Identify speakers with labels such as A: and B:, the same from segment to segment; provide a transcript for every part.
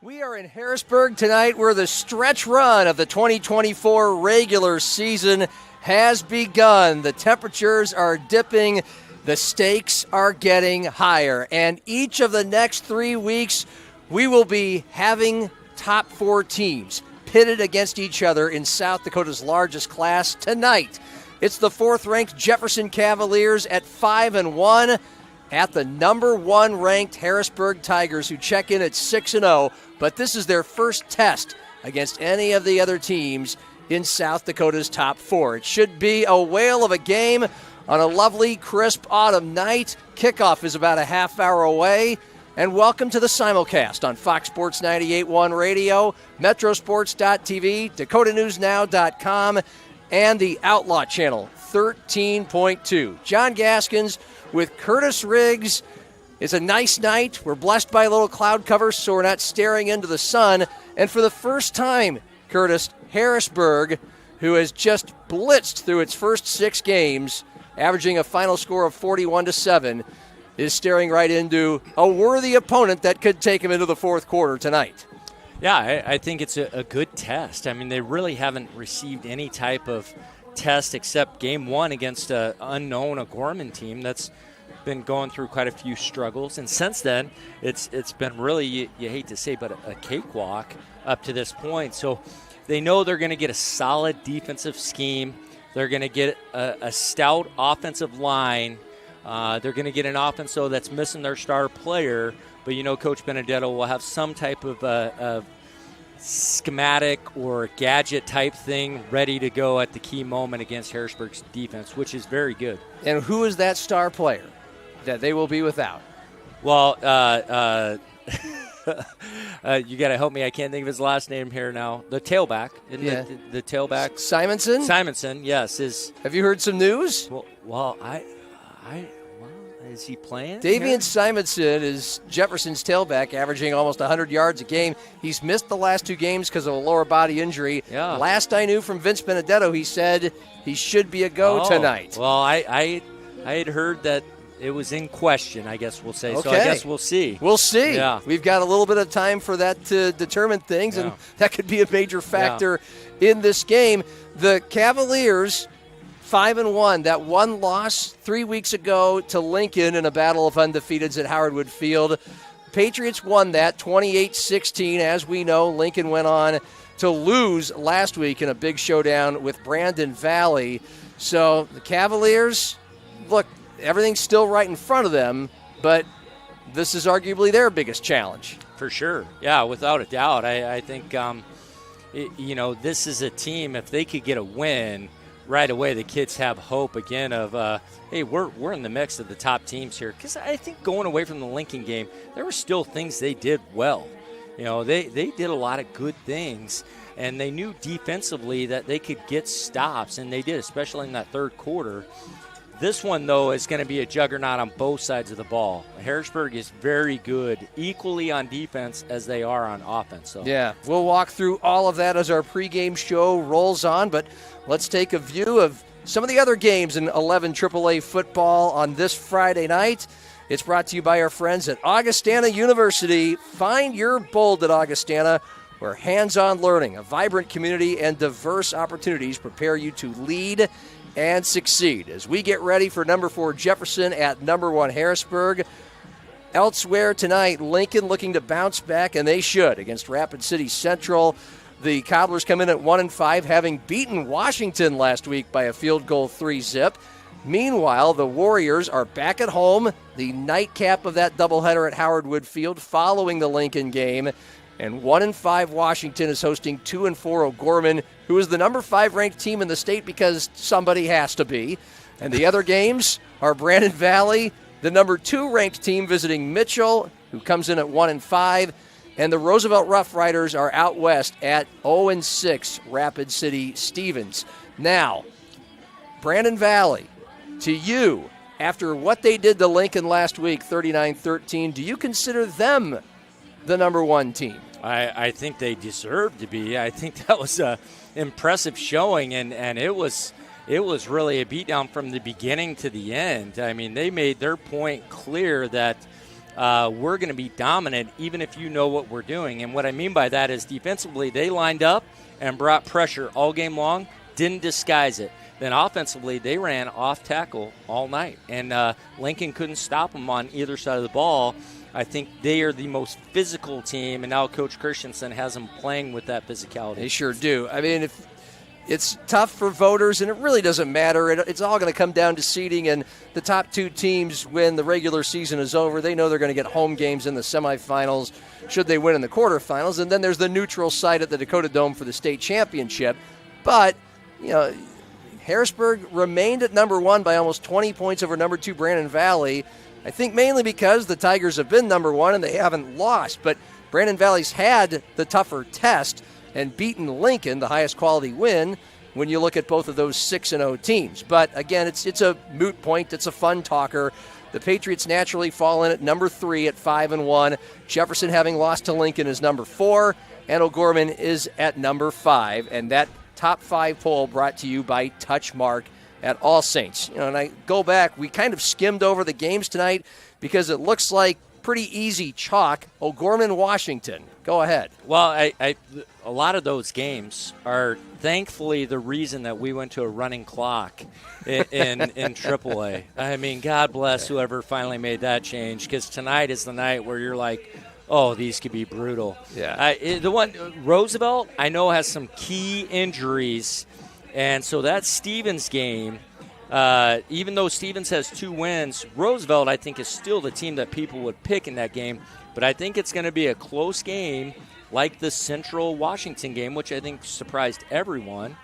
A: We are in Harrisburg tonight where the stretch run of the 2024 regular season has begun. The temperatures are dipping, the stakes are getting higher, and each of the next 3 weeks we will be having top four teams pitted against each other in South Dakota's largest class tonight. It's the fourth-ranked Jefferson Cavaliers at 5-1 at the number one ranked Harrisburg Tigers, who check in at 6-0, but this is their first test against any of the other teams in South Dakota's top four. It should be a whale of a game on a lovely, crisp autumn night. Kickoff is about a half hour away. And welcome to the simulcast on Fox Sports 98.1 Radio, Metrosports.tv, DakotaNewsNow.com, and the Outlaw Channel 13.2. John Gaskins with Curtis Riggs. It's a nice night. We're blessed by a little cloud cover, so we're not staring into the sun. And for the first time, Curtis, Harrisburg, who has just blitzed through its first 6 games, averaging a final score of 41-7, is staring right into a worthy opponent that could take him into the fourth quarter tonight.
B: Yeah, I think it's a good test. I mean, they really haven't received any type of test except game one against an unknown O'Gorman team that's been going through quite a few struggles. And since then, it's been really, you hate to say, but a cakewalk up to this point. So they know they're going to get a solid defensive scheme. They're going to get a stout offensive line. They're going to get an offense, though, that's missing their star player. But, you know, Coach Benedetto will have some type of schematic or gadget type thing ready to go at the key moment against Harrisburg's defense, which is very good.
A: And who is that star player that they will be without?
B: Well, you got to help me. I can't think of his last name here now. The tailback. The tailback.
A: Simonson?
B: Simonson, yes.
A: Have you heard some news?
B: Well, is he playing?
A: Davian Simonson is Jefferson's tailback, averaging almost 100 yards a game. He's missed the last 2 games because of a lower body injury.
B: Yeah.
A: Last I knew from Vince Benedetto, he said he should be a go tonight.
B: Well, I had heard that it was in question, I guess we'll say.
A: Okay.
B: So I guess we'll see.
A: We'll see.
B: Yeah.
A: We've got a little bit of time for that to determine things, and that could be a major factor in this game. The Cavaliers, 5-1. That one loss 3 weeks ago to Lincoln in a battle of undefeateds at Howard Wood Field. Patriots won that 28-16. As we know, Lincoln went on to lose last week in a big showdown with Brandon Valley. So the Cavaliers, look, everything's still right in front of them, but this is arguably their biggest challenge.
B: For sure. Yeah, without a doubt. I think, this is a team, if they could get a win right away, the kids have hope again of, hey, we're in the mix of the top teams here. Because I think going away from the Lincoln game, there were still things they did well. You know, they did a lot of good things, and they knew defensively that they could get stops, and they did, especially in that third quarter. This one, though, is going to be a juggernaut on both sides of the ball. Harrisburg is very good, equally on defense as they are on offense. So.
A: Yeah, we'll walk through all of that as our pregame show rolls on, but let's take a view of some of the other games in 11 AAA football on this Friday night. It's brought to you by our friends at Augustana University. Find your bold at Augustana, where hands-on learning, a vibrant community, and diverse opportunities prepare you to lead and succeed. As we get ready for number 4 Jefferson at number 1 Harrisburg. Elsewhere tonight, Lincoln looking to bounce back, and they should, against Rapid City Central. The Cobblers come in at 1-5, having beaten Washington last week by a field goal 3-zip. Meanwhile, the Warriors are back at home, the nightcap of that doubleheader at Howard Wood Field following the Lincoln game. And 1-5 Washington is hosting 2-4 O'Gorman, who is the number 5 ranked team in the state because somebody has to be. And the other games are Brandon Valley, the number 2 ranked team, visiting Mitchell, who comes in at 1-5. And the Roosevelt Rough Riders are out west at 0-6 Rapid City Stevens. Now, Brandon Valley, to you, after what they did to Lincoln last week, 39-13, do you consider them the number 1 team?
B: I think they deserve to be. I think that was a impressive showing, and it was really a beatdown from the beginning to the end. I mean, they made their point clear that we're going to be dominant even if you know what we're doing. And what I mean by that is defensively, they lined up and brought pressure all game long, didn't disguise it. Then offensively, they ran off tackle all night, and Lincoln couldn't stop them on either side of the ball. I think they are the most physical team, and now Coach Christensen has them playing with that physicality.
A: They sure do. I mean, if it's tough for voters, and it really doesn't matter. It's all going to come down to seeding, and the top two teams, when the regular season is over, they know they're going to get home games in the semifinals should they win in the quarterfinals, and then there's the neutral site at the Dakota Dome for the state championship. But, you know, Harrisburg remained at number one by almost 20 points over number two Brandon Valley. I think mainly because the Tigers have been number one and they haven't lost, but Brandon Valley's had the tougher test and beaten Lincoln, the highest quality win, when you look at both of those 6-0 teams. But again, it's a moot point. It's a fun talker. The Patriots naturally fall in at number 3 at 5-1. Jefferson, having lost to Lincoln, is number 4, and O'Gorman is at number 5. And that top 5 poll brought to you by Touchmark at All Saints. You know, and I go back, we kind of skimmed over the games tonight because it looks like pretty easy chalk. O'Gorman, Washington. Go ahead.
B: Well, a lot of those games are thankfully the reason that we went to a running clock in AAA. I mean, God bless whoever finally made that change, because tonight is the night where you're like, oh, these could be brutal.
A: Yeah.
B: The one, Roosevelt, I know has some key injuries, and so that Stevens game, even though Stevens has 2 wins, Roosevelt, I think, is still the team that people would pick in that game. But I think it's going to be a close game like the Central Washington game, which I think surprised everyone.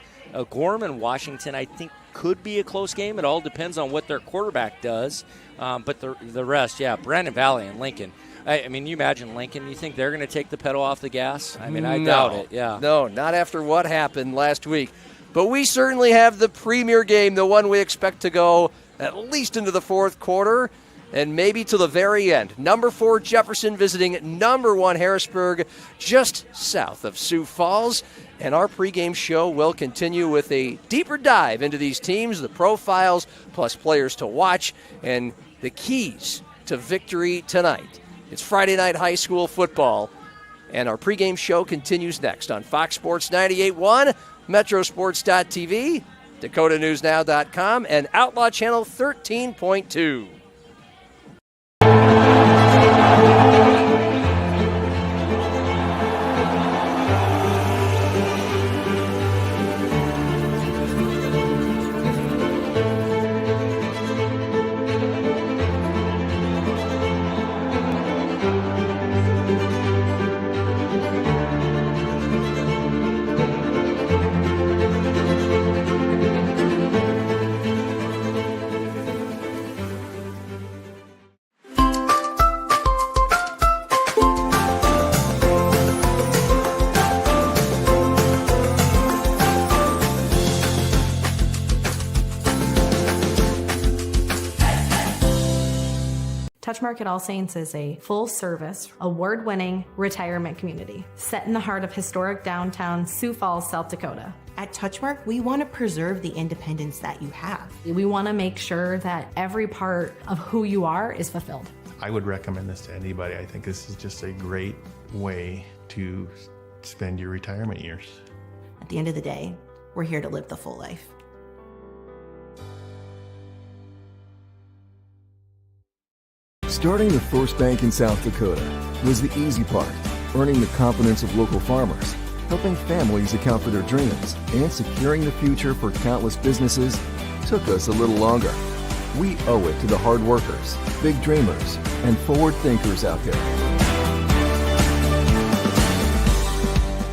B: Gorman, Washington, I think, could be a close game. It all depends on what their quarterback does. But the rest, yeah, Brandon Valley and Lincoln. I mean, you imagine Lincoln, you think they're going to take the pedal off the gas? I mean, I doubt it, yeah.
A: No, not after what happened last week. But we certainly have the premier game, the one we expect to go at least into the fourth quarter and maybe to the very end. Number 4 Jefferson visiting number 1 Harrisburg, just south of Sioux Falls. And our pregame show will continue with a deeper dive into these teams, the profiles, plus players to watch, and the keys to victory tonight. It's Friday night high school football, and our pregame show continues next on Fox Sports 98.1, Metrosports.tv, DakotaNewsNow.com, and Outlaw Channel 13.2.
C: Touchmark at All Saints is a full-service, award-winning retirement community set in the heart of historic downtown Sioux Falls, South Dakota.
D: At Touchmark, we want to preserve the independence that you have.
C: We want to make sure that every part of who you are is fulfilled.
E: I would recommend this to anybody. I think this is just a great way to spend your retirement years.
D: At the end of the day, we're here to live the full life.
F: Starting the first bank in South Dakota was the easy part. Earning the confidence of local farmers, helping families account for their dreams, and securing the future for countless businesses took us a little longer. We owe it to the hard workers, big dreamers, and forward thinkers out there.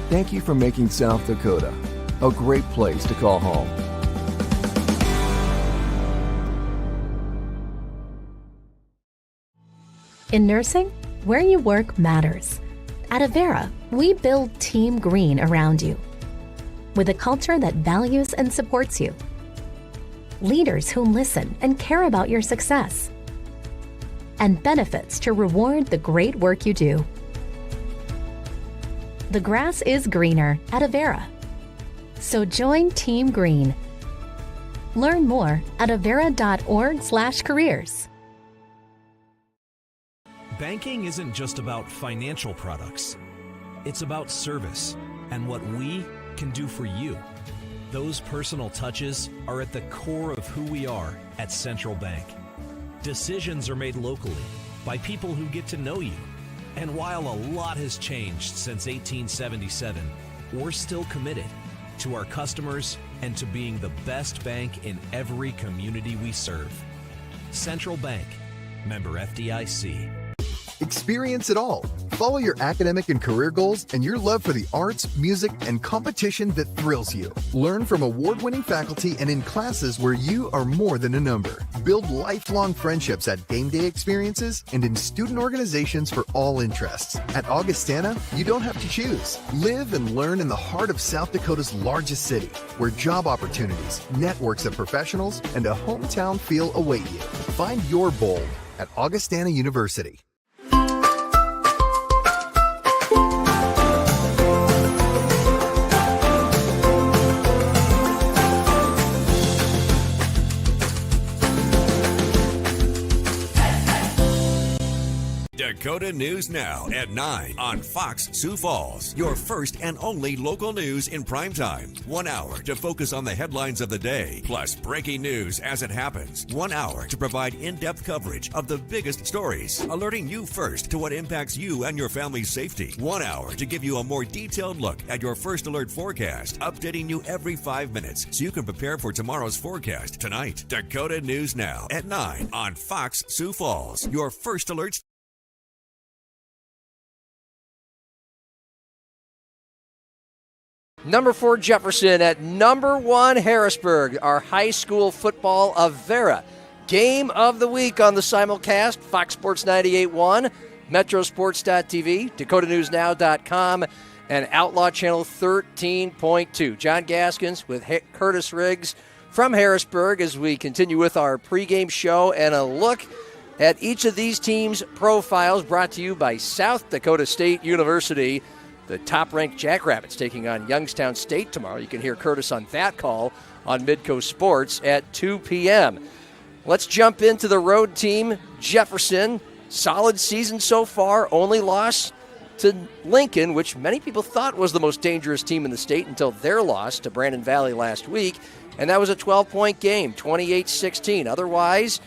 F: Thank you for making South Dakota a great place to call home.
G: In nursing, where you work matters. At Avera, we build Team Green around you, with a culture that values and supports you. Leaders who listen and care about your success. And benefits to reward the great work you do. The grass is greener at Avera. So join Team Green. Learn more at avera.org/careers.
H: Banking isn't just about financial products. It's about service and what we can do for you. Those personal touches are at the core of who we are at Central Bank. Decisions are made locally by people who get to know you. And while a lot has changed since 1877, we're still committed to our customers and to being the best bank in every community we serve. Central Bank, member FDIC.
I: Experience it all. Follow your academic and career goals and your love for the arts, music, and competition that thrills you. Learn from award-winning faculty and in classes where you are more than a number. Build lifelong friendships at game day experiences and in student organizations for all interests. At Augustana, you don't have to choose. Live and learn in the heart of South Dakota's largest city, where job opportunities, networks of professionals, and a hometown feel await you. Find your bold at Augustana University.
J: Dakota News Now at 9 on Fox Sioux Falls. Your first and only local news in prime time. 1 hour to focus on the headlines of the day, plus breaking news as it happens. 1 hour to provide in-depth coverage of the biggest stories, alerting you first to what impacts you and your family's safety. 1 hour to give you a more detailed look at your first alert forecast, updating you every 5 minutes so you can prepare for tomorrow's forecast tonight. Dakota News Now at 9 on Fox Sioux Falls. Your first alert.
A: Number 4 Jefferson at number 1 Harrisburg, our high school football of Vera. Game of the week on the simulcast, Fox Sports 98.1, Metrosports.tv, DakotaNewsNow.com, and Outlaw Channel 13.2. John Gaskins with Curtis Riggs from Harrisburg as we continue with our pregame show and a look at each of these teams' profiles brought to you by South Dakota State University. The top-ranked Jackrabbits taking on Youngstown State tomorrow. You can hear Curtis on that call on Midco Sports at 2 p.m. Let's jump into the road team, Jefferson. Solid season so far, only loss to Lincoln, which many people thought was the most dangerous team in the state until their loss to Brandon Valley last week. And that was a 12-point game, 28-16. Otherwise,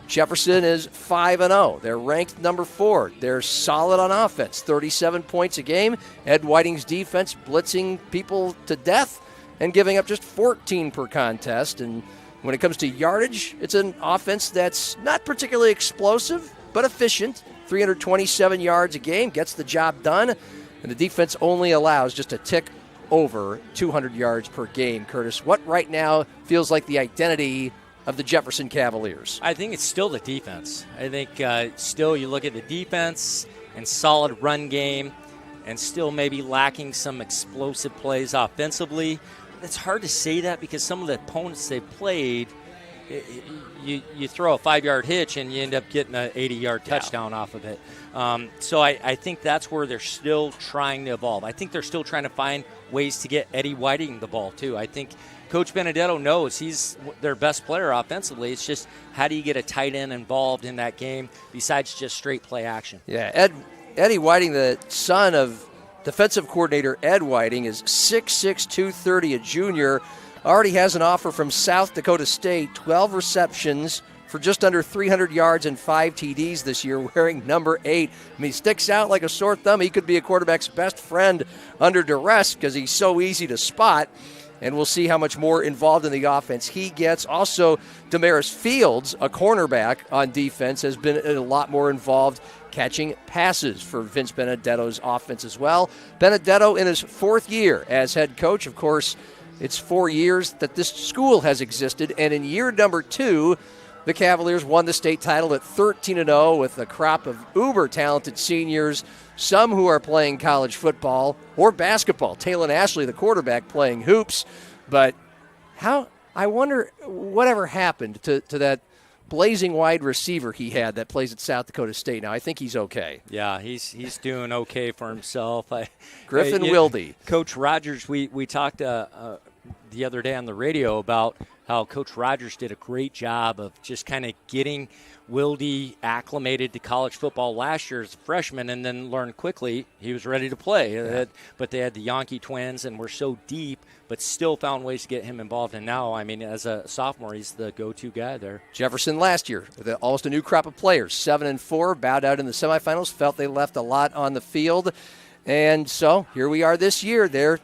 A: Jefferson is 5-0. They're ranked number 4. They're solid on offense, 37 points a game. Ed Whiting's defense blitzing people to death and giving up just 14 per contest. And when it comes to yardage, it's an offense that's not particularly explosive, but efficient. 327 yards a game, gets the job done. And the defense only allows just a tick over 200 yards per game. Curtis, what right now feels like the identity of the Jefferson Cavaliers?
B: I think it's still the defense. I think still you look at the defense and solid run game and still maybe lacking some explosive plays offensively. It's hard to say that because some of the opponents they've played, you throw a 5-yard hitch and you end up getting an 80-yard touchdown off of it. So I think that's where they're still trying to evolve. I think they're still trying to find ways to get Eddie Whiting the ball too. I think Coach Benedetto knows he's their best player offensively. It's just how do you get a tight end involved in that game besides just straight play action?
A: Yeah, Eddie Whiting, the son of defensive coordinator Ed Whiting, is 6'6", 230, a junior. Already has an offer from South Dakota State, 12 receptions for just under 300 yards and 5 TDs this year, wearing number 8. I mean, he sticks out like a sore thumb. He could be a quarterback's best friend under duress because he's so easy to spot. And we'll see how much more involved in the offense he gets. Also, Damaris Fields, a cornerback on defense, has been a lot more involved catching passes for Vince Benedetto's offense as well. Benedetto in his 4th year as head coach. Of course, it's 4 years that this school has existed. And in year number 2, the Cavaliers won the state title at 13-0 with a crop of uber-talented seniors, some who are playing college football or basketball. Talon Ashley, the quarterback, playing hoops. But I wonder whatever happened to that blazing wide receiver he had that plays at South Dakota State. Now, I think he's okay.
B: Yeah, he's doing okay for himself.
A: Griffin Wilde.
B: Coach Rogers, we talked the other day on the radio about how Coach Rogers did a great job of just kind of getting Wilde acclimated to college football last year as a freshman, and then learned quickly he was ready to play. Yeah. But they had the Yankee twins and were so deep, but still found ways to get him involved. And now, I mean, as a sophomore, he's the go-to guy there.
A: Jefferson last year with almost a new crop of players, 7-4, bowed out in the semifinals, felt they left a lot on the field. And so here we are this year. They're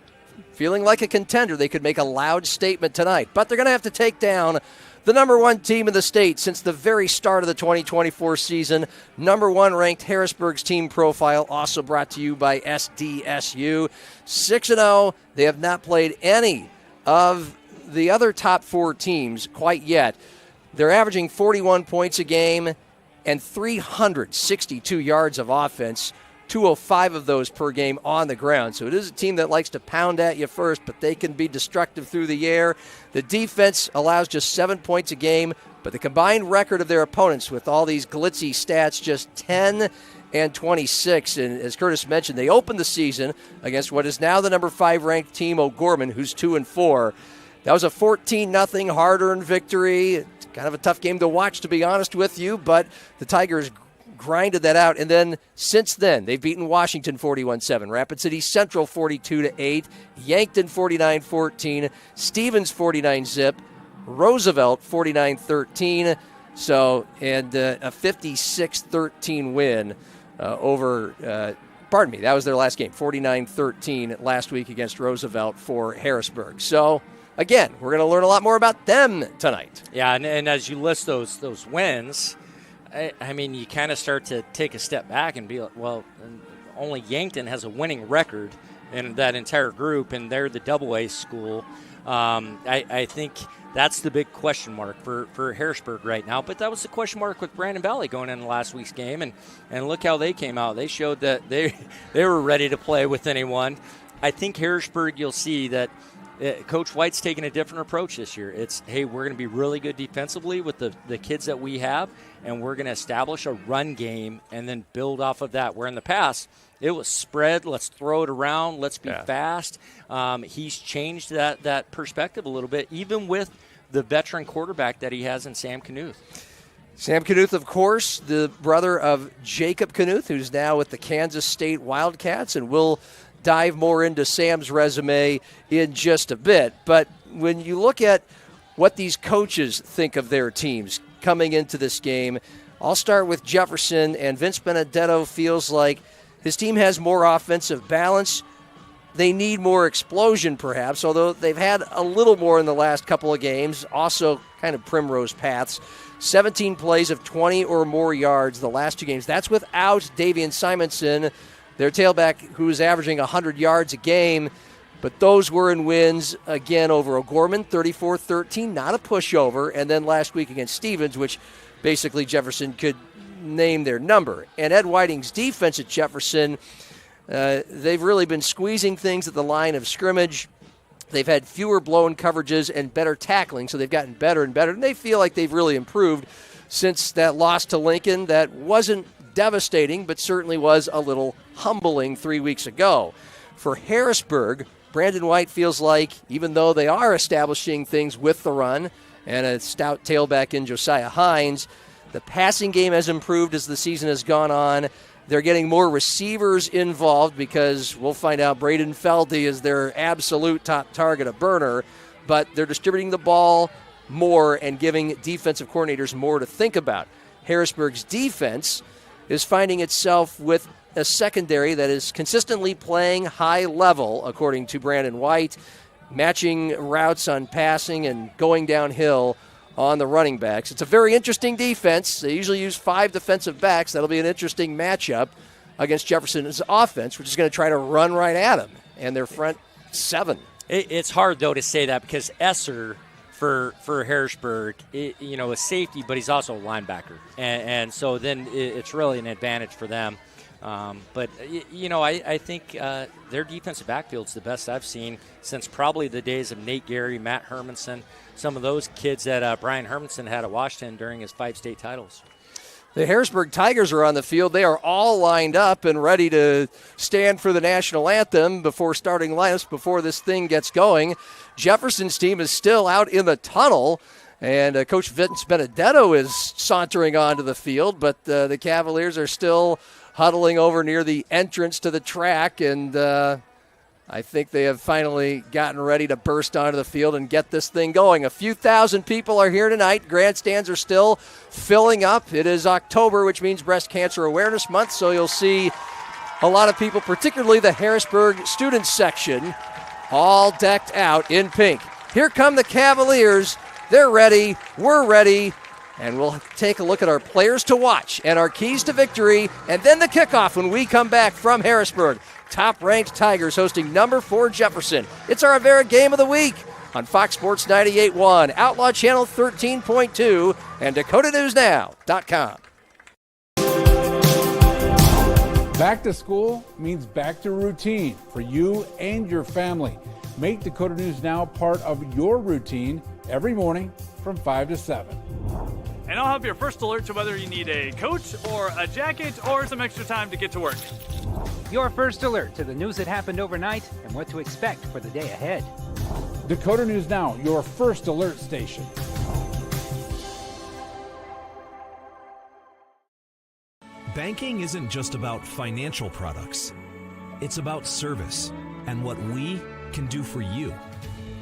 A: feeling like a contender. They could make a loud statement tonight, but they're going to have to take down the number one team in the state since the very start of the 2024 season. Number one ranked Harrisburg's team profile, also brought to you by SDSU. 6-0. They have not played any of the other top four teams quite yet. They're averaging 41 points a game and 362 yards of offense. 205 of those per game on the ground. So it is a team that likes to pound at you first, but they can be destructive through the air. The defense allows just 7 points a game, but the combined record of their opponents with all these glitzy stats, just 10-26. And as Curtis mentioned, they opened the season against what is now the number 5 ranked team, O'Gorman, who's 2-4. That was a 14-0 hard-earned victory. It's kind of a tough game to watch, to be honest with you, but the Tigers grinded that out, and then since then they've beaten Washington 41-7, Rapid City Central 42-8, Yankton 49-14, Stevens 49-zip, Roosevelt 49-13. So and a 56-13 win over. Pardon me, that was their last game, 49-13 last week against Roosevelt for Harrisburg. So again, we're going to learn a lot more about them tonight.
B: Yeah, and as you list those wins, I mean, you kind of start to take a step back and be like, well, only Yankton has a winning record in that entire group, and they're the AA school. I think that's the big question mark for Harrisburg right now. But that was the question mark with Brandon Valley going into last week's game, and look how they came out. They showed that they were ready to play with anyone. I think Harrisburg, you'll see that Coach White's taking a different approach this year. It's, hey, we're going to be really good defensively with the kids that we have, and we're going to establish a run game and then build off of that. Where in the past, it was spread, let's throw it around, let's be fast. He's changed that perspective a little bit, even with the veteran quarterback that he has in Sam Knuth.
A: Sam Knuth, of course, the brother of Jacob Knuth, who's now with the Kansas State Wildcats, and we'll dive more into Sam's resume in just a bit. But when you look at what these coaches think of their teams coming into this game, I'll start with Jefferson, and Vince Benedetto feels like his team has more offensive balance. They need more explosion, perhaps, although they've had a little more in the last couple of games, also kind of primrose paths. 17 plays of 20 or more yards the last two games. That's without Davian Simonson, their tailback, who's averaging 100 yards a game. But those were in wins, again, over O'Gorman, 34-13, not a pushover. And then last week against Stevens, which basically Jefferson could name their number. And Ed Whiting's defense at Jefferson, they've really been squeezing things at the line of scrimmage. They've had fewer blown coverages and better tackling, so they've gotten better and better. And they feel like they've really improved since that loss to Lincoln. That wasn't devastating, but certainly was a little humbling 3 weeks ago. For Harrisburg, Brandon White feels like, even though they are establishing things with the run and a stout tailback in Josiah Hines, the passing game has improved as the season has gone on. They're getting more receivers involved because we'll find out Braden Feldy is their absolute top target, a burner, but they're distributing the ball more and giving defensive coordinators more to think about. Harrisburg's defense is finding itself with a secondary that is consistently playing high level, according to Brandon White, matching routes on passing and going downhill on the running backs. It's a very interesting defense. They usually use 5 defensive backs. That'll be an interesting matchup against Jefferson's offense, which is going to try to run right at them, and their front 7.
B: It's hard, though, to say that because Esser for Harrisburg, is safety, but he's also a linebacker. And so then it's really an advantage for them. But I think their defensive backfield's the best I've seen since probably the days of Nate Gary, Matt Hermanson, some of those kids that Brian Hermanson had at Washington during his 5 state titles.
A: The Harrisburg Tigers are on the field. They are all lined up and ready to stand for the national anthem before starting lineups, before this thing gets going. Jefferson's team is still out in the tunnel, and Coach Vince Benedetto is sauntering onto the field, but the Cavaliers are still huddling over near the entrance to the track, and I think they have finally gotten ready to burst onto the field and get this thing going. A few thousand people are here tonight. Grandstands are still filling up. It is October, which means Breast Cancer Awareness Month, so you'll see a lot of people, particularly the Harrisburg students section, all decked out in pink. Here come the Cavaliers. They're ready. We're ready. And we'll take a look at our players to watch and our keys to victory, and then the kickoff when we come back from Harrisburg. Top-ranked Tigers hosting number 4 Jefferson. It's our Avera Game of the Week on Fox Sports 98.1, Outlaw Channel 13.2, and DakotaNewsNow.com.
K: Back to school means back to routine for you and your family. Make Dakota News Now part of your routine every morning from 5 to 7.
L: And I'll have your first alert to whether you need a coat or a jacket or some extra time to get to work.
M: Your first alert to the news that happened overnight and what to expect for the day ahead.
K: Dakota News Now, your first alert station.
H: Banking isn't just about financial products. It's about service and what we can do for you.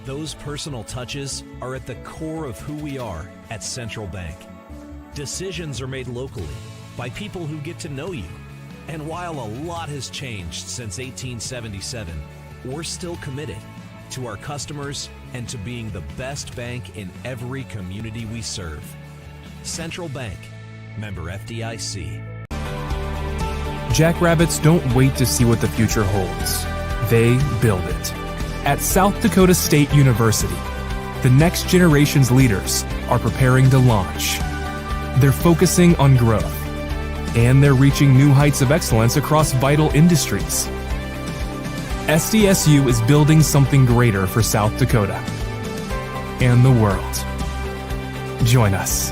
H: Those personal touches are at the core of who we are at Central Bank. Decisions are made locally by people who get to know you. And while a lot has changed since 1877, we're still committed to our customers and to being the best bank in every community we serve. Central Bank, member FDIC.
N: Jackrabbits don't wait to see what the future holds. They build it. At South Dakota State University, the next generation's leaders are preparing to launch. They're focusing on growth, and they're reaching new heights of excellence across vital industries. SDSU is building something greater for South Dakota and the world. Join us.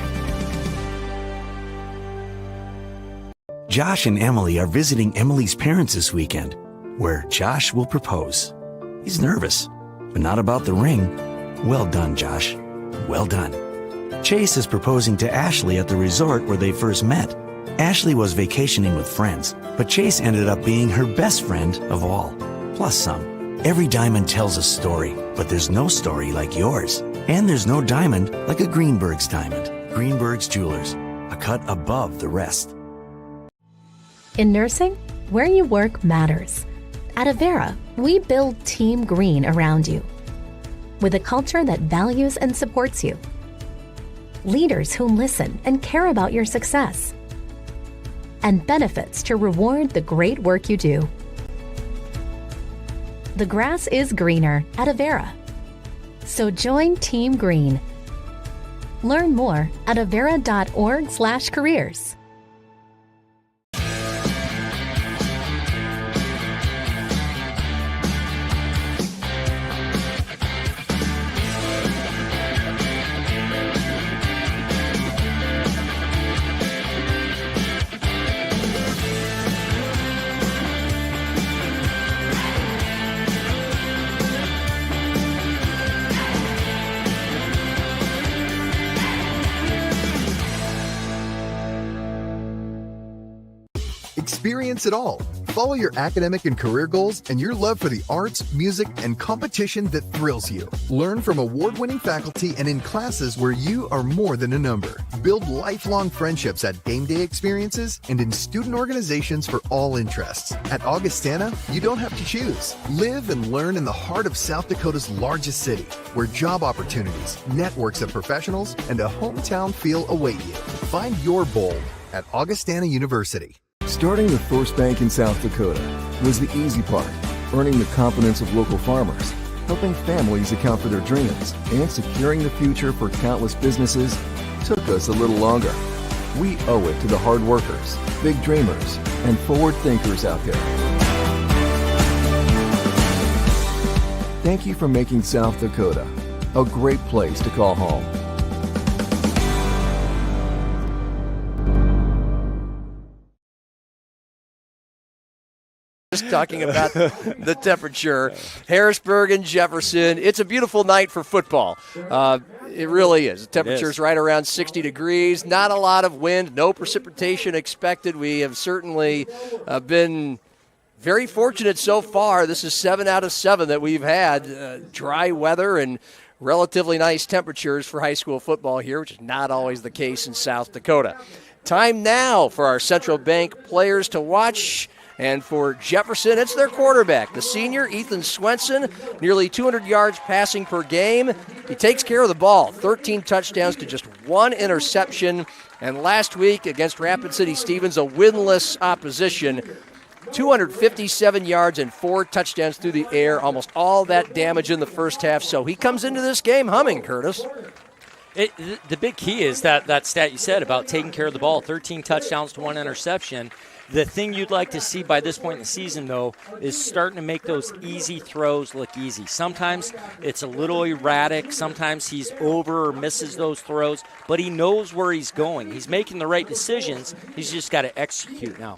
O: Josh and Emily are visiting Emily's parents this weekend, where Josh will propose. He's nervous, but not about the ring. Well done, Josh. Well done. Chase is proposing to Ashley at the resort where they first met. Ashley was vacationing with friends, but Chase ended up being her best friend of all, plus some. Every diamond tells a story, but there's no story like yours. And there's no diamond like a Greenberg's diamond. Greenberg's Jewelers, a cut above the rest.
G: In nursing, where you work matters. At Avera, we build Team Green around you, with a culture that values and supports you. Leaders who listen and care about your success, and benefits to reward the great work you do. The grass is greener at Avera, so join Team Green. Learn more at avera.org/careers.
I: Experience it all. Follow your academic and career goals and your love for the arts, music, and competition that thrills you. Learn from award-winning faculty and in classes where you are more than a number. Build lifelong friendships at game day experiences and in student organizations for all interests. At Augustana, you don't have to choose. Live and learn in the heart of South Dakota's largest city, where job opportunities, networks of professionals, and a hometown feel await you. Find your bold at Augustana University.
F: Starting the first bank in South Dakota was the easy part, earning the confidence of local farmers, helping families account for their dreams, and securing the future for countless businesses took us a little longer. We owe it to the hard workers, big dreamers, and forward thinkers out there. Thank you for making South Dakota a great place to call home.
A: just talking about the temperature. Harrisburg and Jefferson. It's a beautiful night for football. It really is. The temperature's right around 60 degrees. Not a lot of wind. No precipitation expected. We have certainly been very fortunate so far. This is 7 out of 7 that we've had dry weather and relatively nice temperatures for high school football here, which is not always the case in South Dakota. Time now for our Central Bank players to watch. And for Jefferson, it's their quarterback, the senior, Ethan Swenson, nearly 200 yards passing per game. He takes care of the ball, 13 touchdowns to just 1 interception. And last week against Rapid City Stevens, a winless opposition, 257 yards and 4 touchdowns through the air, almost all that damage in the first half. So he comes into this game humming, Curtis.
B: The big key is that stat you said about taking care of the ball, 13 touchdowns to 1 interception. The thing you'd like to see by this point in the season, though, is starting to make those easy throws look easy. Sometimes it's a little erratic. Sometimes he's over or misses those throws, but he knows where he's going. He's making the right decisions. He's just got to execute now.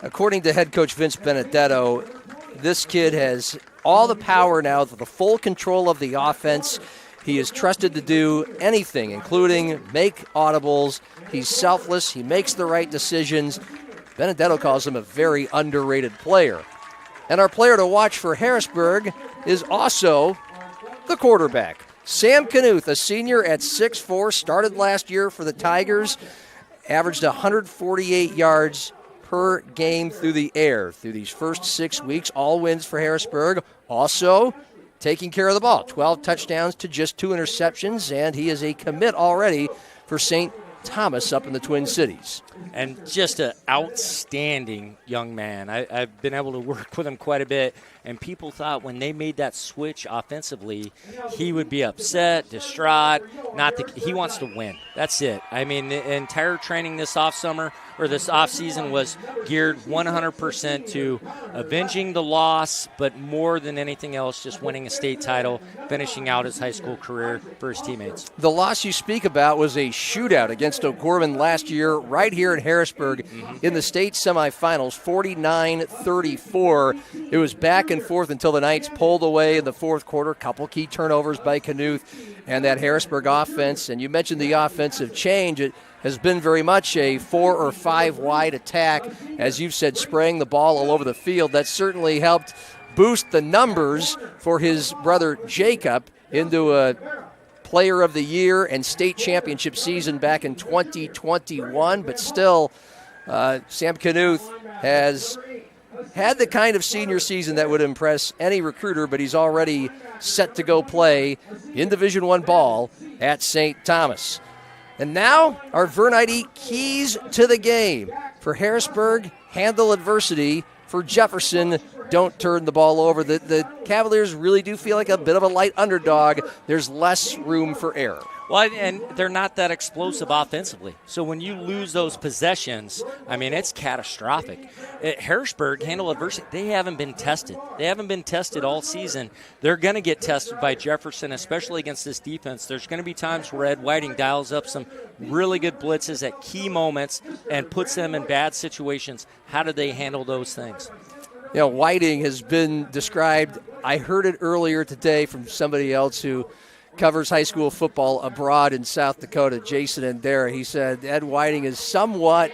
A: According to head coach Vince Benedetto, this kid has all the power now, the full control of the offense. He is trusted to do anything, including make audibles. He's selfless. He makes the right decisions. Benedetto calls him a very underrated player. And our player to watch for Harrisburg is also the quarterback. Sam Knuth, a senior at 6'4", started last year for the Tigers, averaged 148 yards per game through the air through these first 6 weeks. All wins for Harrisburg. Also taking care of the ball. 12 touchdowns to just 2 interceptions, and he is a commit already for St. Thomas up in the Twin Cities.
B: And just an outstanding young man. I've been able to work with him quite a bit, and people thought when they made that switch offensively, he would be upset, distraught. He wants to win. That's it. I mean, the entire training this offseason was geared 100% to avenging the loss, but more than anything else, just winning a state title, finishing out his high school career for his teammates.
A: The loss you speak about was a shootout against O'Gorman last year, right here in Harrisburg in the state semifinals, 49-34. It was back and forth until the Knights pulled away in the fourth quarter. Couple key turnovers by Knuth and that Harrisburg offense. And you mentioned the offensive change. It has been very much a 4 or 5 wide attack, as you've said, spraying the ball all over the field. That certainly helped boost the numbers for his brother Jacob into a Player of the Year and state championship season back in 2021. But still, Sam Knuth has had the kind of senior season that would impress any recruiter, but he's already set to go play in Division I ball at St. Thomas. And now our Vernite keys to the game. For Harrisburg, handle adversity. For Jefferson, don't turn the ball over. The Cavaliers really do feel like a bit of a light underdog. There's less room for error.
B: Well, and they're not that explosive offensively. So when you lose those possessions, I mean, it's catastrophic. At Harrisburg, handle adversity, they haven't been tested. They haven't been tested all season. They're going to get tested by Jefferson, especially against this defense. There's going to be times where Ed Whiting dials up some really good blitzes at key moments and puts them in bad situations. How do they handle those things?
A: You know, Whiting has been described, I heard it earlier today from somebody else who covers high school football abroad in South Dakota, Jason Endera. He said Ed Whiting is somewhat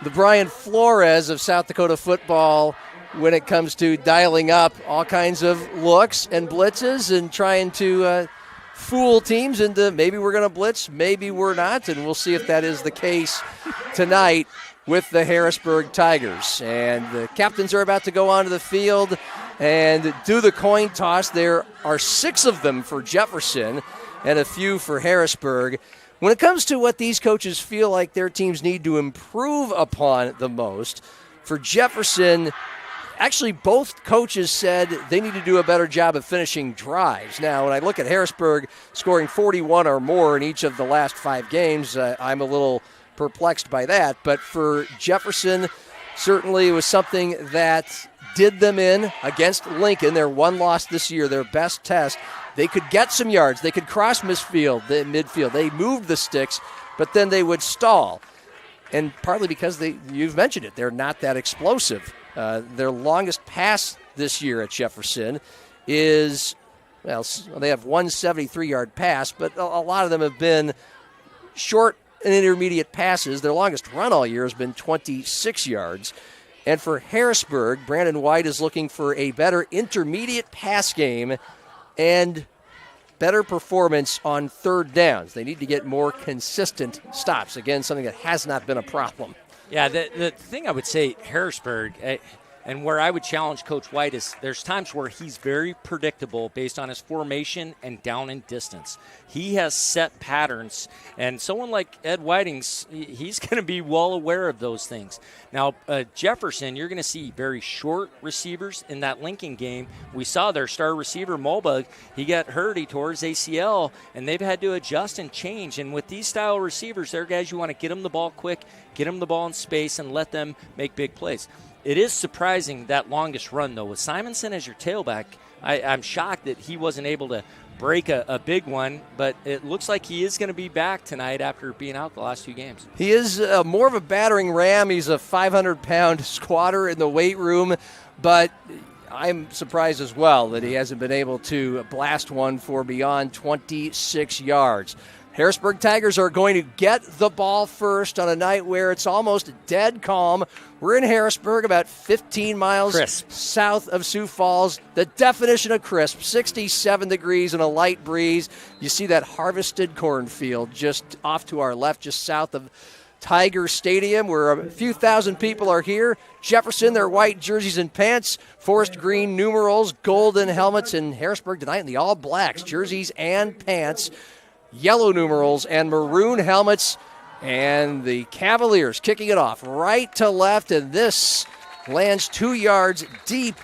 A: the Brian Flores of South Dakota football when it comes to dialing up all kinds of looks and blitzes and trying to fool teams into maybe we're going to blitz, maybe we're not, and we'll see if that is the case tonight with the Harrisburg Tigers. And the captains are about to go onto the field and do the coin toss. There are 6 of them for Jefferson and a few for Harrisburg. When it comes to what these coaches feel like their teams need to improve upon the most, for Jefferson, actually both coaches said they need to do a better job of finishing drives. Now, when I look at Harrisburg scoring 41 or more in each of the last 5 games, I'm a little perplexed by that. But for Jefferson, certainly it was something that did them in against Lincoln, their one loss this year, their best test. They could get some yards. They could cross midfield. They moved the sticks, but then they would stall. And partly because you've mentioned it, they're not that explosive. Their longest pass this year at Jefferson is, well, they have one 73-yard pass, but a lot of them have been short and intermediate passes. Their longest run all year has been 26 yards. And for Harrisburg, Brandon White is looking for a better intermediate pass game and better performance on third downs. They need to get more consistent stops. Again, something that has not been a problem.
B: Yeah, the thing I would say, Harrisburg, and where I would challenge Coach White is there's times where he's very predictable based on his formation and down and distance. He has set patterns, and someone like Ed Whiting's, he's going to be well aware of those things. Now, Jefferson, you're going to see very short receivers in that Lincoln game. We saw their star receiver, Mulbug, he got hurt, he tore his ACL, and they've had to adjust and change. And with these style receivers, they're guys you want to get them the ball quick, get them the ball in space, and let them make big plays. It is surprising that longest run, though. With Simonson as your tailback, I'm shocked that he wasn't able to break a big one, but it looks like he is going to be back tonight after being out the last 2 games.
A: He is more of a battering ram. He's a 500-pound squatter in the weight room, but I'm surprised as well that he hasn't been able to blast one for beyond 26 yards. Harrisburg Tigers are going to get the ball first on a night where it's almost dead calm. We're in Harrisburg, about 15 miles south of Sioux Falls. The definition of crisp, 67 degrees and a light breeze. You see that harvested cornfield just off to our left, just south of Tiger Stadium, where a few thousand people are here. Jefferson, their white jerseys and pants, forest green numerals, golden helmets, and Harrisburg tonight in the all blacks, jerseys and pants. Yellow numerals and maroon helmets, and the Cavaliers kicking it off right to left, and this lands 2 yards deep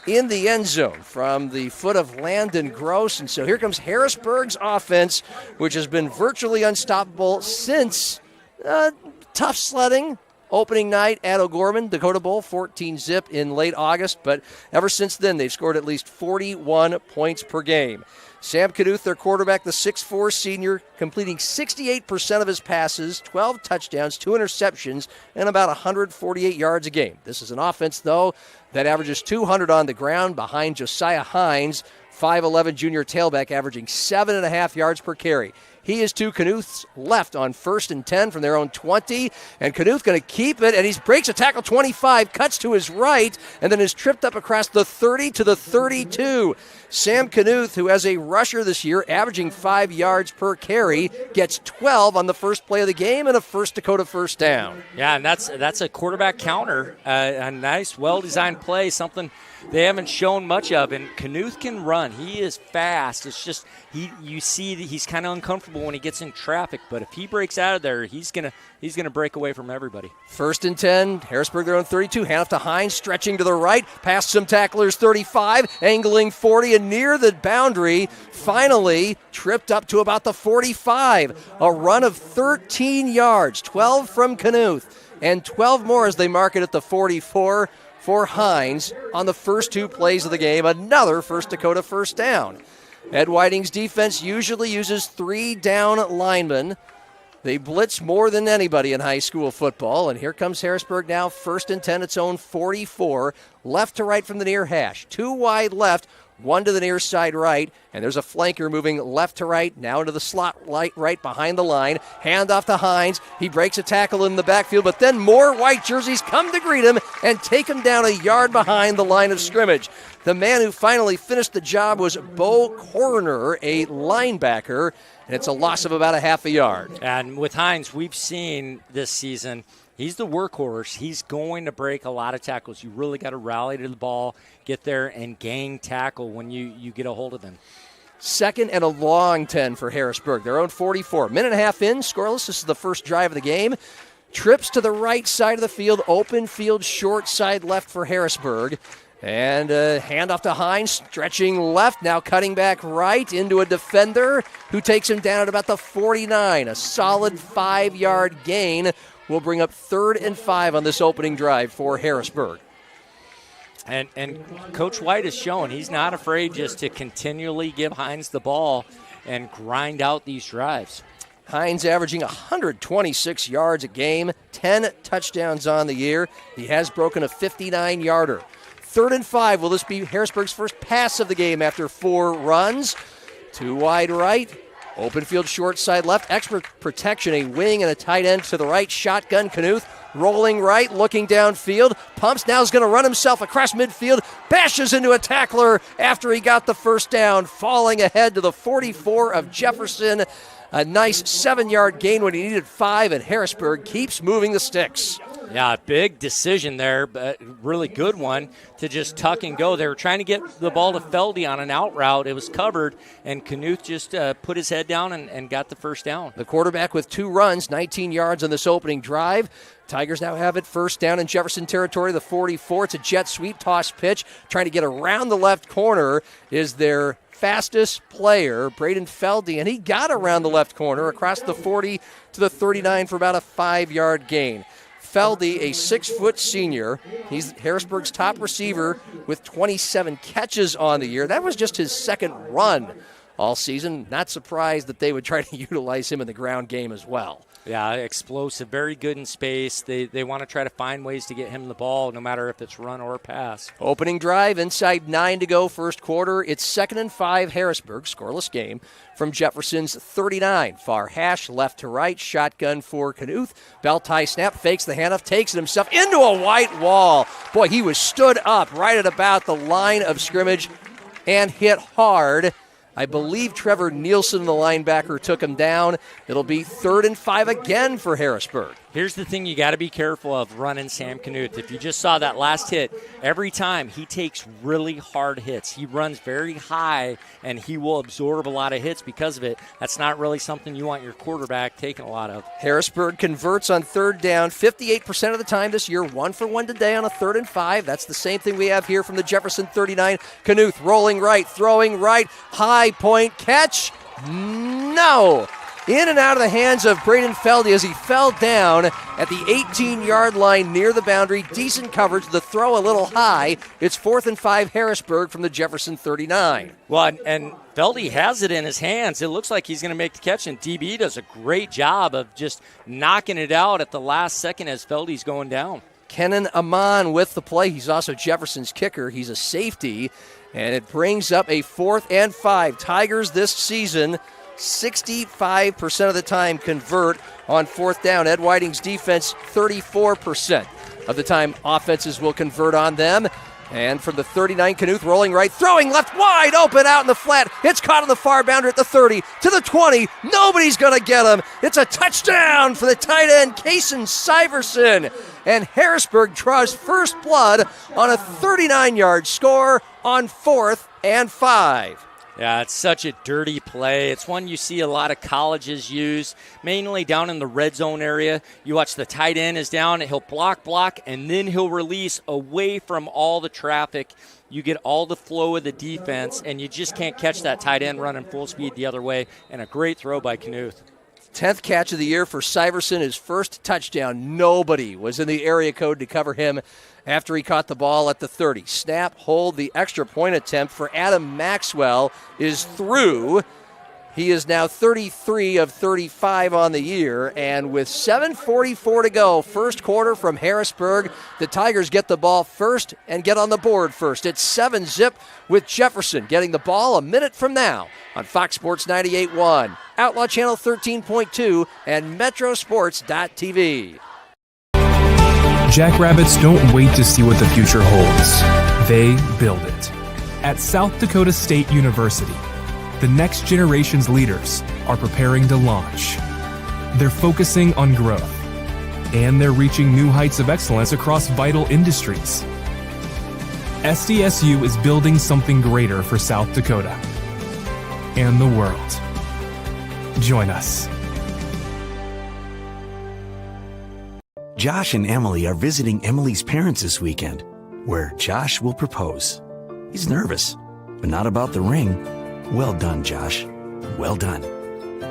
A: in the end zone from the foot of Landon Gross. And so here comes Harrisburg's offense, which has been virtually unstoppable since tough sledding opening night at O'Gorman, Dakota Bowl, 14-zip in late August, but ever since then they've scored at least 41 points per game. Sam Knuth, their quarterback, the 6'4 senior, completing 68% of his passes, 12 touchdowns, 2 interceptions, and about 148 yards a game. This is an offense, though, that averages 200 on the ground behind Josiah Hines, 5'11 junior tailback, averaging 7.5 yards per carry. He is to Knuth's left on 1st and 10 from their own 20, and Knuth going to keep it, and he breaks a tackle 25, cuts to his right, and then is tripped up across the 30 to the 32. Sam Knuth, who has a rusher this year, averaging 5 yards per carry, gets 12 on the first play of the game and a First Dakota first down.
B: Yeah, and that's a quarterback counter, a nice, well-designed play, something they haven't shown much of. And Knuth can run. He is fast. It's just you see that he's kind of uncomfortable when he gets in traffic, but if he breaks out of there, he's gonna break away from everybody.
A: 1st and 10, Harrisburg their own 32, handoff to Hines, stretching to the right, past some tacklers, 35, angling 40 and near the boundary, finally tripped up to about the 45. A run of 13 yards, 12 from Knuth, and 12 more as they mark it at the 44 for Hines on the first 2 plays of the game, another First Dakota first down. Ed Whiting's defense usually uses 3 down linemen. They blitz more than anybody in high school football, and here comes Harrisburg now, 1st and 10, its own 44, left to right from the near hash, 2 wide left, 1 to the near side right, and there's a flanker moving left to right, now into the slot right behind the line. Hand off to Hines. He breaks a tackle in the backfield, but then more white jerseys come to greet him and take him down a yard behind the line of scrimmage. The man who finally finished the job was Bo Coroner, a linebacker, and it's a loss of about a half a yard.
B: And with Hines, we've seen this season, he's the workhorse. He's going to break a lot of tackles. You really got to rally to the ball, get there, and gang tackle when you get a hold of him.
A: 2nd and a long 10 for Harrisburg. Their own 44. Minute and a half in, scoreless. This is the first drive of the game. Trips to the right side of the field, open field, short side left for Harrisburg. And a handoff to Hines, stretching left, now cutting back right into a defender who takes him down at about the 49. A solid 5-yard gain will bring up 3rd and 5 on this opening drive for Harrisburg.
B: And Coach White has shown he's not afraid just to continually give Hines the ball and grind out these drives.
A: Hines averaging 126 yards a game, 10 touchdowns on the year. He has broken a 59-yarder. 3rd and 5. Will this be Harrisburg's first pass of the game after 4 runs? 2 wide right. Open field short side left. Expert protection, a wing and a tight end to the right. Shotgun Knuth rolling right, looking downfield. Pumps, now is going to run himself across midfield. Bashes into a tackler after he got the first down. Falling ahead to the 44 of Jefferson. A nice 7-yard gain when he needed 5, and Harrisburg keeps moving the sticks.
B: Yeah, big decision there, but really good one to just tuck and go. They were trying to get the ball to Feldy on an out route. It was covered, and Knuth just put his head down and got the first down.
A: The quarterback with 2 runs, 19 yards on this opening drive. Tigers now have it first down in Jefferson territory, the 44. It's a jet sweep toss pitch. Trying to get around the left corner is their fastest player, Braden Feldy, and he got around the left corner across the 40 to the 39 for about a 5-yard gain. Feldy, a 6-foot senior. He's Harrisburg's top receiver with 27 catches on the year. That was just his second run all season. Not surprised that they would try to utilize him in the ground game as well.
B: Yeah, explosive, very good in space. They want to try to find ways to get him the ball, no matter if it's run or pass.
A: Opening drive, inside 9 to go, first quarter. It's 2nd and 5, Harrisburg, scoreless game from Jefferson's 39. Far hash, left to right, shotgun for Knuth. Belt tie snap, fakes the handoff, takes it himself into a white wall. Boy, he was stood up right at about the line of scrimmage and hit hard. I believe Trevor Nielsen, the linebacker, took him down. It'll be 3rd and 5 again for Harrisburg.
B: Here's the thing you got to be careful of running Sam Knuth. If you just saw that last hit, every time he takes really hard hits. He runs very high, and he will absorb a lot of hits because of it. That's not really something you want your quarterback taking a lot of.
A: Harrisburg converts on 3rd down 58% of the time this year, 1 for 1 today on a 3rd and 5. That's the same thing we have here from the Jefferson 39. Knuth rolling right, throwing right, high point catch. No! In and out of the hands of Braden Feldy as he fell down at the 18-yard line near the boundary. Decent coverage. The throw a little high. It's 4th and 5 Harrisburg from the Jefferson 39.
B: Well, and Feldy has it in his hands. It looks like he's going to make the catch, and DB does a great job of just knocking it out at the last second as Feldy's going down.
A: Kenan Amon with the play. He's also Jefferson's kicker. He's a safety, and it brings up a 4th and 5. Tigers this season 65% of the time convert on 4th down. Ed Whiting's defense, 34% of the time offenses will convert on them. And from the 39, Knuth rolling right, throwing left, wide open out in the flat. It's caught on the far boundary at the 30 to the 20. Nobody's going to get him. It's a touchdown for the tight end, Kason Syverson. And Harrisburg draws first blood on a 39-yard score on 4th and 5.
B: Yeah, it's such a dirty play. It's one you see a lot of colleges use, mainly down in the red zone area. You watch the tight end is down, he'll block, and then he'll release away from all the traffic. You get all the flow of the defense, and you just can't catch that tight end running full speed the other way, and a great throw by Knuth.
A: 10th catch of the year for Syverson, his first touchdown. Nobody was in the area code to cover him after he caught the ball at the 30. Snap, hold, the extra point attempt for Adam Maxwell is through. He is now 33 of 35 on the year, and with 7:44 to go, first quarter from Harrisburg, the Tigers get the ball first and get on the board first. It's 7-zip with Jefferson getting the ball a minute from now on Fox Sports 98.1, Outlaw Channel 13.2, and Metrosports.tv.
N: Jackrabbits don't wait to see what the future holds. They build it. At South Dakota State University, the next generation's leaders are preparing to launch. They're focusing on growth, and they're reaching new heights of excellence across vital industries. SDSU is building something greater for South Dakota and the world. Join us.
O: Josh and Emily are visiting Emily's parents this weekend, where Josh will propose. He's nervous, but not about the ring. Well done, Josh. Well done.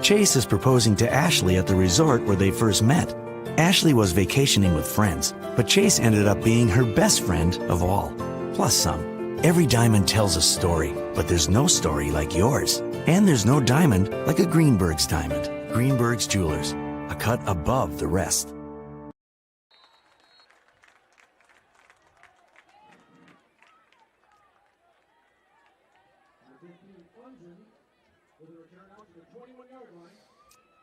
O: Chase is proposing to Ashley at the resort where they first met. Ashley was vacationing with friends, but Chase ended up being her best friend of all, plus some. Every diamond tells a story, but there's no story like yours. And there's no diamond like a Greenberg's diamond. Greenberg's Jewelers, a cut above the rest.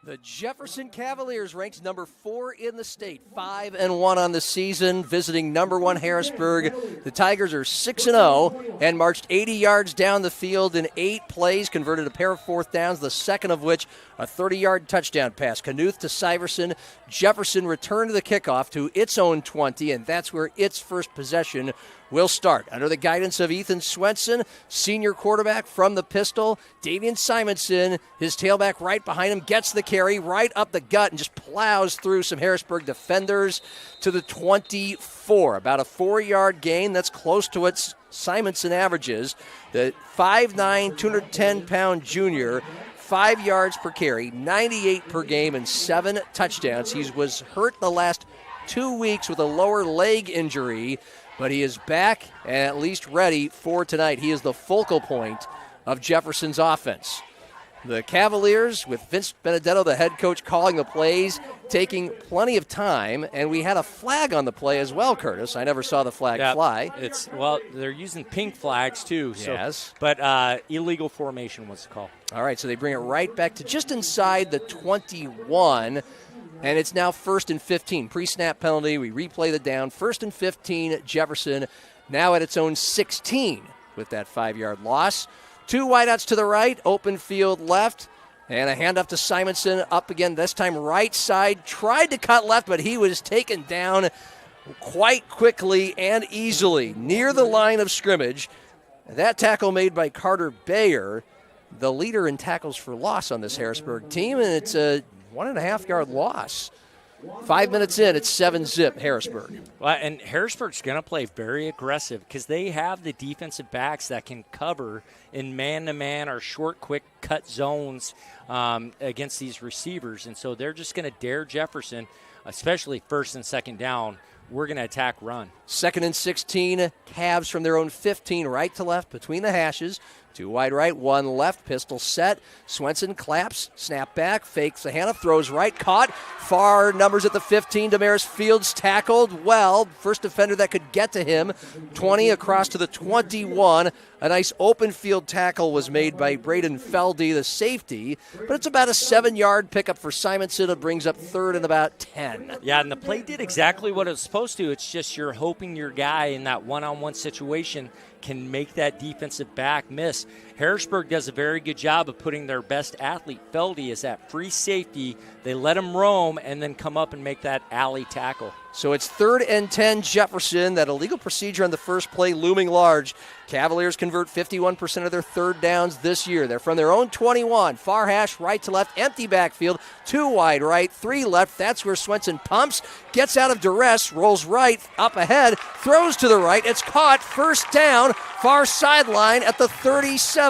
A: The Jefferson Cavaliers ranked number 4 in the state, 5-1 on the season, visiting number 1 Harrisburg. The Tigers are 6-0 and marched 80 yards down the field in 8 plays, converted a pair of fourth downs, the second of which a 30-yard touchdown pass. Knuth to Syverson. Jefferson returned the kickoff to its own 20, and that's where its first possession will start. Under the guidance of Ethan Swenson, senior quarterback from the pistol, Davian Simonson, his tailback right behind him, gets the carry right up the gut and just plows through some Harrisburg defenders to the 24. About a 4-yard gain. That's close to what Simonson averages. The 5'9", 210-pound junior, 5 yards per carry, 98 per game, and 7 touchdowns. He was hurt the last 2 weeks with a lower leg injury, but he is back and at least ready for tonight. He is the focal point of Jefferson's offense. The Cavaliers, with Vince Benedetto, the head coach, calling the plays, taking plenty of time, and we had a flag on the play as well, Curtis. I never saw the flag fly.
B: They're using pink flags too. So,
A: yes.
B: But illegal formation was the call.
A: All right, so they bring it right back to just inside the 21, and it's now 1st and 15. Pre-snap penalty, we replay the down. 1st and 15, Jefferson now at its own 16 with that 5-yard loss. 2 wideouts to the right, open field left, and a handoff to Simonson up again, this time right side. Tried to cut left, but he was taken down quite quickly and easily near the line of scrimmage. That tackle made by Carter Bayer, the leader in tackles for loss on this Harrisburg team, and it's a 1.5-yard loss. 5 minutes in, it's 7-zip Harrisburg.
B: Well, and Harrisburg's going to play very aggressive because they have the defensive backs that can cover in man-to-man or short, quick cut zones against these receivers. And so they're just going to dare Jefferson, especially 1st and 2nd down. We're going to attack run.
A: 2nd and 16, Cavs from their own 15, right to left between the hashes. 2 wide right, 1 left, pistol set. Swenson claps, snap back, fakes the handoff, throws right, caught. Far numbers at the 15. Damaris Fields tackled well. First defender that could get to him. 20 across to the 21. A nice open field tackle was made by Braden Feldy, the safety. But it's about a 7-yard pickup for Simonson. It brings up 3rd and about 10.
B: Yeah, and the play did exactly what it was supposed to. It's just you're hoping your guy in that one-on-one situation can make that defensive back miss. Harrisburg does a very good job of putting their best athlete, Feldy, as that free safety. They let him roam and then come up and make that alley tackle.
A: So it's 3rd and 10 Jefferson. That illegal procedure on the first play looming large. Cavaliers convert 51% of their 3rd downs this year. They're from their own 21. Far hash, right to left, empty backfield. 2 wide right, 3 left. That's where Swenson pumps, gets out of duress, rolls right, up ahead, throws to the right. It's caught, 1st down, far sideline at the 37.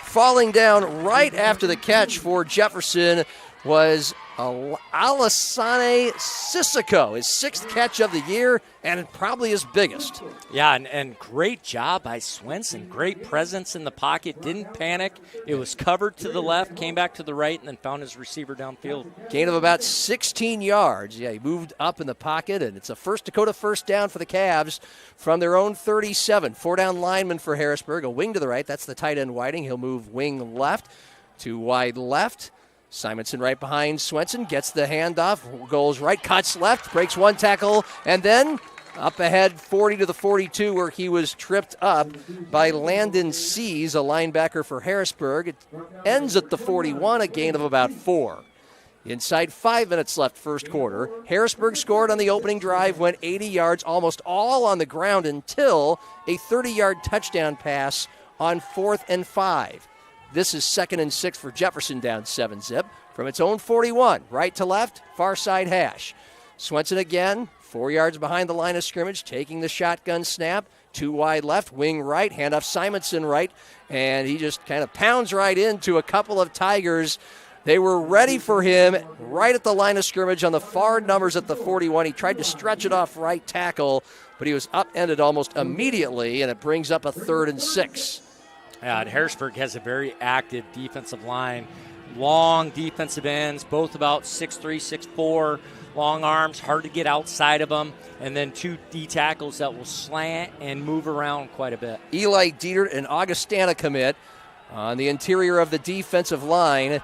A: Falling down right after the catch for Jefferson was Alassane Sissoko, his 6th catch of the year, and probably his biggest.
B: Yeah, and great job by Swenson. Great presence in the pocket, didn't panic. It was covered to the left, came back to the right, and then found his receiver downfield.
A: Gain of about 16 yards. Yeah, he moved up in the pocket, and it's a First Dakota 1st down for the Cavs from their own 37. 4-down lineman for Harrisburg, a wing to the right. That's the tight end Whiting. He'll move wing left, 2 wide left. Simonson right behind Swenson, gets the handoff, goes right, cuts left, breaks 1 tackle, and then up ahead 40 to the 42 where he was tripped up by Landon Seas, a linebacker for Harrisburg. It ends at the 41, a gain of about 4. Inside 5 minutes left first quarter. Harrisburg scored on the opening drive, went 80 yards, almost all on the ground until a 30-yard touchdown pass on 4th and 5. This is 2nd and 6 for Jefferson, down 7-zip. From its own 41, right to left, far side hash. Swenson again, 4 yards behind the line of scrimmage, taking the shotgun snap. 2 wide left, wing right, handoff Simonson right, and he just kind of pounds right into a couple of Tigers. They were ready for him right at the line of scrimmage on the far numbers at the 41. He tried to stretch it off right tackle, but he was upended almost immediately, and it brings up a 3rd and 6.
B: And Harrisburg has a very active defensive line. long defensive ends, both about 6'3", 6'4", long arms, hard to get outside of them, and then 2 D tackles that will slant and move around quite a bit.
A: Eli Dietert and Augustana commit on the interior of the defensive line.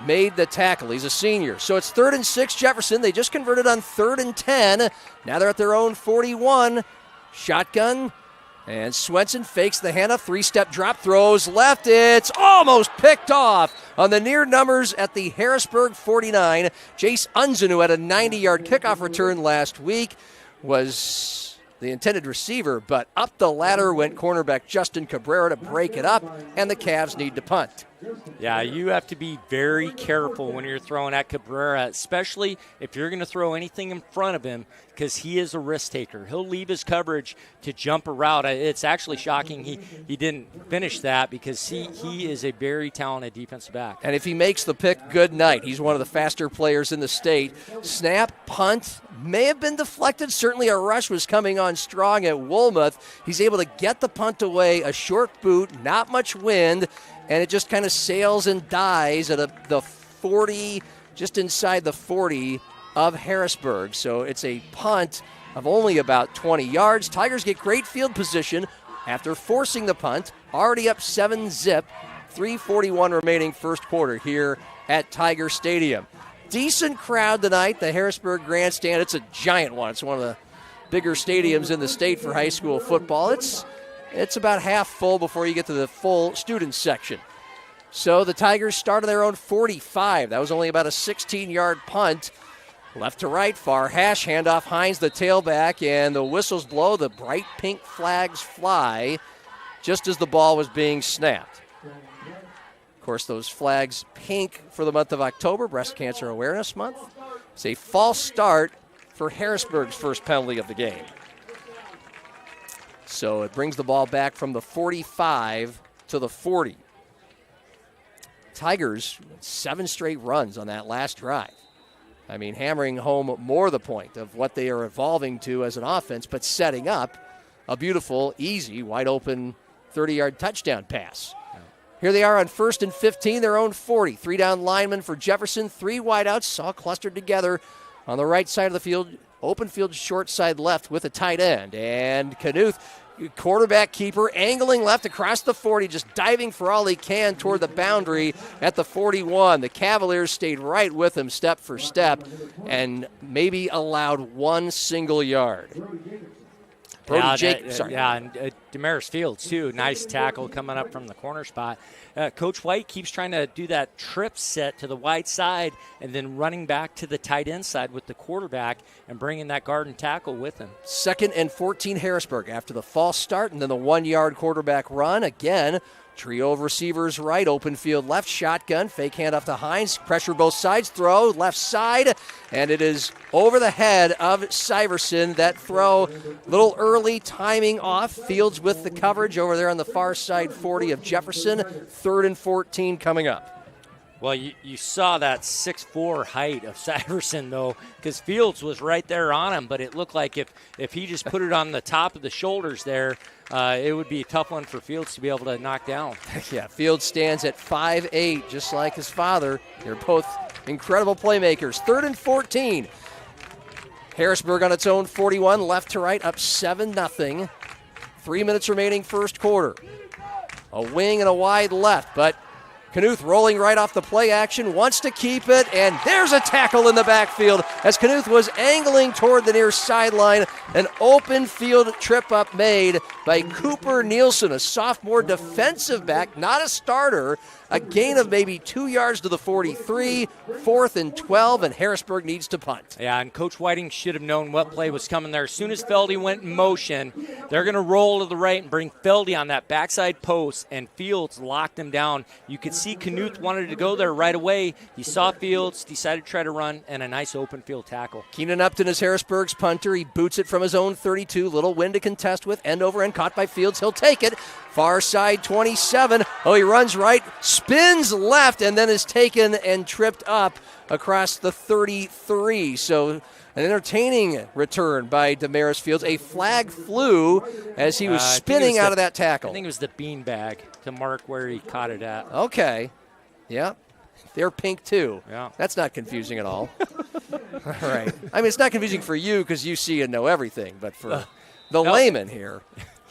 A: Made the tackle. He's a senior. So it's 3rd and 6, Jefferson. They just converted on 3rd and 10. Now they're at their own 41. Shotgun. And Swenson fakes the handoff. 3-step drop, throws left. It's almost picked off on the near numbers at the Harrisburg 49. Jace Unzen, who had a 90-yard kickoff return last week, was the intended receiver, but up the ladder went cornerback Justin Cabrera to break it up, and the Cavs need to punt.
B: Yeah, you have to be very careful when you're throwing at Cabrera, especially if you're going to throw anything in front of him, because he is a risk taker. He'll leave his coverage to jump a route. It's actually shocking he didn't finish that, because he is a very talented defensive back.
A: And if he makes the pick, good night. He's one of the faster players in the state. Snap, punt, may have been deflected. Certainly a rush was coming on strong at Wolmuth. He's able to get the punt away, a short boot, not much wind, and it just kind of sails and dies at the 40, just inside the 40 of Harrisburg. So it's a punt of only about 20 yards. Tigers get great field position after forcing the punt, already up 7-zip, 3:41 remaining first quarter here at Tiger Stadium. Decent crowd tonight, the Harrisburg Grandstand. It's a giant one. It's one of the bigger stadiums in the state for high school football. It's about half full before you get to the full student section. So the Tigers start on their own 45. That was only about a 16-yard punt. Left to right, far hash, handoff Hines, the tailback, and the whistles blow. The bright pink flags fly just as the ball was being snapped. Of course, those flags pink for the month of October, Breast Cancer Awareness Month. It's a false start for Harrisburg's first penalty of the game. So it brings the ball back from the 45 to the 40. Tigers, 7 straight runs on that last drive. I mean, hammering home more the point of what they are evolving to as an offense, but setting up a beautiful, easy, wide-open 30-yard touchdown pass. Here they are on 1st and 15, their own 40. 3 down linemen for Jefferson, 3 wideouts, all clustered together on the right side of the field. Open field, short side left with a tight end. And Knuth, quarterback keeper, angling left across the 40, just diving for all he can toward the boundary at the 41. The Cavaliers stayed right with him step for step and maybe allowed 1 single yard.
B: And Damaris Fields, too. Nice tackle coming up from the corner spot. Coach White keeps trying to do that trip set to the wide side and then running back to the tight end side with the quarterback and bringing that guard and tackle with him.
A: 2nd and 14 Harrisburg after the false start and then the 1-yard quarterback run. Again, trio of receivers right, open field left, shotgun, fake handoff to Hines, pressure both sides, throw left side, and it is over the head of Syverson. That throw, little early, timing off. Fields with the coverage over there on the far side 40 of Jefferson. 3rd and 14 coming up.
B: Well, you saw that 6'4" height of Syverson, though, because Fields was right there on him, but it looked like if he just put it on the top of the shoulders there, it would be a tough one for Fields to be able to knock down.
A: Yeah, Fields stands at 5'8", just like his father. They're both incredible playmakers. 3rd and 14. Harrisburg on its own 41, left to right, up 7-0. 3 minutes remaining first quarter. A wing and a wide left, but Knuth rolling right off the play action, wants to keep it, and there's a tackle in the backfield as Knuth was angling toward the near sideline. An open field trip up made by Cooper Nielsen, a sophomore defensive back, not a starter. A gain of maybe 2 yards to the 43, 4th and 12, and Harrisburg needs to punt.
B: Yeah, and Coach Whiting should have known what play was coming there. As soon as Feldy went in motion, they're going to roll to the right and bring Feldy on that backside post, and Fields locked him down. You could see Knuth wanted to go there right away. He saw Fields, decided to try to run, and a nice open field tackle.
A: Keenan Upton is Harrisburg's punter. He boots it from his own 32. Little wind to contest with, end over end, caught by Fields. He'll take it. Far side 27. Oh, he runs right, spins left, and then is taken and tripped up across the 33. So an entertaining return by Damaris Fields. A flag flew as he was spinning out of that tackle.
B: I think it was the beanbag to mark where he caught it at.
A: Okay. Yeah. They're pink too.
B: Yeah.
A: That's not confusing at all. All right. I mean, it's not confusing for you because you see and know everything, but for the layman here,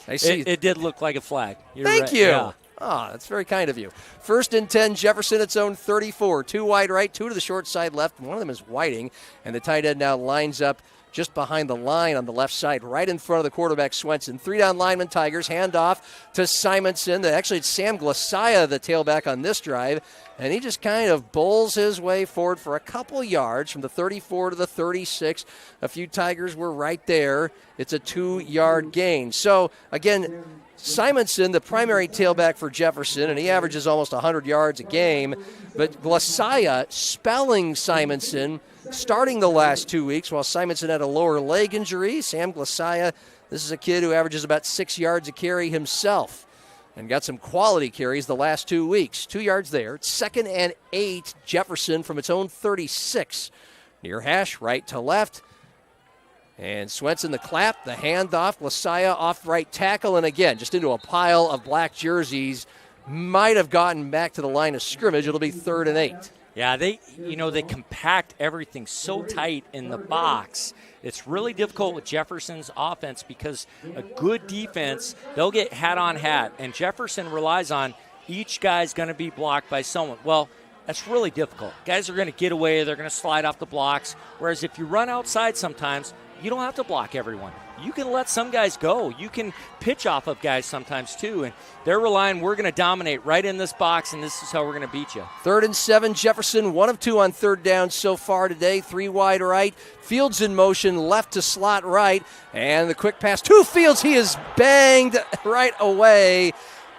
A: I see.
B: It did look like a flag. You're
A: Thank
B: right.
A: you.
B: Yeah.
A: That's very kind of you. 1st and 10, Jefferson, its own 34. 2 wide right, 2 to the short side left. One of them is Whiting, and the tight end now lines up just behind the line on the left side, right in front of the quarterback, Swenson. 3 down lineman, Tigers. Hand off to Simonson. Actually, it's Sam Glassaya, the tailback on this drive, and he just kind of bowls his way forward for a couple yards from the 34 to the 36. A few Tigers were right there. It's a 2-yard gain. So, again, Simonson, the primary tailback for Jefferson, and he averages almost 100 yards a game. But Glassaya spelling Simonson, starting the last 2 weeks while Simonson had a lower leg injury. Sam Glassaya, this is a kid who averages about 6 yards a carry himself and got some quality carries the last 2 weeks. 2 yards there. 2nd and 8, Jefferson from its own 36. Near hash, right to left. And Swenson the clap, the handoff, Glassaya off right tackle, and again, just into a pile of black jerseys. Might have gotten back to the line of scrimmage. It'll be 3rd and 8.
B: Yeah, they compact everything so tight in the box. It's really difficult with Jefferson's offense because a good defense, they'll get hat on hat, and Jefferson relies on each guy's going to be blocked by someone. Well, that's really difficult. Guys are going to get away. They're going to slide off the blocks, whereas if you run outside sometimes, you don't have to block everyone. You can let some guys go. You can pitch off of guys sometimes too, and they're relying, we're going to dominate right in this box, and this is how we're going to beat you.
A: 3rd and 7, Jefferson, 1 of 2 on 3rd down so far today. 3 wide right, Fields in motion, left to slot right, and the quick pass to Fields. He is banged right away.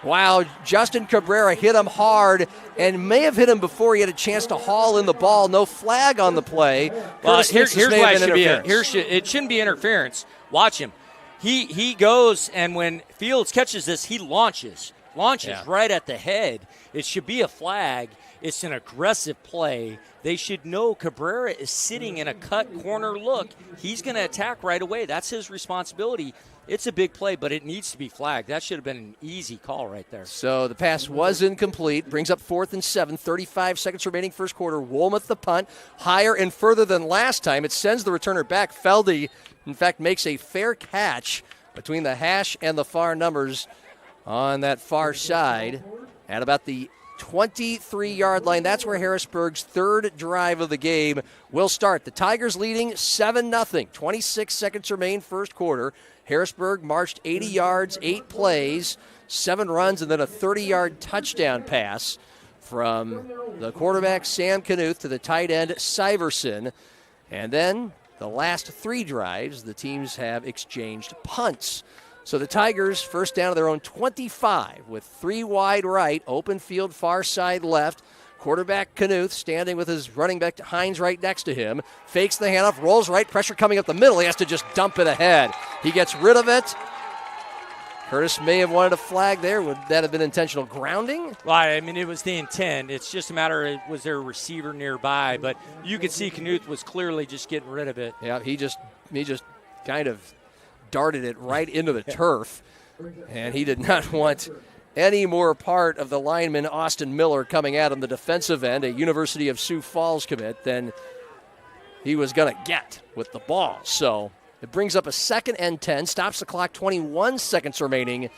A: Wow, Justin Cabrera hit him hard and may have hit him before he had a chance to haul in the ball. No flag on the play.
B: Well, here's why it shouldn't be interference. Watch him. He goes, and when Fields catches this, he launches right at the head. It should be a flag. It's an aggressive play. They should know Cabrera is sitting in a cut corner look. He's going to attack right away. That's his responsibility. It's a big play, but it needs to be flagged. That should have been an easy call right there.
A: So the pass was incomplete. Brings up 4th and 7. 35 seconds remaining first quarter. Woolmuth the punt. Higher and further than last time. It sends the returner back. Feldy, in fact, makes a fair catch between the hash and the far numbers on that far side at about the 23-yard line. That's where Harrisburg's 3rd drive of the game will start. The Tigers leading 7-0. 26 seconds remain first quarter. Harrisburg marched 80 yards, 8 plays, 7 runs, and then a 30-yard touchdown pass from the quarterback, Sam Knuth, to the tight end, Syverson. And then the last 3 drives, the teams have exchanged punts. So the Tigers first down to their own 25 with 3 wide right, open field far side left. Quarterback Knuth standing with his running back Hines right next to him. Fakes the handoff, rolls right, pressure coming up the middle. He has to just dump it ahead. He gets rid of it. Curtis may have wanted a flag there. Would that have been intentional grounding?
B: Well, I mean, it was the intent. It's just a matter of was there a receiver nearby. But you could see Knuth was clearly just getting rid of it.
A: Yeah, he just kind of darted it right into the turf. And he did not want any more part of the lineman Austin Miller coming at him, the defensive end, a University of Sioux Falls commit, than he was going to get with the ball. So it brings up a 2nd and 10, stops the clock, 21 seconds remaining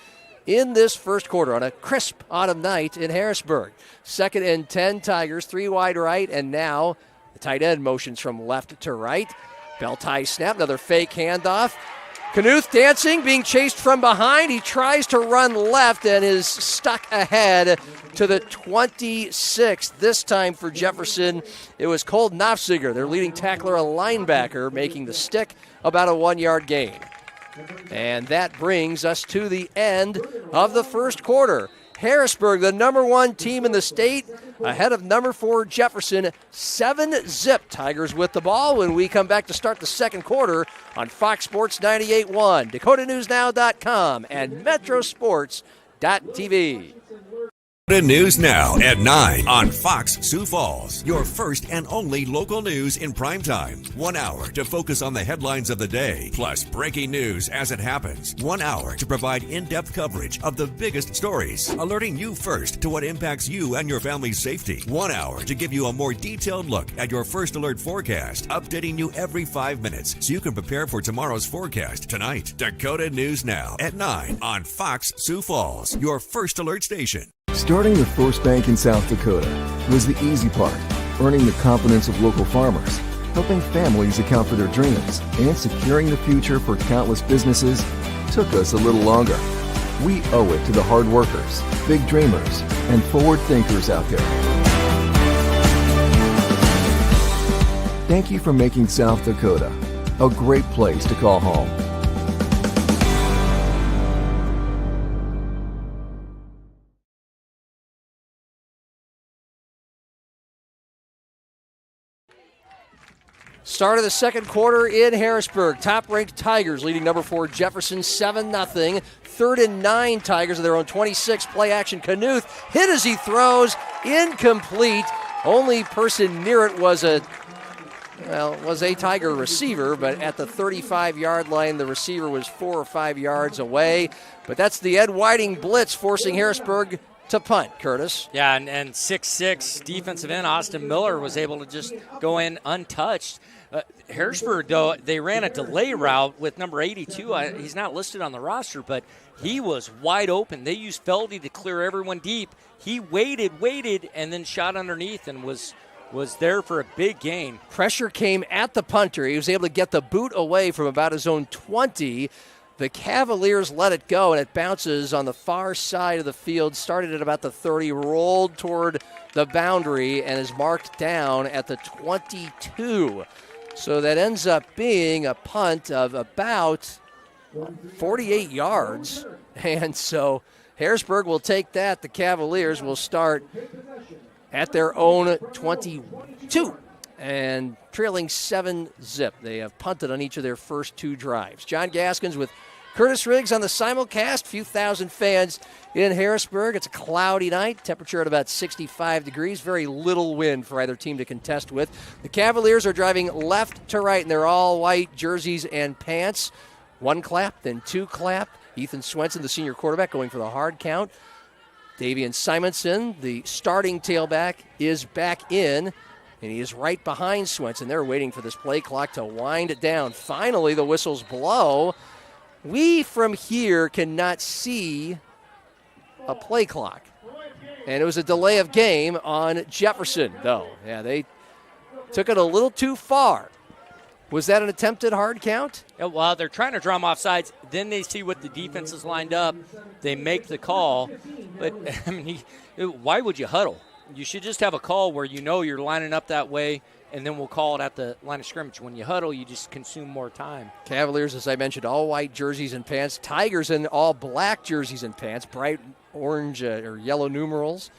A: in this first quarter on a crisp autumn night in Harrisburg. 2nd and 10, Tigers, 3 wide right, and now the tight end motions from left to right. Bell tie snap, another fake handoff. Knuth dancing, being chased from behind. He tries to run left and is stuck ahead to the 26. This time for Jefferson, it was Cole Knopfziger, their leading tackler, a linebacker, making the stick about a 1-yard gain. And that brings us to the end of the first quarter. Harrisburg, the number 1 team in the state, ahead of number 4 Jefferson, 7-0. Tigers with the ball when we come back to start the second quarter on Fox Sports 98.1, DakotaNewsNow.com, and Metrosports.tv.
J: News Now at 9 on Fox Sioux Falls. Your first and only local news in primetime. 1 hour to focus on the headlines of the day, plus breaking news as it happens. 1 hour to provide in-depth coverage of the biggest stories, alerting you first to what impacts you and your family's safety. 1 hour to give you a more detailed look at your first alert forecast, updating you every 5 minutes so you can prepare for tomorrow's forecast tonight. Dakota News Now at 9 on Fox Sioux Falls, your first alert station.
F: Starting the first bank in South Dakota was the easy part, earning the confidence of local farmers, helping families account for their dreams, and securing the future for countless businesses took us a little longer. We owe it to the hard workers, big dreamers, and forward thinkers out there. Thank you for making South Dakota a great place to call home.
A: Start of the second quarter in Harrisburg. Top-ranked Tigers leading number 4 Jefferson 7-0. 3rd and 9 Tigers of their own 26. Play action. Knuth hit as he throws. Incomplete. Only person near it was a Tiger receiver, but at the 35-yard line, the receiver was 4 or 5 yards away. But that's the Ed Whiting blitz forcing Harrisburg to punt, Curtis.
B: Yeah, and 6'6", defensive end Austin Miller was able to just go in untouched. Harrisburg, though, they ran a delay route with number 82. He's not listed on the roster, but he was wide open. They used Feldy to clear everyone deep. He waited, and then shot underneath and was there for a big gain.
A: Pressure came at the punter. He was able to get the boot away from about his own 20. The Cavaliers let it go, and it bounces on the far side of the field. Started at about the 30, rolled toward the boundary, and is marked down at the 22. So that ends up being a punt of about 48 yards. And so Harrisburg will take that. The Cavaliers will start at their own 22 and trailing 7-0. They have punted on each of their first 2 drives. John Gaskins with Curtis Riggs on the simulcast. Few thousand fans in Harrisburg. It's a cloudy night. Temperature at about 65 degrees. Very little wind for either team to contest with. The Cavaliers are driving left to right in their all-white jerseys and pants. 1 clap, then 2 clap. Ethan Swenson, the senior quarterback, going for the hard count. Davian Simonson, the starting tailback, is back in, and he is right behind Swenson. They're waiting for this play clock to wind it down. Finally, the whistles blow. We from here cannot see a play clock. And it was a delay of game on Jefferson, though. Yeah, they took it a little too far. Was that an attempted hard count?
B: Yeah, well, they're trying to draw them off sides. Then they see what the defense is lined up. They make the call. But, I mean, why would you huddle? You should just have a call where you know you're lining up that way, and then we'll call it at the line of scrimmage. When you huddle, you just consume more time. Cavaliers,
A: as I mentioned, all white jerseys and pants. Tigers in all black jerseys and pants, bright orange or yellow numerals,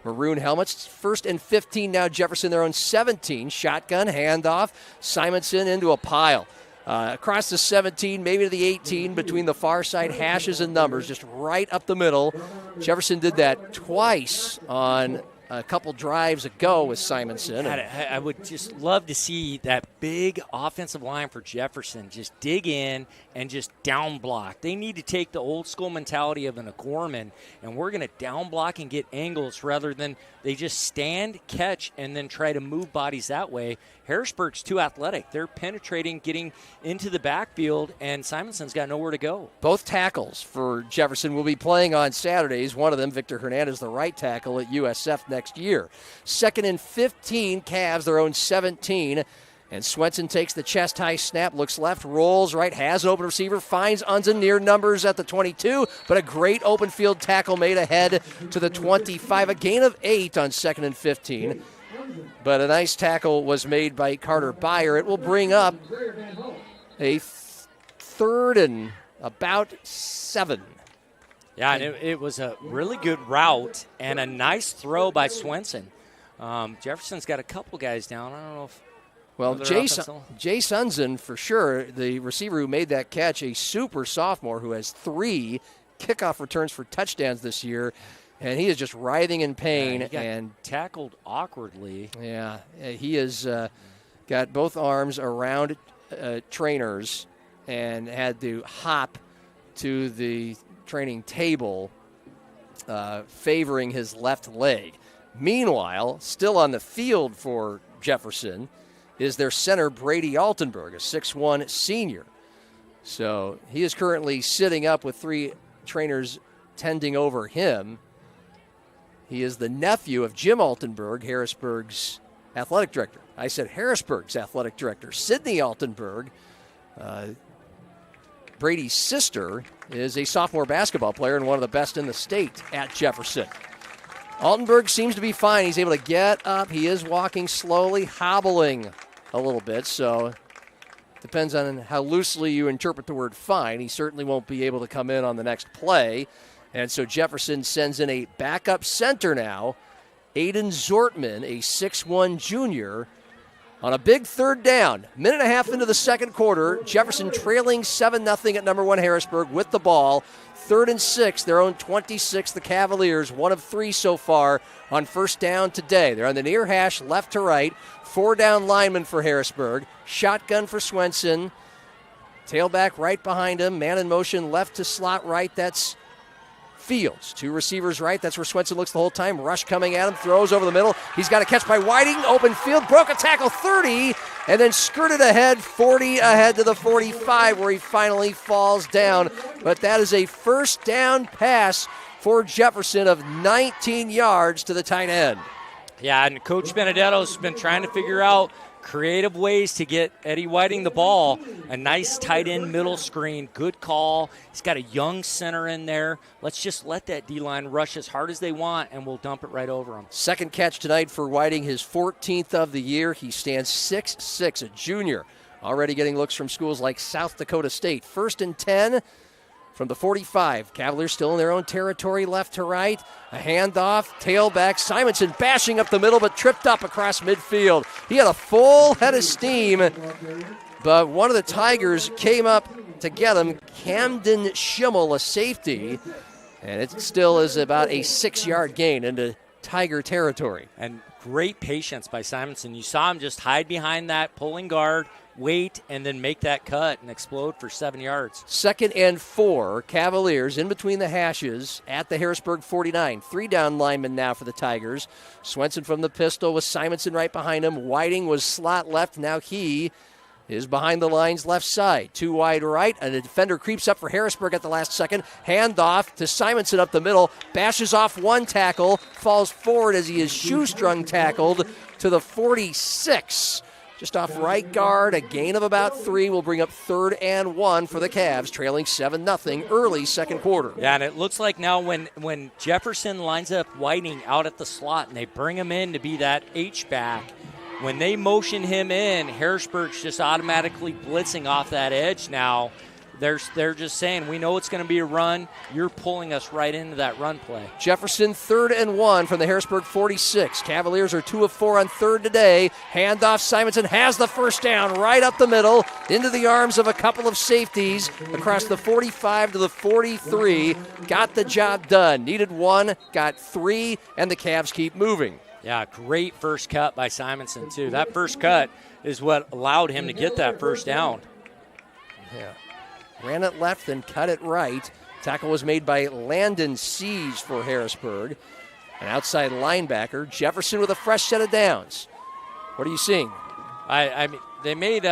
A: maroon helmets. 1st and 15 now, Jefferson, their own 17. Shotgun, handoff, Simonson into a pile. Across the 17, maybe to the 18, between the far side hashes and numbers, just right up the middle. Jefferson did that twice on a couple drives ago with Simonson.
B: I would just love to see that big offensive line for Jefferson just dig in and just down block. They need to take the old school mentality of an O'Gorman, and we're going to down block and get angles rather than they just stand, catch, and then try to move bodies that way. Harrisburg's too athletic. They're penetrating, getting into the backfield, and Simonson's got nowhere to go.
A: Both tackles for Jefferson will be playing on Saturdays. One of them, Victor Hernandez, the right tackle at USF next year. 2nd and 15, Cavs, their own 17. And Swenson takes the chest-high snap, looks left, rolls right, has an open receiver, finds Unzen near numbers at the 22, but a great open field tackle made ahead to the 25. A gain of 8 on 2nd and 15. But a nice tackle was made by Carter Byer. It will bring up a 3rd and about 7.
B: Yeah, and it was a really good route and a nice throw by Swenson. Jefferson's got a couple guys down. I don't know if...
A: Well, Jay Sunzen, for sure, the receiver who made that catch, a super sophomore who has 3 kickoff returns for touchdowns this year, and he is just writhing in pain.
B: He got
A: and
B: tackled awkwardly.
A: Yeah, he has got both arms around trainers and had to hop to the training table, favoring his left leg. Meanwhile, still on the field for Jefferson is their center, Brady Altenberg, a 6'1 senior. So he is currently sitting up with 3 trainers tending over him. He is the nephew of Jim Altenberg, Harrisburg's athletic director. I said Harrisburg's athletic director. Sydney Altenberg, Brady's sister, is a sophomore basketball player and one of the best in the state at Jefferson. Altenberg seems to be fine. He's able to get up. He is walking slowly, hobbling a little bit, so depends on how loosely you interpret the word fine. He certainly won't be able to come in on the next play. And so Jefferson sends in a backup center now, Aiden Zortman, a 6'1 junior, on a big third down. Minute and a half into the second quarter, Jefferson trailing 7-0 at number 1 Harrisburg with the ball. 3rd and 6, their own 26, the Cavaliers, 1 of 3 so far on first down today. They're on the near hash, left to right. 4 down linemen for Harrisburg. Shotgun for Swenson. Tailback right behind him. Man in motion, left to slot right. That's Fields. 2 receivers right. That's where Swenson looks the whole time. Rush coming at him. Throws over the middle. He's got a catch by Whiting. Open field. Broke a tackle 30 and then skirted ahead 40 ahead to the 45 where he finally falls down. But that is a first down pass for Jefferson of 19 yards to the tight end.
B: Yeah, and Coach Benedetto's been trying to figure out creative ways to get Eddie Whiting the ball. A nice tight end middle screen. Good call. He's got a young center in there. Let's just let that D-line rush as hard as they want, and we'll dump it right over him.
A: Second catch tonight for Whiting, his 14th of the year. He stands 6'6", a junior. Already getting looks from schools like South Dakota State. 1st and 10 from the 45. Cavaliers still in their own territory, left to right. A handoff, tailback. Simonson bashing up the middle, but tripped up across midfield. He had a full head of steam, but one of the Tigers came up to get him. Camden Schimmel, a safety, and it still is about a 6-yard gain into Tiger territory.
B: And great patience by Simonson. You saw him just hide behind that pulling guard, wait, and then make that cut and explode for 7 yards.
A: 2nd and 4, Cavaliers in between the hashes at the Harrisburg 49. 3 down linemen now for the Tigers. Swenson from the pistol with Simonson right behind him. Whiting was slot left. Now he is behind the lines left side. 2 wide right, and a defender creeps up for Harrisburg at the last second. Handoff to Simonson up the middle. Bashes off 1 tackle. Falls forward as he is shoestrung tackled to the 46. Just off right guard, a gain of about 3 will bring up 3rd and 1 for the Cavs, trailing 7-0 early second quarter.
B: Yeah, and it looks like now when Jefferson lines up Whiting out at the slot and they bring him in to be that H-back, when they motion him in, Harrisburg's just automatically blitzing off that edge now. They're just saying, we know it's going to be a run. You're pulling us right into that run play.
A: Jefferson 3rd and 1 from the Harrisburg 46. Cavaliers are 2 of 4 on 3rd today. Handoff, Simonson has the first down right up the middle into the arms of a couple of safeties across the 45 to the 43. Got the job done. Needed 1, got 3, and the Cavs keep moving.
B: Yeah, great first cut by Simonson, too. That first cut is what allowed him to get that first down.
A: Yeah. Ran it left and cut it right. Tackle was made by Landon Sees for Harrisburg. An outside linebacker. Jefferson with a fresh set of downs. What are you seeing?
B: I mean, they made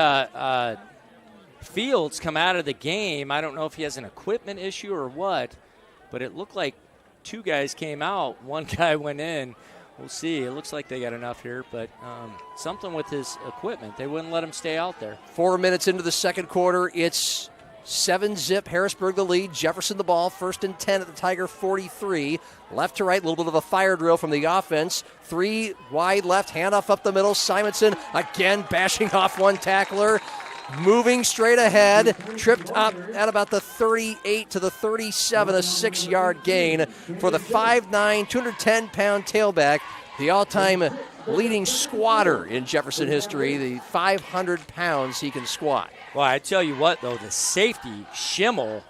B: Fields come out of the game. I don't know if he has an equipment issue or what, but it looked like 2 guys came out. 1 guy went in. We'll see. It looks like they got enough here, but something with his equipment. They wouldn't let him stay out there.
A: 4 minutes into the second quarter, it's 7-zip, Harrisburg the lead. Jefferson the ball, 1st and 10 at the Tiger 43. Left to right, a little bit of a fire drill from the offense. 3 wide left, handoff up the middle. Simonson again bashing off 1 tackler. Moving straight ahead, tripped up at about the 38 to the 37, a 6-yard gain for the 5'9", 210-pound tailback, the all-time leading squatter in Jefferson history, the 500 pounds he can squat.
B: Well, I tell you what, though, the safety, Schimmel,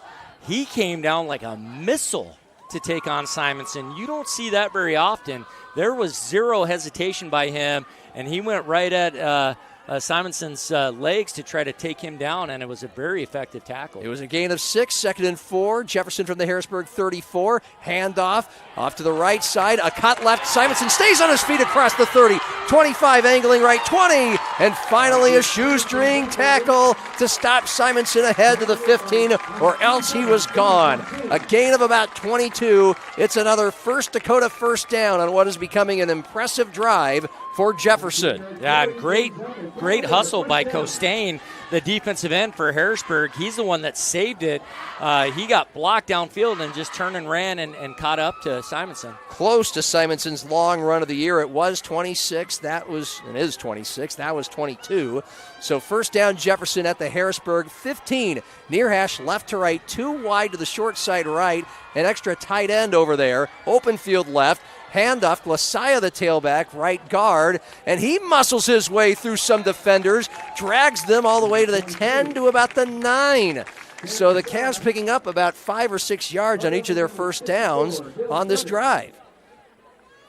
B: he came down like a missile to take on Simonson. You don't see that very often. There was zero hesitation by him, and he went right at Simonson's legs to try to take him down, and it was a very effective tackle.
A: It was a gain of 6, 2nd and 4. Jefferson from the Harrisburg 34. Handoff off to the right side. A cut left. Simonson stays on his feet across the 30. 25 angling right. 20. And finally a shoestring tackle to stop Simonson ahead to the 15, or else he was gone. A gain of about 22. It's another First Dakota first down on what is becoming an impressive drive for Jefferson.
B: Yeah, great hustle by Costain, the defensive end for Harrisburg. He's the one that saved it. He got blocked downfield and just turned and ran and caught up to Simonson.
A: Close to Simonson's long run of the year. It was 26. It is 26. That was 22. So first down, Jefferson at the Harrisburg 15. Near hash left to right, 2 wide to the short side right. An extra tight end over there. Open field left. Handoff, Glassaya the tailback, right guard, and he muscles his way through some defenders, drags them all the way to the 10 to about the 9. So the Cavs picking up about 5 or 6 yards on each of their first downs on this drive.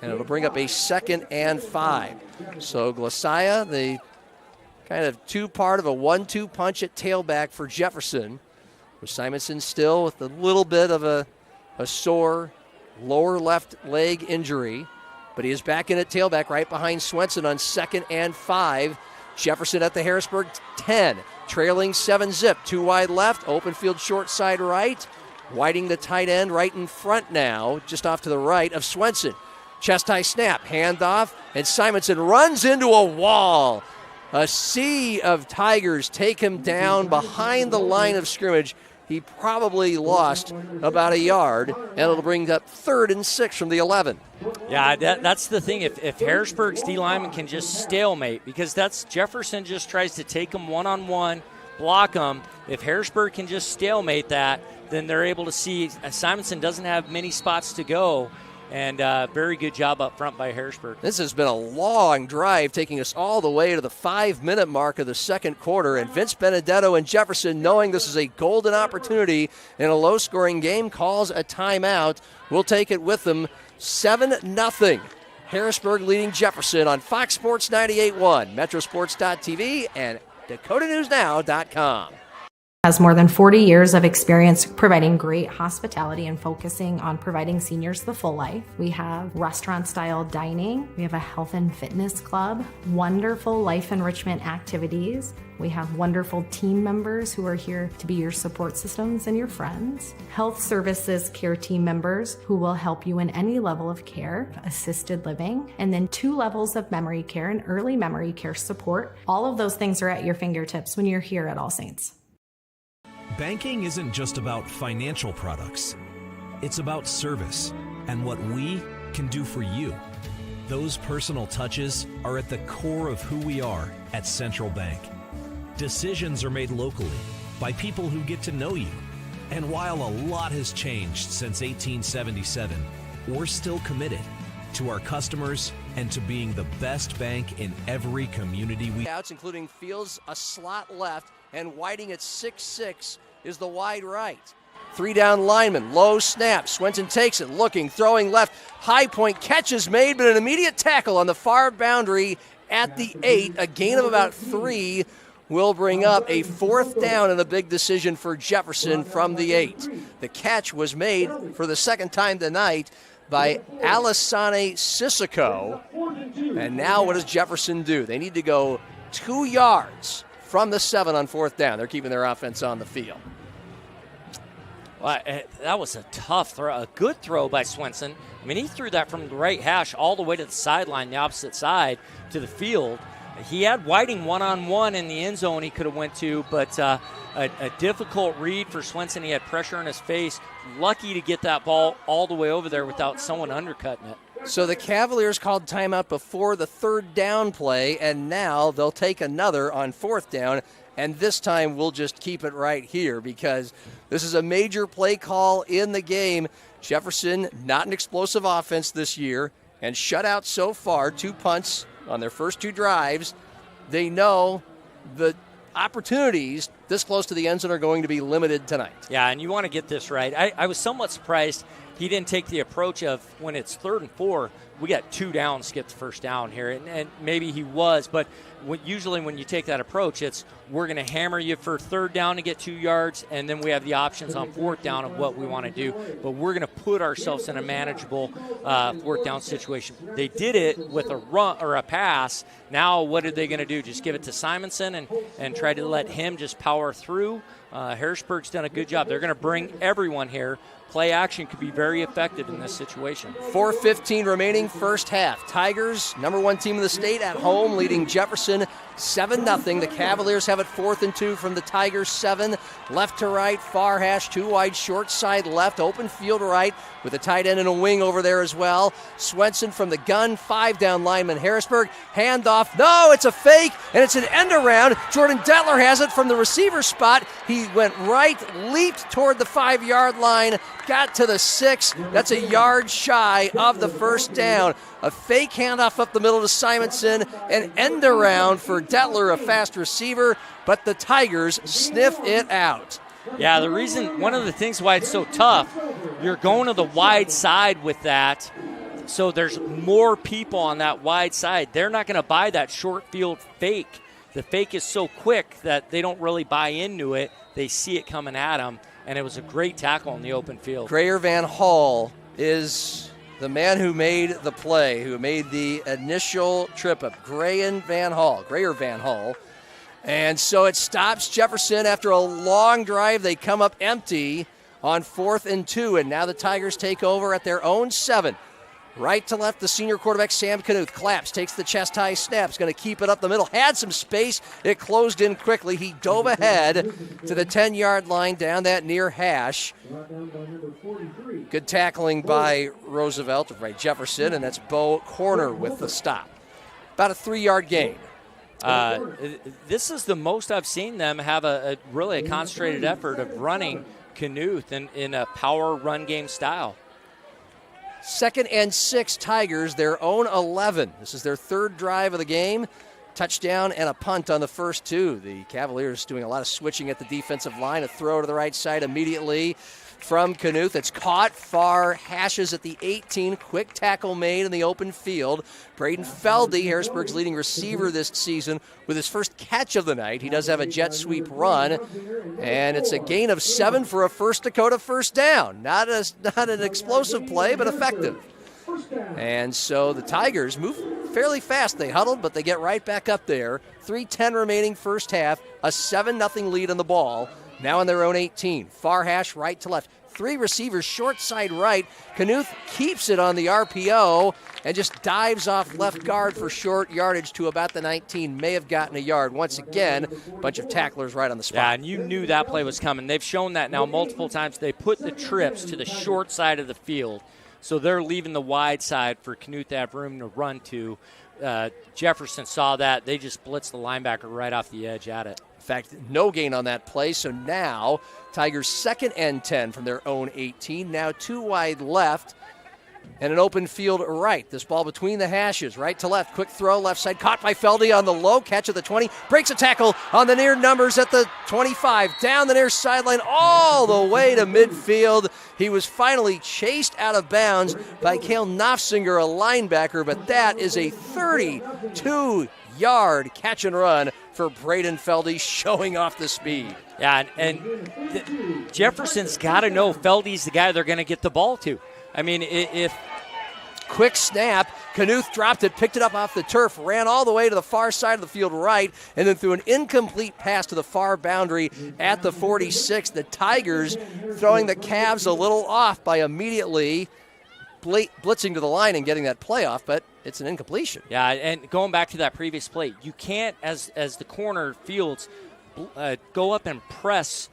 A: And it'll bring up a 2nd and 5. So Glassaya, the kind of two-part of a 1-2 punch at tailback for Jefferson, with Simonson still with a little bit of a sore lower left leg injury, but he is back in at tailback right behind Swenson on 2nd and 5. Jefferson at the Harrisburg 10, trailing 7-zip, 2 wide left, open field short side right. Whiting the tight end right in front now, just off to the right of Swenson. Chest high snap, handoff, and Simonson runs into a wall. A sea of Tigers take him down behind the line of scrimmage. He probably lost about a yard, and it'll bring up 3rd and 6 from the 11.
B: Yeah, that's the thing. If Harrisburg's D lineman can just stalemate, because that's Jefferson just tries to take him one-on-one, block him. If Harrisburg can just stalemate that, then they're able to see Simonson doesn't have many spots to go. And very good job up front by Harrisburg.
A: This has been a long drive, taking us all the way to the 5-minute mark of the second quarter. And Vince Benedetto and Jefferson, knowing this is a golden opportunity in a low-scoring game, calls a timeout. We'll take it with them. 7-0. Harrisburg leading Jefferson on Fox Sports 98.1, Metrosports.tv, and DakotaNewsNow.com.
C: Has more than 40 years of experience providing great hospitality and focusing on providing seniors the full life. We have restaurant-style dining. We have a health and fitness club, wonderful life enrichment activities. We have wonderful team members who are here to be your support systems and your friends. Health services care team members who will help you in any level of care, assisted living, and then 2 levels of memory care and early memory care support. All of those things are at your fingertips when you're here at All Saints.
H: Banking isn't just about financial products. It's about service and what we can do for you. Those personal touches are at the core of who we are at Central Bank. Decisions are made locally by people who get to know you. And while a lot has changed since 1877, we're still committed to our customers and to being the best bank in every community we...
A: Including Fields, a slot left, and Whiting at 6'6" is the wide right. 3 down lineman, low snap. Swenson takes it, looking, throwing left. High point catch is made, but an immediate tackle on the far boundary at the 8. A gain of about 3 will bring up a 4th down and a big decision for Jefferson from the 8. The catch was made for the second time tonight by Alisane Sissoko. And now what does Jefferson do? They need to go 2 yards from the 7 on 4th down. They're keeping their offense on the field.
B: Well, that was a tough throw, a good throw by Swenson. I mean, he threw that from the right hash all the way to the sideline, the opposite side to the field. He had Whiting one-on-one in the end zone he could have went to, but a difficult read for Swenson. He had pressure in his face. Lucky to get that ball all the way over there without someone undercutting it.
A: So the Cavaliers called timeout before the 3rd down play, and now they'll take another on 4th down, and this time we'll just keep it right here because this is a major play call in the game. Jefferson, not an explosive offense this year, and shut out so far, 2 punts on their first 2 drives. They know the opportunities this close to the end zone are going to be limited tonight.
B: Yeah, and you want to get this right. I was somewhat surprised he didn't take the approach of when it's 3rd and 4, we got 2 downs to get the first down here. And maybe he was, but usually when you take that approach, it's we're going to hammer you for 3rd down to get 2 yards, and then we have the options on 4th down of what we want to do. But we're going to put ourselves in a manageable 4th down situation. They did it with a run or a pass. Now what are they going to do? Just give it to Simonson and try to let him just power through? Harrisburg's done a good job. They're going to bring everyone here. Play action could be very effective in this situation.
A: 4:15 remaining first half. Tigers, number 1 team in the state, at home, leading Jefferson 7-0. The Cavaliers have it 4th and 2 from the Tigers 7. Left to right, far hash, 2 wide, short side left, open field right, with a tight end and a wing over there as well. Swenson from the gun, 5 down lineman Harrisburg. Handoff, no, it's a fake, and it's an end around. Jordan Detler has it from the receiver spot. He went right, leaped toward the 5-yard line, got to the 6. That's a yard shy of the first down. A fake handoff up the middle to Simonson, an end around for Detler, a fast receiver, but the Tigers sniff it out.
B: Yeah, one of the things why it's so tough, you're going to the wide side with that, so there's more people on that wide side. They're not going to buy that short field fake. The fake is so quick that they don't really buy into it. They see it coming at them, and it was a great tackle in the open field.
A: Grayer Van Hall is the man who made the play, who made the initial trip up. Grayer Van Hall. And so it stops Jefferson after a long drive. They come up empty on 4th and 2, and now the Tigers take over at their own 7. Right to left, the senior quarterback, Sam Knuth, claps, takes the chest high snap, is going to keep it up the middle, had some space, it closed in quickly. He dove ahead to the 10-yard line down that near hash. Good tackling by Roosevelt, by Jefferson, and that's Bo Corner with the stop. About a 3-yard gain.
B: This is the most I've seen them have a really concentrated effort of running Knuth in a power run game style.
A: 2nd and 6 Tigers, their own 11. This is their 3rd drive of the game. Touchdown and a punt on the first 2. The Cavaliers doing a lot of switching at the defensive line. A throw to the right side immediately from Knuth. It's caught, far hashes at the 18. Quick tackle made in the open field. Braden Feldy, Harrisburg's leading receiver this season, with his first catch of the night. He does have a jet sweep run, and it's a gain of 7 for a First Dakota first down. Not an explosive play, but effective. And so the Tigers move fairly fast. They huddled, but they get right back up there. 3:10 remaining first half, a 7-0 lead on the ball. Now on their own 18. Far hash right to left. 3 receivers, short side right. Knuth keeps it on the RPO and just dives off left guard for short yardage to about the 19. May have gotten a yard. Once again, a bunch of tacklers right on the spot.
B: Yeah, and you knew that play was coming. They've shown that now multiple times. They put the trips to the short side of the field, so they're leaving the wide side for Knuth to have room to run to. Jefferson saw that. They just blitzed the linebacker right off the edge at it.
A: In fact, no gain on that play, so now Tigers 2nd and 10 from their own 18. Now 2 wide left and an open field right. This ball between the hashes, right to left. Quick throw, left side, caught by Feldy on the low, catch at the 20. Breaks a tackle on the near numbers at the 25. Down the near sideline all the way to midfield. He was finally chased out of bounds by Cale Knopfsinger, a linebacker, but that is a 32-yard catch and run for Braden Feldy, showing off the speed.
B: Yeah, and Jefferson's got to know Feldy's the guy they're going to get the ball to. I mean, if
A: quick snap, Knuth dropped it, picked it up off the turf, ran all the way to the far side of the field right, and then threw an incomplete pass to the far boundary at the 46. The Tigers throwing the Cavs a little off by immediately blitzing to the line and getting that play off, but it's an incompletion.
B: Yeah, and going back to that previous play, you can't, as the corner fields, go up and press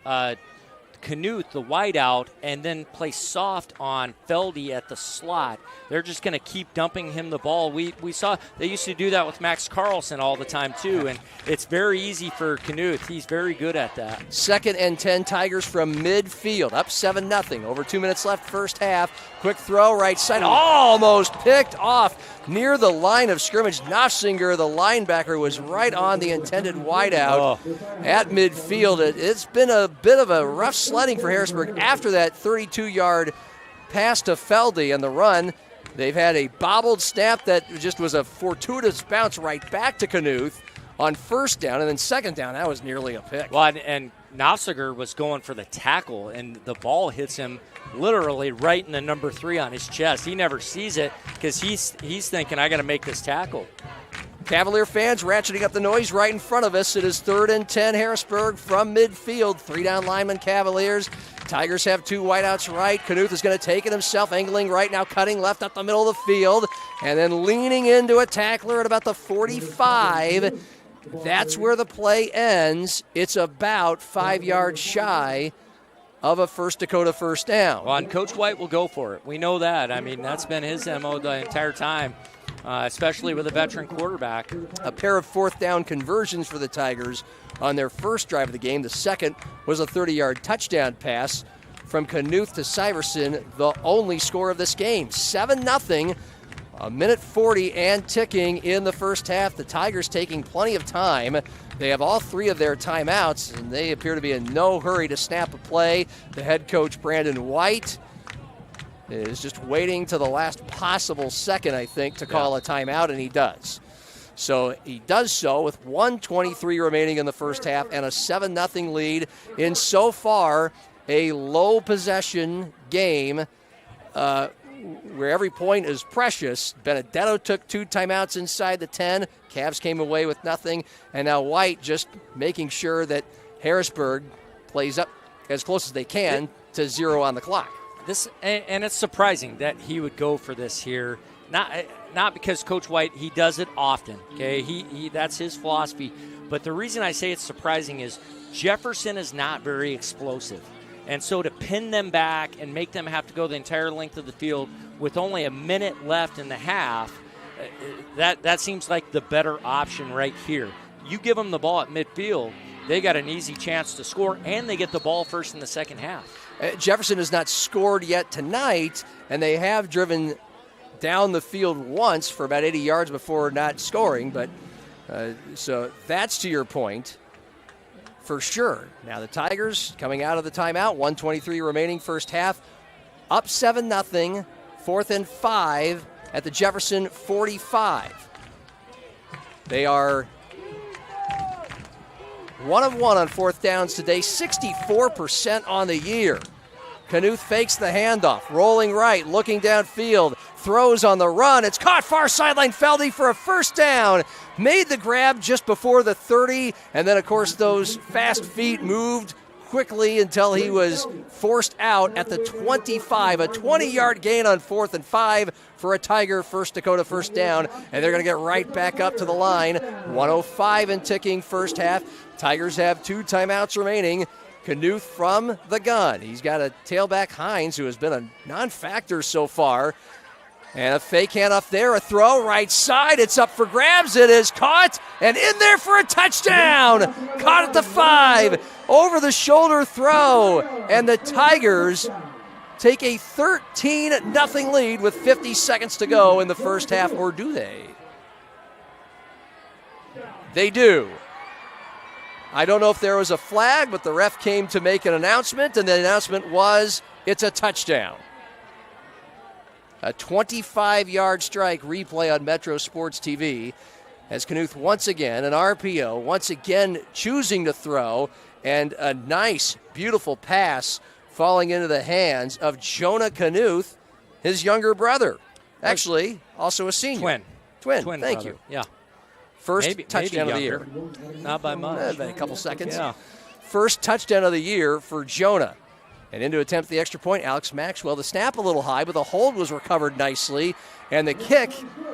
B: Knuth, the wideout, and then play soft on Feldy at the slot. They're just going to keep dumping him the ball. We saw they used to do that with Max Carlson all the time too, and it's very easy for Knuth. He's very good at that.
A: 2nd and 10 Tigers from midfield, up 7-0. Over 2 minutes left first half. Quick throw, right side, almost picked off near the line of scrimmage. Knopfsinger, the linebacker, was right on the intended wideout at midfield. It's been a bit of a rough sledding for Harrisburg after that 32-yard pass to Feldy, and the run, they've had a bobbled snap that just was a fortuitous bounce right back to Knuth on first down, and then second down, that was nearly a pick.
B: Well, and Nofziger was going for the tackle, and the ball hits him literally right in the number 3 on his chest. He never sees it because he's thinking, I got to make this tackle.
A: Cavalier fans ratcheting up the noise right in front of us. It is 3rd and 10, Harrisburg from midfield. 3 down lineman Cavaliers. Tigers have 2 wideouts right. Knuth is going to take it himself, angling right now, cutting left up the middle of the field, and then leaning into a tackler at about the 45. That's where the play ends. It's about 5 yards shy of a First Dakota first down.
B: Well, and Coach White will go for it. We know that. I mean, that's been his MO the entire time. Especially with a veteran quarterback.
A: A pair of 4th down conversions for the Tigers on their first drive of the game. The second was a 30-yard touchdown pass from Knuth to Syverson, the only score of this game. 7-0, a minute 40 and ticking in the first half. The Tigers taking plenty of time. They have all 3 of their timeouts, and they appear to be in no hurry to snap a play. The head coach, Brandon White, is just waiting to the last possible second, I think, to call a timeout, and he does. So he does so with 1:23 remaining in the first half and a 7-0 lead in so far a low possession game where every point is precious. Benedetto took 2 timeouts inside the 10. Cavs came away with nothing, and now White just making sure that Harrisburg plays up as close as they can to 0 on the clock.
B: And it's surprising that he would go for this here. Not because Coach White, he does it often. Okay, he that's his philosophy. But the reason I say it's surprising is Jefferson is not very explosive, and so to pin them back and make them have to go the entire length of the field with only a minute left in the half, that seems like the better option right here. You give them the ball at midfield, they got an easy chance to score, and they get the ball first in the second half.
A: Jefferson has not scored yet tonight, and they have driven down the field once for about 80 yards before not scoring. But so that's to your point for sure. Now the Tigers coming out of the timeout, 1:23 remaining first half, up 7-0, 4th and 5 at the Jefferson 45. They are 1 of 1 on 4th downs today, 64% on the year. Knuth fakes the handoff, rolling right, looking downfield, throws on the run. It's caught far sideline. Feldy for a first down. Made the grab just before the 30, and then, of course, those fast feet moved quickly until he was forced out at the 25. A 20-yard gain on 4th and 5 for a Tiger First Dakota first down, and they're going to get right back up to the line. 1:05 and ticking first half. Tigers have 2 timeouts remaining. Knuth from the gun. He's got a tailback, Hines, who has been a non-factor so far. And a fake handoff there, a throw right side. It's up for grabs. It is caught and in there for a touchdown. Caught at the 5. Over the shoulder throw. And the Tigers take a 13-0 lead with 50 seconds to go in the first half. Or do they? They do. I don't know if there was a flag, but the ref came to make an announcement, and the announcement was it's a touchdown. A 25-yard strike replay on Metro Sports TV as Knuth once again, an RPO, once again choosing to throw, and a nice, beautiful pass falling into the hands of Jonah Knuth, his younger brother. Actually, also a senior. Twin, thank you.
B: Yeah.
A: First touchdown of the year.
B: Not by much.
A: A couple seconds.
B: Yeah.
A: First touchdown of the year for Jonah. And in to attempt the extra point, Alex Maxwell. The snap a little high, but the hold was recovered nicely. And the kick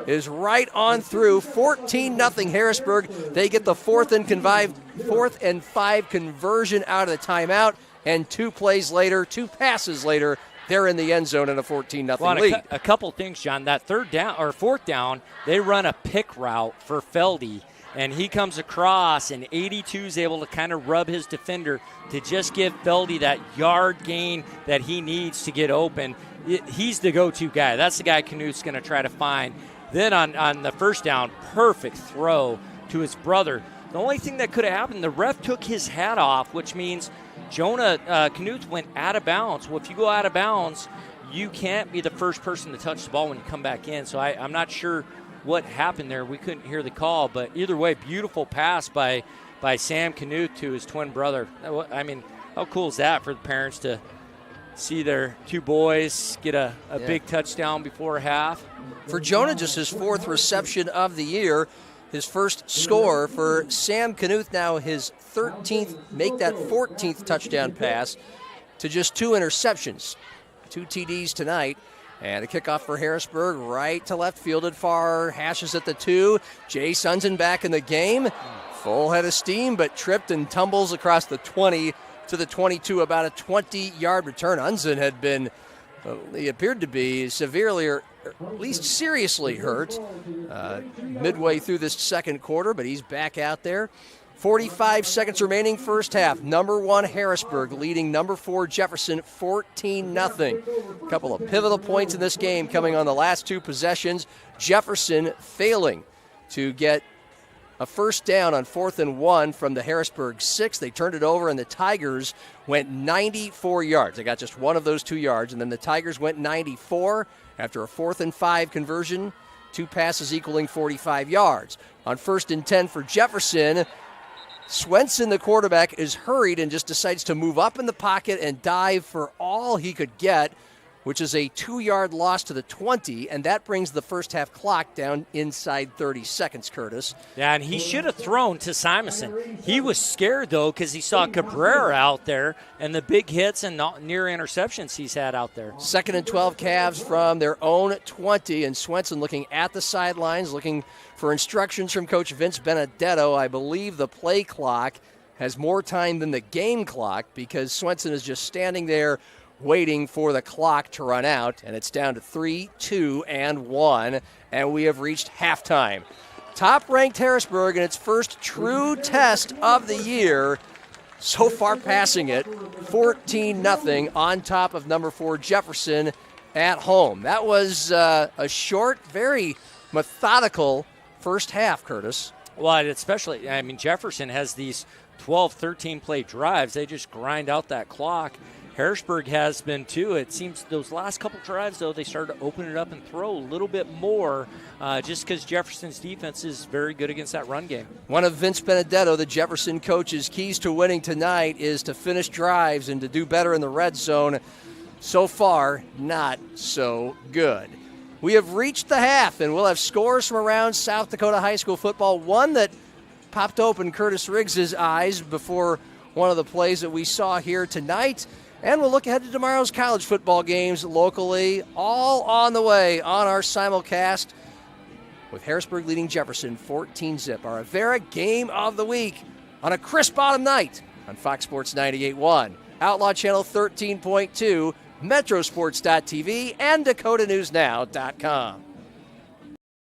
A: is right on through. 14-0 Harrisburg. They get the 4th and 5 conversion out of the timeout. And 2 plays later, 2 passes later, they're in the end zone in a 14-0 lead.
B: A couple things, John. That 4th down, they run a pick route for Feldy, and he comes across, and 82 is able to kind of rub his defender to just give Feldy that yard gain that he needs to get open. He's the go-to guy. That's the guy Knuth's going to try to find. Then on the first down, perfect throw to his brother. The only thing that could have happened, the ref took his hat off, which means Jonah Knuth went out of bounds. Well, if you go out of bounds, you can't be the first person to touch the ball when you come back in. So I'm not sure what happened there. We couldn't hear the call, but either way, beautiful pass by Sam Knuth to his twin brother. I mean, how cool is that for the parents to see their two boys get a big touchdown before half?
A: For Jonah, just his 4th reception of the year, his first score. For Sam Knuth, now his 13th, make that 14th touchdown pass to just 2 interceptions. 2 TDs tonight. And a kickoff for Harrisburg, right to left, fielded far, hashes at the 2. Jay Sunzen back in the game. Full head of steam, but tripped and tumbles across the 20 to the 22, about a 20-yard return. Unzen had been, he appeared to be severely or at least seriously hurt midway through this second quarter, but he's back out there. 45 seconds remaining first half. Number 1 Harrisburg leading number 4 Jefferson 14-0. A couple of pivotal points in this game coming on the last 2 possessions. Jefferson failing to get a first down on 4th and 1 from the Harrisburg 6. They turned it over, and the Tigers went 94 yards. They got just one of those 2 yards, and then the Tigers went 94 after a 4th and 5 conversion, 2 passes equaling 45 yards. On 1st and 10 for Jefferson, Swenson, the quarterback, is hurried and just decides to move up in the pocket and dive for all he could get, which is a 2-yard loss to the 20, and that brings the first half clock down inside 30 seconds, Curtis.
B: Yeah, and he should have thrown to Simonson. He was scared, though, because he saw Cabrera out there and the big hits and near interceptions he's had out there.
A: 2nd and 12 Cavs from their own 20, and Swenson looking at the sidelines, looking for instructions from Coach Vince Benedetto. I believe the play clock has more time than the game clock because Swenson is just standing there waiting for the clock to run out, and it's down to 3, 2, and 1, and we have reached halftime. Top-ranked Harrisburg in its first true test of the year, so far passing it, 14-0 on top of number 4 Jefferson at home. That was a short, very methodical first half, Curtis.
B: Well, especially, I mean, Jefferson has these 12, 13-play drives. They just grind out that clock. Harrisburg has been too. It seems those last couple drives, though, they started to open it up and throw a little bit more just because Jefferson's defense is very good against that run game.
A: One of Vince Benedetto, the Jefferson coach's keys to winning tonight is to finish drives and to do better in the red zone. So far, not so good. We have reached the half, and we'll have scores from around South Dakota high school football. One that popped open Curtis Riggs' eyes before one of the plays that we saw here tonight. And we'll look ahead to tomorrow's college football games locally, all on the way on our simulcast with Harrisburg leading Jefferson 14-0. Our Avera Game of the Week on a crisp autumn night on Fox Sports 98.1, Outlaw Channel 13.2, Metrosports.tv, and DakotaNewsNow.com.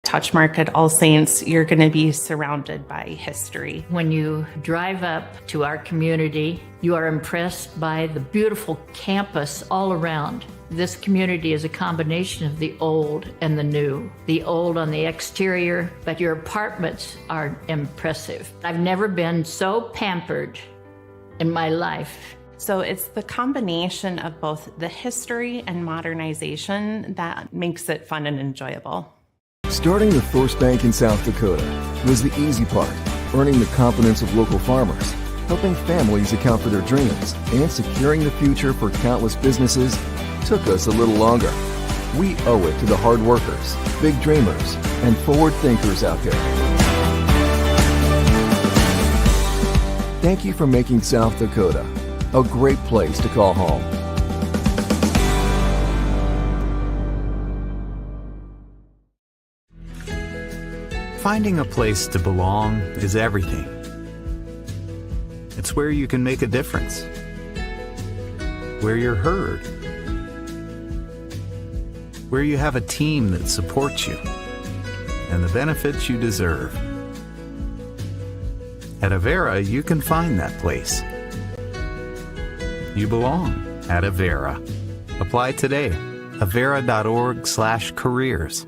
P: Touchmark at All Saints, you're going to be surrounded by history.
Q: When you drive up to our community, you are impressed by the beautiful campus all around. This community is a combination of the old and the new. The old on the exterior, but your apartments are impressive. I've never been so pampered in my life.
P: So it's the combination of both the history and modernization that makes it fun and enjoyable.
F: Starting the first bank in South Dakota was the easy part, earning the confidence of local farmers, helping families account for their dreams, and securing the future for countless businesses took us a little longer. We owe it to the hard workers, big dreamers, and forward thinkers out there. Thank you for making South Dakota a great place to call home.
R: Finding a place to belong is everything. It's where you can make a difference, where you're heard, where you have a team that supports you, and the benefits you deserve. At Avera, you can find that place. You belong at Avera. Apply today. Avera.org/careers.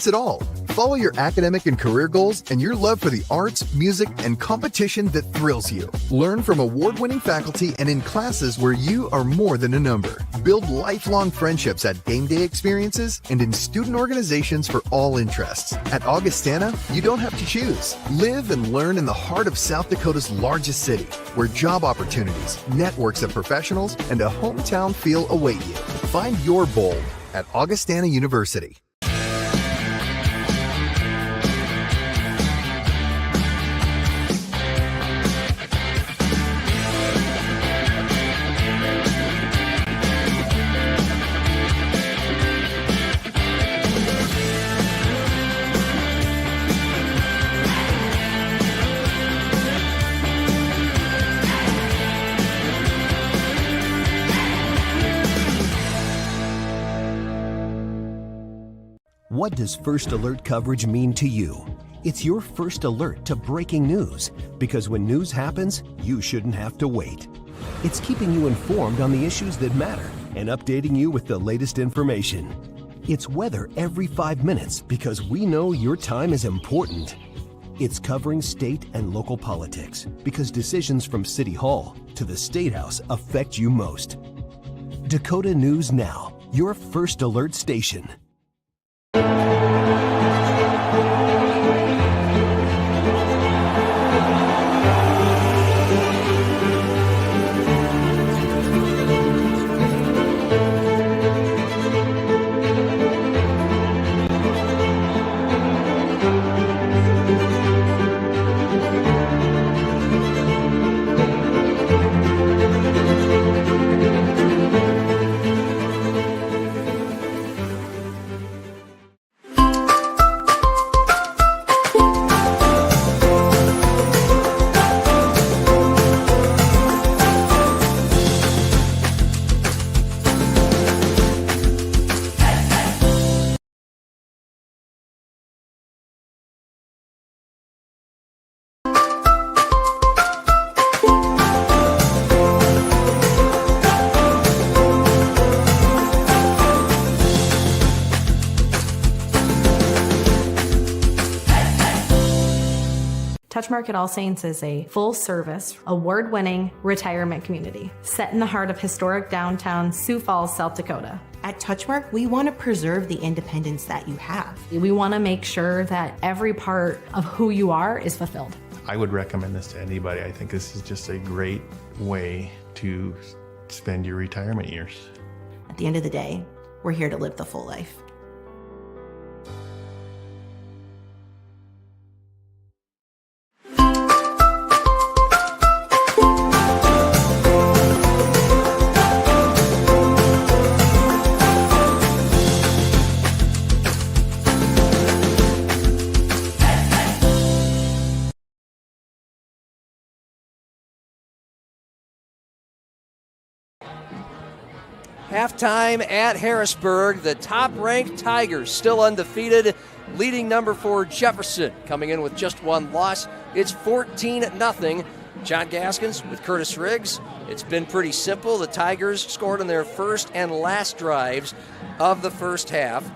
I: Experience it all. Follow your academic and career goals and your love for the arts, music, and competition that thrills you. Learn from award-winning faculty and in classes where you are more than a number. Build lifelong friendships at game day experiences and in student organizations for all interests. At Augustana, you don't have to choose. Live and learn in the heart of South Dakota's largest city, where job opportunities, networks of professionals, and a hometown feel await you. Find your bold at Augustana University.
S: What does First Alert coverage mean to you? It's your first alert to breaking news, because when news happens, you shouldn't have to wait. It's keeping you informed on the issues that matter and updating you with the latest information. It's weather every 5 minutes, because we know your time is important. It's covering state and local politics, because decisions from City Hall to the State House affect you most. Dakota News Now, your First Alert station.
C: Touchmark at All Saints is a full-service, award-winning retirement community set in the heart of historic downtown Sioux Falls, South Dakota.
D: At Touchmark, we want to preserve the independence that you have.
C: We want to make sure that every part of who you are is fulfilled.
E: I would recommend this to anybody. I think this is just a great way to spend your retirement years.
D: At the end of the day, we're here to live the full life.
A: Halftime at Harrisburg, the top-ranked Tigers still undefeated, leading number 4 Jefferson coming in with just one loss. It's 14-0. John Gaskins with Curtis Riggs. It's been pretty simple. The Tigers scored on their first and last drives of the first half.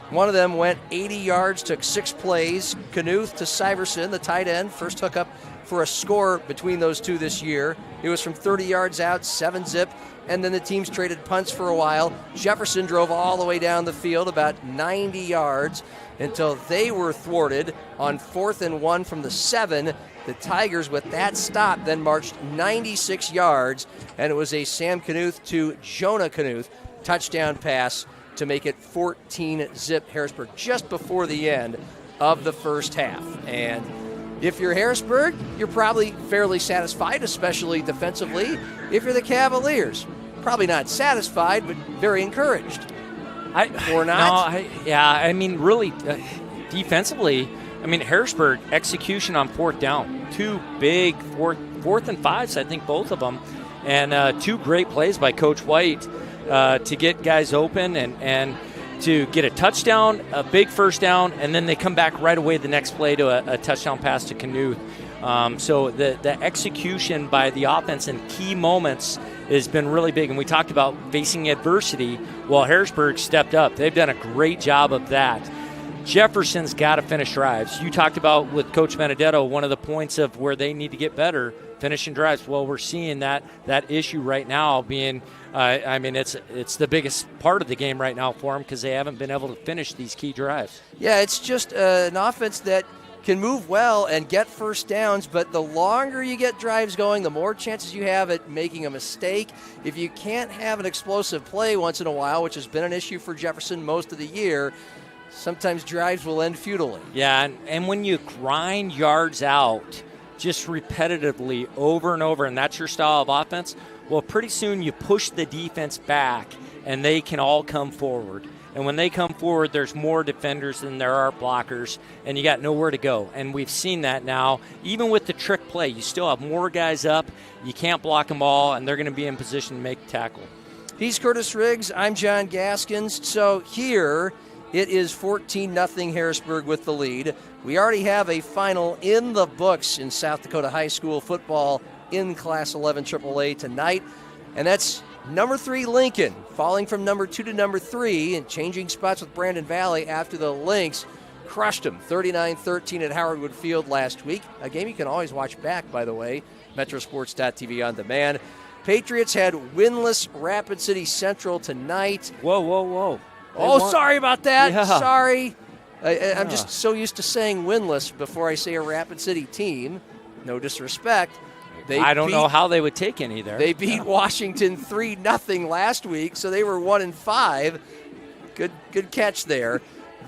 A: One of them went 80 yards, took 6 plays. Knuth to Syverson, the tight end, first hookup for a score between those two this year. It was from 30 yards out, 7-zip. And then the teams traded punts for a while. Jefferson drove all the way down the field, about 90 yards, until they were thwarted on 4th and 1 from the 7. The Tigers, with that stop, then marched 96 yards, and it was a Sam Knuth to Jonah Knuth touchdown pass to make it 14-zip Harrisburg just before the end of the first half. And if you're Harrisburg, you're probably fairly satisfied, especially defensively. If you're the Cavaliers, probably not satisfied, but very encouraged. Or not?
B: Really, defensively, Harrisburg, execution on 4th down. 2 big 4th and 5s, I think both of them. And 2 great plays by Coach White to get guys open and to get a touchdown, a big first down, and then they come back right away the next play to a touchdown pass to Knuth. So the execution by the offense in key moments has been really big. And we talked about facing adversity. Well, Harrisburg stepped up. They've done a great job of that. Jefferson's got to finish drives. You talked about with Coach Benedetto, one of the points of where they need to get better, finishing drives. Well, we're seeing that issue right now being, it's the biggest part of the game right now for them because they haven't been able to finish these key drives.
A: Yeah, it's just an offense that can move well and get first downs, but the longer you get drives going, the more chances you have at making a mistake. If you can't have an explosive play once in a while, which has been an issue for Jefferson most of the year, sometimes drives will end futilely.
B: Yeah, and when you grind yards out just repetitively over and over, and that's your style of offense, well, pretty soon you push the defense back, and they can all come forward. And when they come forward, there's more defenders than there are blockers, and you got nowhere to go. And we've seen that now. Even with the trick play, you still have more guys up. You can't block them all, and they're going to be in position to make a tackle.
A: He's Curtis Riggs. I'm John Gaskins. So here it is 14-0 Harrisburg with the lead. We already have a final in the books in South Dakota high school football in Class 11 AAA tonight, and that's number 3 Lincoln falling from number 2 to number 3 and changing spots with Brandon Valley after the Lynx crushed them 39-13 at Howard Wood Field last week. A game you can always watch back, by the way, metrosports.tv on demand. Patriots had winless Rapid City Central tonight.
B: Whoa.
A: Sorry about that.
B: Yeah.
A: Sorry. I'm just so used to saying winless before I say a Rapid City team. No disrespect.
B: I don't know how they would take any there.
A: They beat Washington 3-0 last week, so they were 1-5. Good catch there.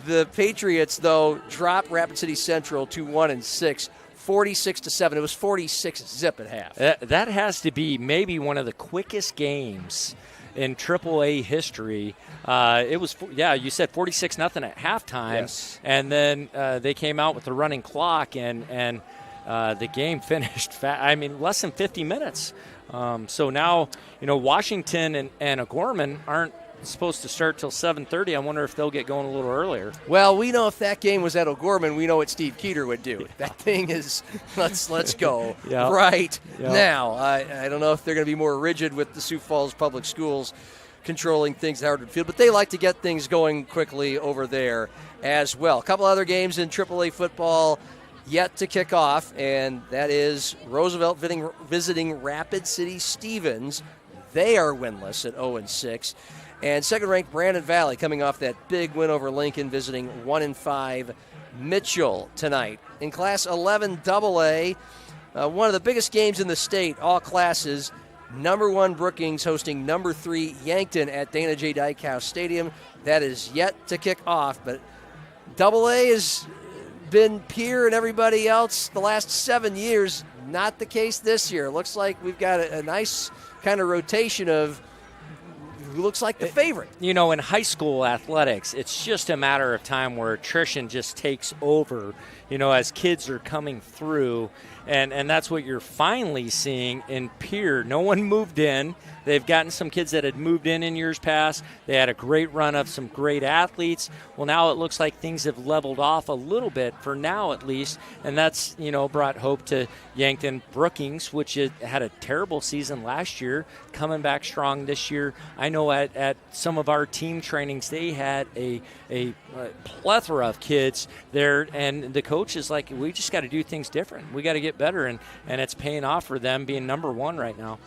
A: The Patriots, though, dropped Rapid City Central to 1-6, 46-7. It was 46-zip at half.
B: That has to be maybe one of the quickest games in AAA history. It was, you said 46-0 at halftime,
A: yes.
B: And then they came out with the running clock and the game finished less than 50 minutes. So now, Washington and O'Gorman aren't supposed to start till 7:30. I wonder if they'll get going a little earlier.
A: Well, we know if that game was at O'Gorman, we know what Steve Keeter would do. That thing is, let's go right now. I don't know if they're going to be more rigid with the Sioux Falls Public Schools controlling things at Howard Field, but they like to get things going quickly over there as well. A couple other games in AAA football yet to kick off, and that is Roosevelt visiting Rapid City Stevens. They are winless at 0-6. And second-ranked Brandon Valley coming off that big win over Lincoln, visiting 1-5 Mitchell tonight. In Class 11 AA, one of the biggest games in the state, all classes. Number 1 Brookings hosting number 3 Yankton at Dana J. Dykehouse Stadium. That is yet to kick off, but AA has been Pierre and everybody else the last 7 years. Not the case this year. Looks like we've got a nice kind of rotation of who looks like the favorite.
B: In high school athletics, it's just a matter of time where attrition just takes over, as kids are coming through. And that's what you're finally seeing in Pierre. No one moved in. They've gotten some kids that had moved in years past. They had a great run of some great athletes. Well, now it looks like things have leveled off a little bit, for now at least. And that's, brought hope to Yankton. Brookings, which had a terrible season last year, coming back strong this year. I know at some of our team trainings, they had a plethora of kids there. And the coach is like, we just got to do things different. We got to get better. And it's paying off for them being number 1 right now.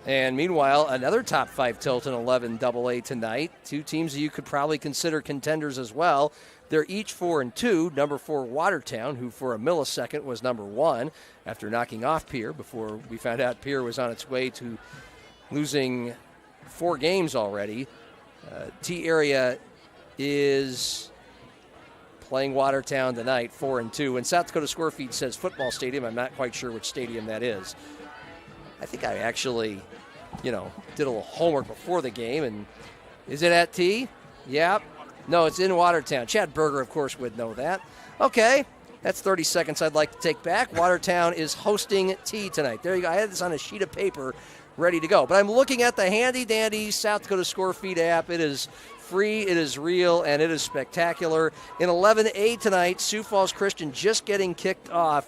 A: And meanwhile, another top 5 Tilton 11 AA tonight. 2 teams that you could probably consider contenders as well. They're each 4-2. Number 4 Watertown, who for a millisecond was number 1 after knocking off Pierre before we found out Pierre was on its way to losing 4 games already. T-Area is playing Watertown tonight, 4-2. And South Dakota Square Feed says football stadium. I'm not quite sure which stadium that is. I think I actually, did a little homework before the game. And is it at T? Yeah. No, it's in Watertown. Chad Berger, of course, would know that. Okay. That's 30 seconds I'd like to take back. Watertown is hosting T tonight. There you go. I had this on a sheet of paper ready to go. But I'm looking at the handy-dandy South Dakota Score Feed app. It is free, it is real, and it is spectacular. In 11A tonight, Sioux Falls Christian just getting kicked off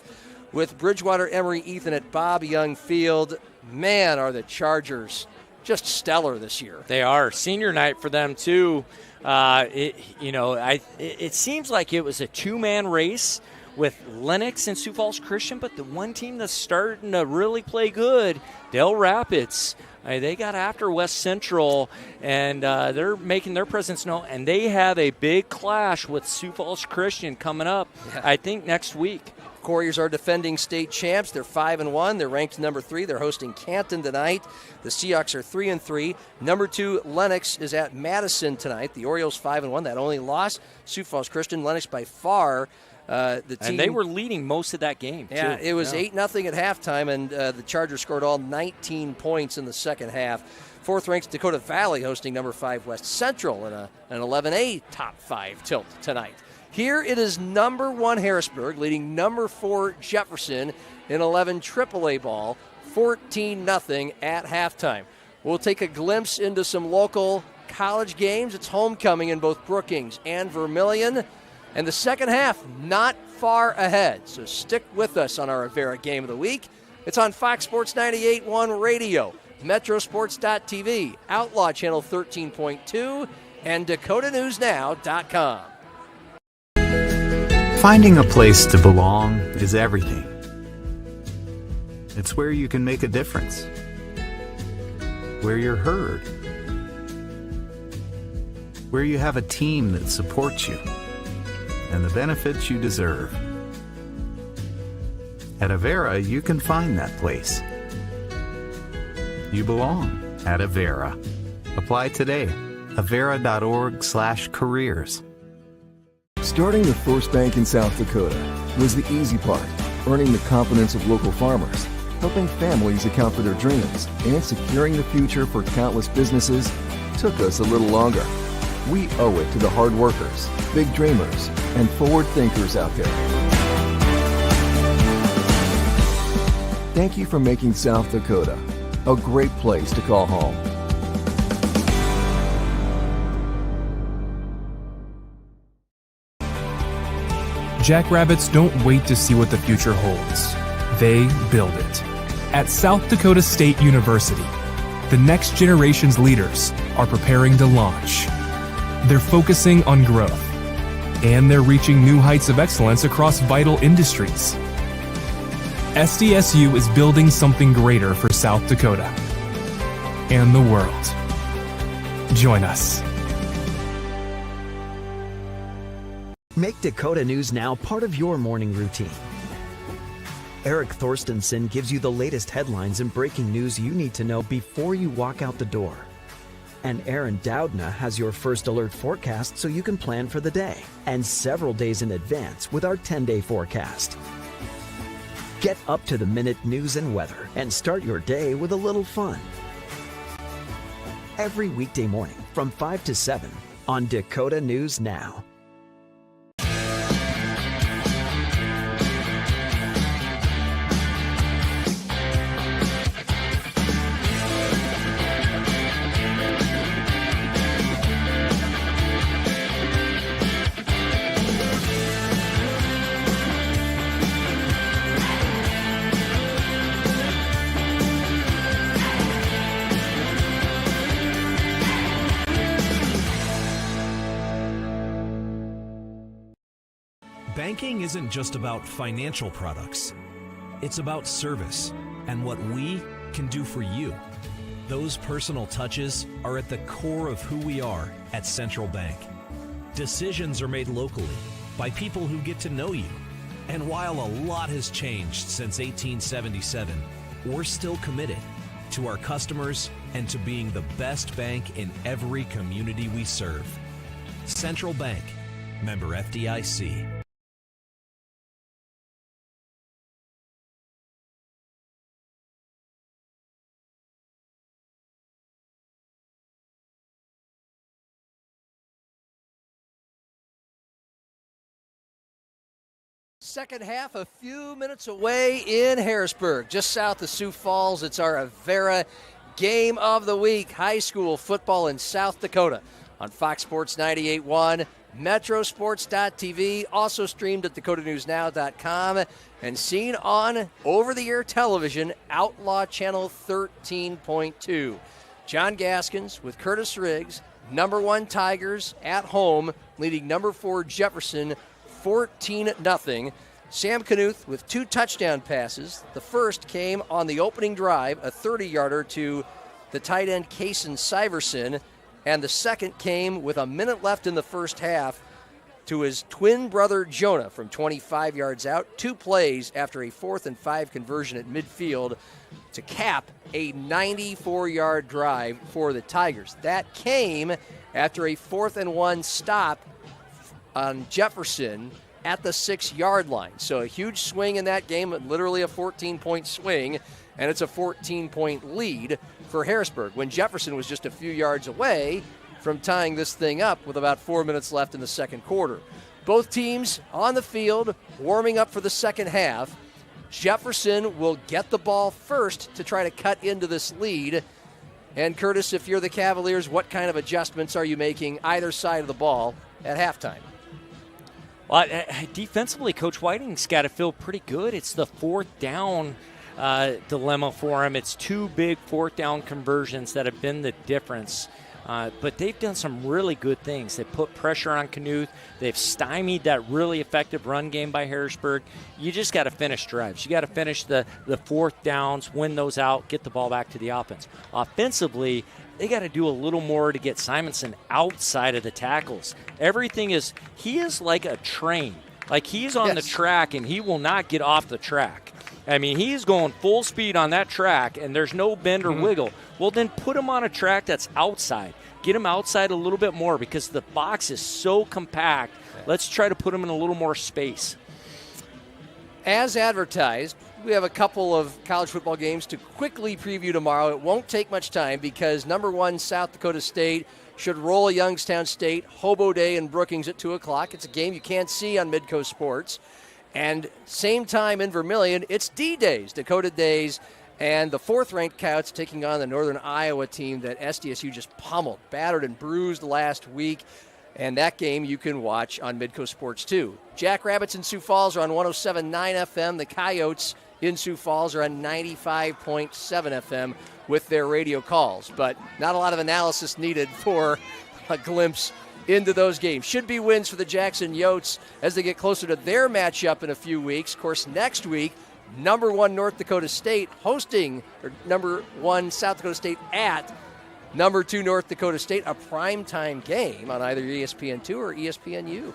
A: with Bridgewater Emory Ethan at Bob Young Field. Man, are the Chargers just stellar this year.
B: They are. Senior night for them, too. It seems like it was a two-man race with Lennox and Sioux Falls Christian, but the one team that's starting to really play good, Del Rapids, they got after West Central, and they're making their presence known, and they have a big clash with Sioux Falls Christian coming up, I think, next week.
A: Couriers are defending state champs. They're 5-1. They're ranked number 3. They're hosting Canton tonight. The Seahawks are 3-3. Number 2, Lennox is at Madison tonight. The Orioles 5-1. That only loss. Sioux Falls Christian, Lennox by far. The team,
B: and they were leading most of that game, too.
A: Yeah, it was 8-0 at halftime, and the Chargers scored all 19 points in the second half. Fourth ranked Dakota Valley hosting number 5 West Central in an 11A top 5 tilt tonight. Here it is number 1 Harrisburg leading number 4 Jefferson in 11 AAA ball, 14-0 at halftime. We'll take a glimpse into some local college games. It's homecoming in both Brookings and Vermilion. And the second half, not far ahead. So stick with us on our Avera Game of the Week. It's on Fox Sports 98.1 Radio, Metrosports.tv, Outlaw Channel 13.2, and DakotaNewsNow.com.
R: Finding a place to belong is everything. It's where you can make a difference, where you're heard, where you have a team that supports you, and the benefits you deserve. At Avera, you can find that place. You belong at Avera. Apply today. Avera.org/careers.
F: Starting the first bank in South Dakota was the easy part, earning the confidence of local farmers, helping families account for their dreams, and securing the future for countless businesses took us a little longer. We owe it to the hard workers, big dreamers, and forward thinkers out there. Thank you for making South Dakota a great place to call home.
N: Jackrabbits don't wait to see what the future holds. They build it. At South Dakota State University, the next generation's leaders are preparing to launch. They're focusing on growth, and they're reaching new heights of excellence across vital industries. SDSU is building something greater for South Dakota and the world. Join us.
T: Make Dakota News Now part of your morning routine. Eric Thorstensen gives you the latest headlines and breaking news you need to know before you walk out the door. And Aaron Doudna has your first alert forecast so you can plan for the day, and several days in advance with our 10-day forecast. Get up-to-the-minute news and weather and start your day with a little fun. Every weekday morning from 5 to 7 on Dakota News Now.
H: Banking isn't just about financial products. It's about service and what we can do for you. Those personal touches are at the core of who we are at Central Bank. Decisions are made locally by people who get to know you. And while a lot has changed since 1877, we're still committed to our customers and to being the best bank in every community we serve. Central Bank, member FDIC.
A: Second half a few minutes away in Harrisburg, just south of Sioux Falls. It's our Avera Game of the Week, high school football in South Dakota on Fox Sports 98.1, Metrosports.tv, also streamed at DakotaNewsNow.com, and seen on over-the-air television, Outlaw Channel 13.2. John Gaskins with Curtis Riggs, number 1 Tigers at home, leading number 4 Jefferson 14-0. Sam Knuth with 2 touchdown passes. The first came on the opening drive, a 30-yarder to the tight end Kason Syverson, and the second came with a minute left in the first half to his twin brother Jonah from 25 yards out. 2 plays after a 4th and 5 conversion at midfield to cap a 94-yard drive for the Tigers. That came after a 4th and 1 stop on Jefferson at the 6-yard line. So a huge swing in that game, literally a 14-point swing, and it's a 14-point lead for Harrisburg when Jefferson was just a few yards away from tying this thing up with about 4 minutes left in the second quarter. Both teams on the field warming up for the second half. Jefferson will get the ball first to try to cut into this lead. And Curtis, if you're the Cavaliers, what kind of adjustments are you making either side of the ball at halftime?
B: Well, defensively, Coach Whiting's got to feel pretty good. It's the 4th down dilemma for him. It's 2 big 4th down conversions that have been the difference. But they've done some really good things. They put pressure on Knuth. They've stymied that really effective run game by Harrisburg. You just got to finish drives. You got to finish the 4th downs, win those out, get the ball back to the offense. Offensively, they got to do a little more to get Simonson outside of the tackles. He is like a train. Like he's on the track and he will not get off the track. I mean, he's going full speed on that track and there's no bend or wiggle. Well, then put him on a track that's outside. Get him outside a little bit more because the box is so compact. Let's try to put him in a little more space.
A: As advertised, we have a couple of college football games to quickly preview tomorrow. It won't take much time because number 1 South Dakota State should roll Youngstown State, Hobo Day in Brookings at 2 o'clock. It's a game you can't see on Midco Sports. And same time in Vermilion, it's D-Days, Dakota Days, and the 4th-ranked Coyotes taking on the Northern Iowa team that SDSU just pummeled, battered, and bruised last week. And that game you can watch on Midco Sports too. Jackrabbits in Sioux Falls are on 107.9 FM. The Coyotes in Sioux Falls are on 95.7 FM with their radio calls. But not a lot of analysis needed for a glimpse into those games. Should be wins for the Jackson Yotes as they get closer to their matchup in a few weeks. Of course, next week, number 1 North Dakota State hosting number 1 South Dakota State at number 2 North Dakota State, a primetime game on either ESPN2 or ESPNU.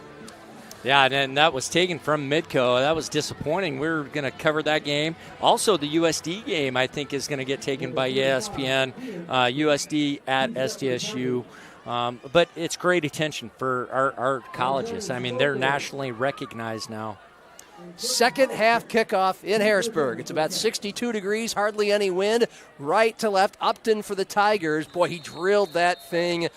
B: Yeah, and that was taken from Midco. That was disappointing. We were going to cover that game. Also, the USD game, I think, is going to get taken by ESPN. USD at SDSU. But it's great attention for our colleges. I mean, they're nationally recognized now.
A: Second half kickoff in Harrisburg. It's about 62 degrees, hardly any wind. Right to left, Upton for the Tigers. Boy, he drilled that thing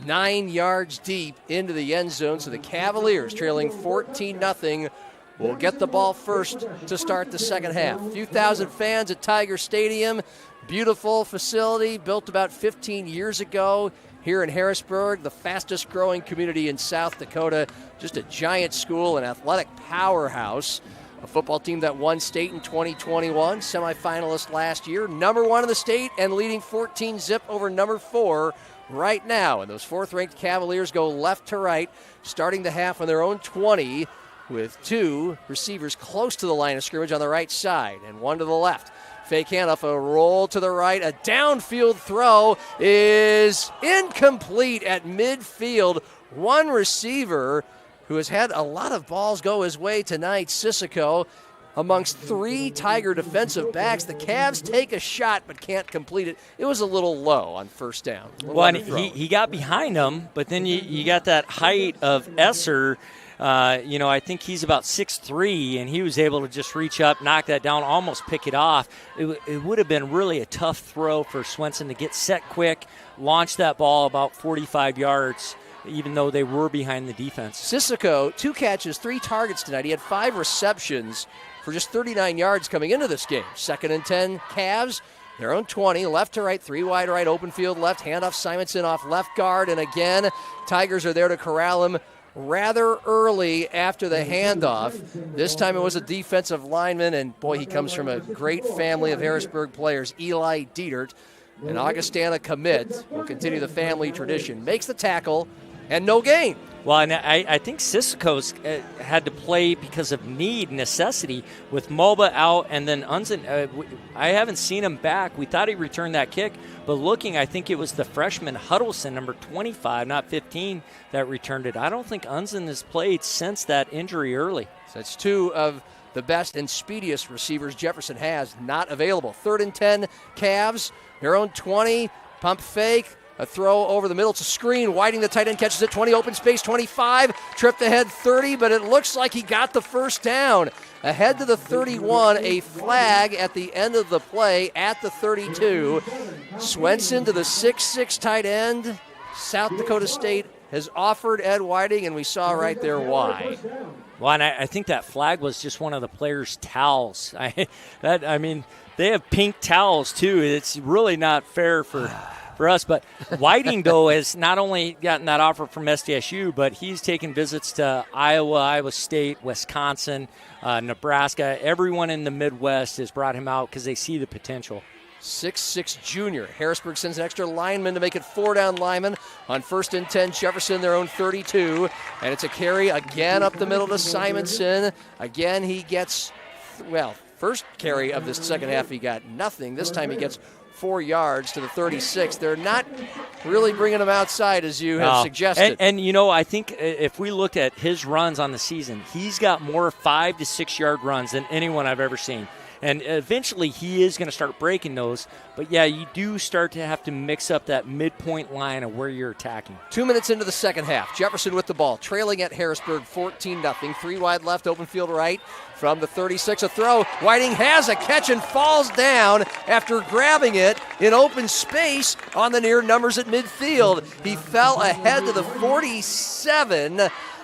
A: 9 yards deep into the end zone. So the Cavaliers, trailing 14-0, will get the ball first to start the second half. A few thousand fans at Tiger Stadium. Beautiful facility, built about 15 years ago. Here in Harrisburg, the fastest growing community in South Dakota, just a giant school, an athletic powerhouse, a football team that won state in 2021, semifinalist last year, number 1 in the state and leading 14-0 over number 4 right now. And those 4th-ranked Cavaliers go left to right, starting the half on their own 20 with 2 receivers close to the line of scrimmage on the right side and 1 to the left. Fake handoff, a roll to the right, a downfield throw is incomplete at midfield. One receiver who has had a lot of balls go his way tonight, Sissoko, amongst 3 Tiger defensive backs. The Cavs take a shot but can't complete it. It was a little low on first down.
B: Well, and he got behind him, but then you got that height of Esser. I think he's about 6'3", and he was able to just reach up, knock that down, almost pick it off. It would have been really a tough throw for Swenson to get set quick, launch that ball about 45 yards, even though they were behind the defense.
A: Sissoko, 2 catches, 3 targets tonight. He had 5 receptions for just 39 yards coming into this game. 2nd and 10, Cavs. Their own 20, left to right, 3 wide right, open field left, handoff Simonson off left guard, and again, Tigers are there to corral him rather early after the handoff. This time it was a defensive lineman, and boy, he comes from a great family of Harrisburg players. Eli Dietert, An Augustana commit will continue the family tradition. Makes the tackle and no gain.
B: Well, and I think Sisseko's had to play because of necessity, with Mulba out and then Unzen. I haven't seen him back. We thought he returned that kick, but looking, I think it was the freshman Huddleston, number 25, not 15, that returned it. I don't think Unzen has played since that injury early.
A: So that's two of the best and speediest receivers Jefferson has not available. 3rd and 10, Cavs, their own 20, pump fake. A throw over the middle. It's a screen. Whiting, the tight end, catches it. 20, open space, 25. Tripped ahead, 30, but it looks like he got the first down. Ahead to the 31, a flag at the end of the play at the 32. Swenson to the 6'6" tight end. South Dakota State has offered Ed Whiting, and we saw right there why.
B: Well, and I think that flag was just one of the players' towels. I mean, they have pink towels, too. It's really not fair for us. But Whiting, though, has not only gotten that offer from SDSU, but he's taken visits to Iowa, Iowa State, Wisconsin, Nebraska. Everyone in the Midwest has brought him out because they see the potential.
A: 6'6" junior. Harrisburg sends an extra lineman to make it 4-down lineman. On 1st and 10, Jefferson, their own 32. And it's a carry again up the middle to Simonson. Again, he gets, first carry of this second half, he got nothing. This time he gets 4 yards to the 36. They're not really bringing him outside, as you have suggested.
B: And I think if we looked at his runs on the season, he's got more 5 to 6 yard runs than anyone I've ever seen. And eventually he is going to start breaking those. But, yeah, you do start to have to mix up that midpoint line of where you're attacking.
A: 2 minutes into the second half, Jefferson with the ball, trailing at Harrisburg 14-0. 3 wide left, open field right. From the 36, a throw. Whiting has a catch and falls down after grabbing it in open space on the near numbers at midfield. He fell ahead to the 47.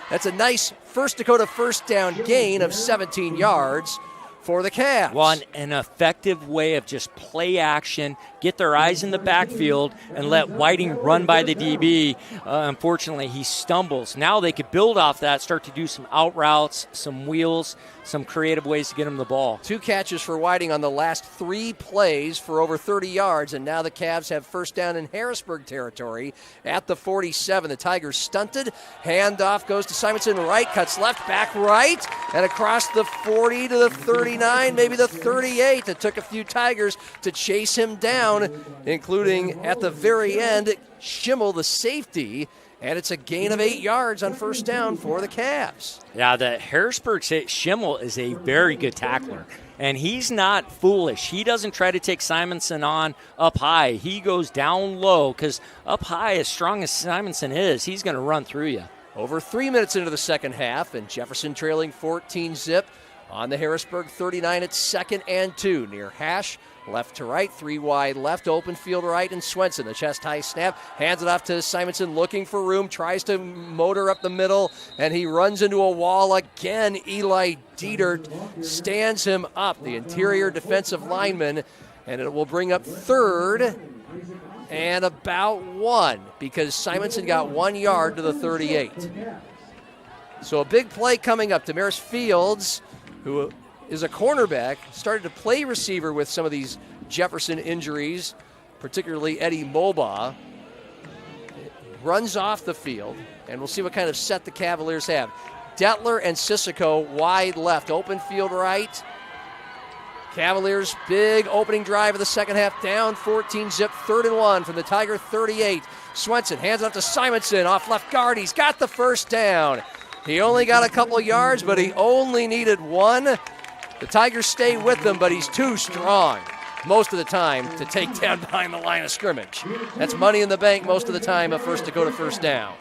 A: That's a nice First Dakota first down gain of 17 yards for the Cavs.
B: Well, an effective way of just play action, get their eyes in the backfield, and let Whiting run by the DB. Unfortunately, he stumbles. Now they could build off that, start to do some out routes, some wheels, some creative ways to get him the ball.
A: 2 catches for Whiting on the last 3 plays for over 30 yards, and now the Cavs have first down in Harrisburg territory at the 47. The Tigers stunted. Handoff goes to Simonson, right, cuts left, back right, and across the 40 to the 39, maybe the 38. It took a few Tigers to chase him down, including at the very end, Schimmel, the safety. And it's a gain of 8 yards on first down for the Cavs.
B: Yeah, the Harrisburg Schimmel is a very good tackler. And he's not foolish. He doesn't try to take Simonson on up high. He goes down low because up high, as strong as Simonson is, he's going to run through you.
A: Over 3 minutes into the second half, and Jefferson trailing 14-zip on the Harrisburg 39 at 2nd and 2. Near hash, left to right, 3 wide left, open field right, and Swenson, the chest-high snap, hands it off to Simonson, looking for room, tries to motor up the middle, and he runs into a wall again. Eli Dietert stands him up, the interior defensive lineman, and it will bring up 3rd and about 1 because Simonson got 1 yard to the 38. So a big play coming up. Damaris Fields, who is a cornerback, started to play receiver with some of these Jefferson injuries, particularly Eddie Mulbaugh. Runs off the field, and we'll see what kind of set the Cavaliers have. Detler and Sissoko wide left, open field right. Cavaliers, big opening drive of the second half, down 14-zip, 3rd and 1 from the Tiger 38. Swenson hands it off to Simonson, off left guard. He's got the first down. He only got a couple yards, but he only needed 1. The Tigers stay with him, but he's too strong most of the time to take down behind the line of scrimmage. That's money in the bank most of the time, a First Dakota first down.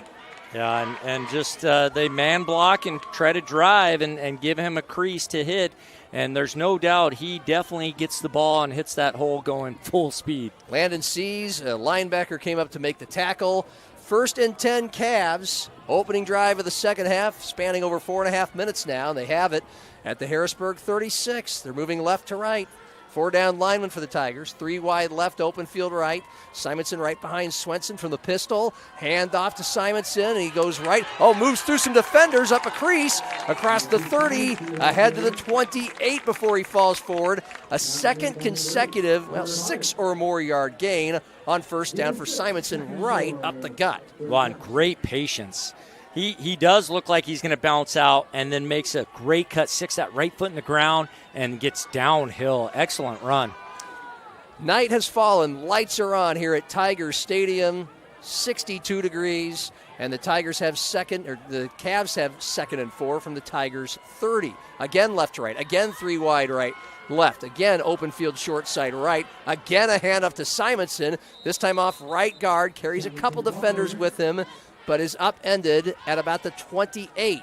B: Yeah, and just they man block and try to drive and give him a crease to hit. And there's no doubt he definitely gets the ball and hits that hole going full speed.
A: Landon Sees, a linebacker, came up to make the tackle. 1st and 10 Cavs. Opening drive of the second half, spanning over 4.5 minutes now. And they have it at the Harrisburg 36. They're moving left to right. 4 down lineman for the Tigers. 3 wide left, open field right. Simonson right behind Swenson from the pistol. Hand off to Simonson, and he goes right. Moves through some defenders up a crease, across the 30, ahead to the 28 before he falls forward. A second consecutive, 6 or more yard gain on first down for Simonson right up the gut.
B: Well, great patience. He does look like he's going to bounce out and then makes a great cut, sticks that right foot in the ground and gets downhill. Excellent run.
A: Night has fallen. Lights are on here at Tigers Stadium. 62 degrees. And the Cavs have 2nd and 4 from the Tigers 30. Again left to right. Again 3 wide right. Left. Again open field short side right. Again a handoff to Simonson. This time off right guard. Carries a couple defenders with him, but is upended at about the 28.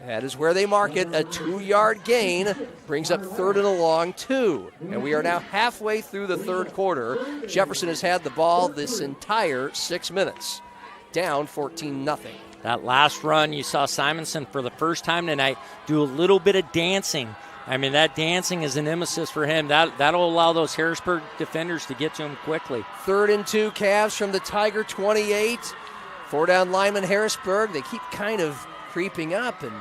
A: That is where they mark it. A 2-yard gain brings up 3rd and a long 2. And we are now halfway through the 3rd quarter. Jefferson has had the ball this entire 6 minutes. Down 14-0.
B: That last run, you saw Simonson for the first time tonight do a little bit of dancing. I mean, that dancing is an nemesis for him. That'll allow those Harrisburg defenders to get to him quickly.
A: 3rd and 2, Cavs from the Tiger 28. 4 down lineman Harrisburg. They keep kind of creeping up and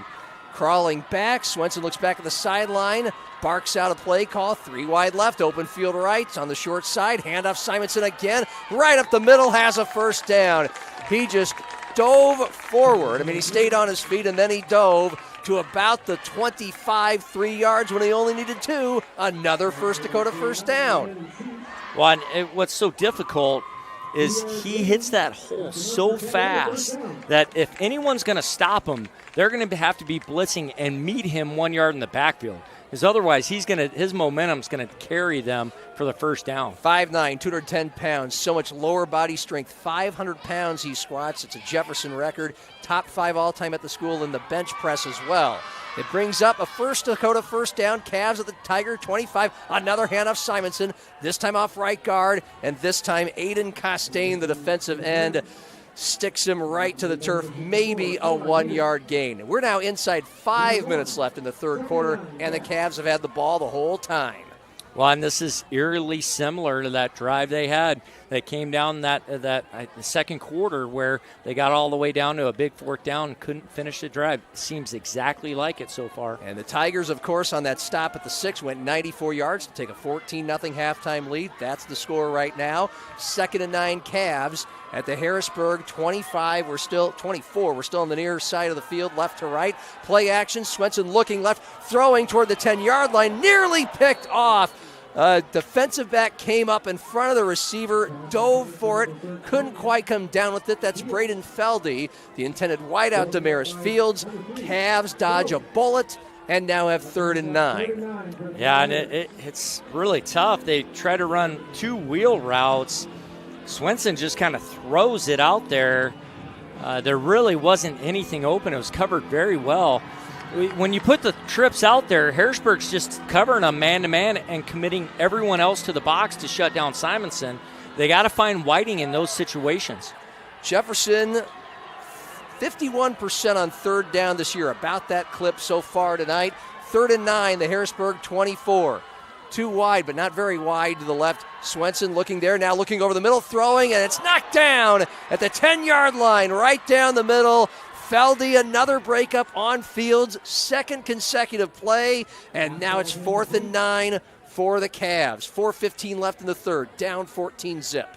A: crawling back. Swenson looks back at the sideline, barks out a play call. 3 wide left, open field right on the short side. Handoff Simonson again, right up the middle, has a first down. He just dove forward. I mean, he stayed on his feet and then he dove to about the 25, 3 yards when he only needed 2. Another First Dakota first down.
B: Well, what's so difficult is he hits that hole so fast that if anyone's going to stop him, they're going to have to be blitzing and meet him 1 yard in the backfield. Because otherwise, his momentum's going to carry them for the first down.
A: 5'9", 210 pounds, so much lower body strength. 500 pounds he squats. It's a Jefferson record. Top 5 all-time at the school in the bench press as well. It brings up a First Dakota first down. Cavs at the Tiger 25. Another handoff Simonson. This time off right guard. And this time Aiden Costain, the defensive end, sticks him right to the turf. Maybe a 1-yard gain. We're now inside 5 minutes left in the 3rd quarter. And the Cavs have had the ball the whole time.
B: Well, and this is eerily similar to that drive they had that came down the 2nd quarter where they got all the way down to a big 4th down and couldn't finish the drive. Seems exactly like it so far.
A: And the Tigers, of course, on that stop at the 6 went 94 yards to take a 14-0 halftime lead. That's the score right now. 2nd and 9 Cavs at the Harrisburg 25. We're still 24. We're still on the near side of the field, left to right. Play action. Swenson looking left, throwing toward the 10-yard line. Nearly picked off. Defensive back came up in front of the receiver, dove for it, couldn't quite come down with it. That's Braden Feldy, the intended wideout Damaris Fields. Cavs dodge a bullet and now have 3rd and 9.
B: Yeah, and it's really tough. They try to run 2 wheel routes. Swenson just kind of throws it out there. There really wasn't anything open. It was covered very well. When you put the trips out there, Harrisburg's just covering them man-to-man and committing everyone else to the box to shut down Simonson. They got to find Whiting in those situations.
A: Jefferson, 51% on 3rd down this year, about that clip so far tonight. 3rd and 9, the Harrisburg 24. 2 wide, but not very wide to the left. Swenson looking there, now looking over the middle, throwing, and it's knocked down at the 10-yard line, right down the middle. Feldy, another breakup on Fields, 2nd consecutive play, and now it's 4th and 9 for the Cavs. 4:15 left in the 3rd, down 14 zip.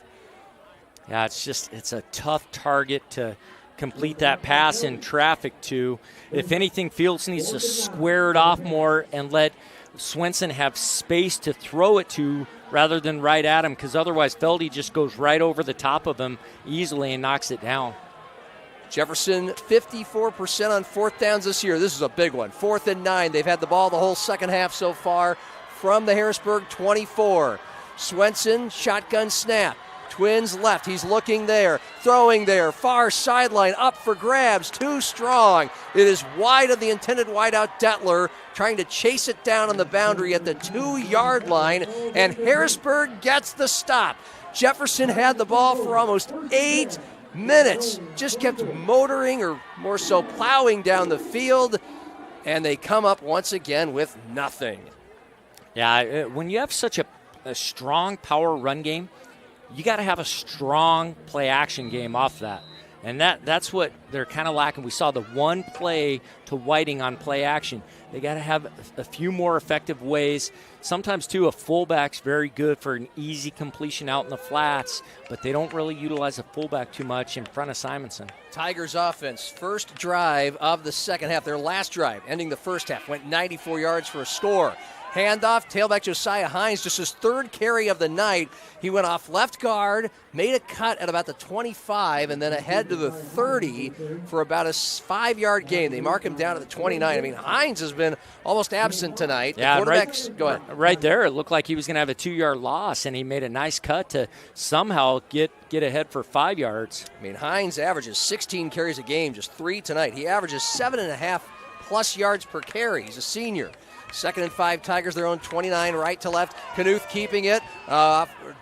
B: Yeah, it's a tough target to complete that pass in traffic to. If anything, Fields needs to square it off more and let Swenson have space to throw it to rather than right at him, because otherwise Feldy just goes right over the top of him easily and knocks it down.
A: Jefferson, 54% on 4th downs this year. This is a big one. 4th and 9. They've had the ball the whole second half so far from the Harrisburg 24. Swenson, shotgun snap. Twins left. He's looking there, throwing there, far sideline, up for grabs, too strong. It is wide of the intended wideout Detler, trying to chase it down on the boundary at the 2-yard line, and Harrisburg gets the stop. Jefferson had the ball for almost 8 minutes, just kept motoring, or more so plowing down the field, and they come up once again with nothing.
B: Yeah, when you have such a strong power run game, you got to have a strong play-action game off that. And that's what they're kind of lacking. We saw the one play to Whiting on play action. They got to have a few more effective ways. Sometimes, too, a fullback's very good for an easy completion out in the flats, but they don't really utilize a fullback too much in front of Simonson.
A: Tigers offense, first drive of the second half. Their last drive, ending the first half, went 94 yards for a score. Handoff, tailback Josiah Hines, just his third carry of the night. He went off left guard, made a cut at about the 25, and then ahead to the 30 for about a 5-yard gain. They mark him down at the 29. I mean, Hines has been almost absent tonight.
B: Yeah,
A: the quarterbacks, go ahead.
B: Right there, it looked like he was going to have a 2-yard loss, and he made a nice cut to somehow get ahead for 5 yards.
A: I mean, Hines averages 16 carries a game, just 3 tonight. He averages 7.5+ yards per carry. He's a senior. 2nd and 5, Tigers, their own 29, right to left. Knuth keeping it,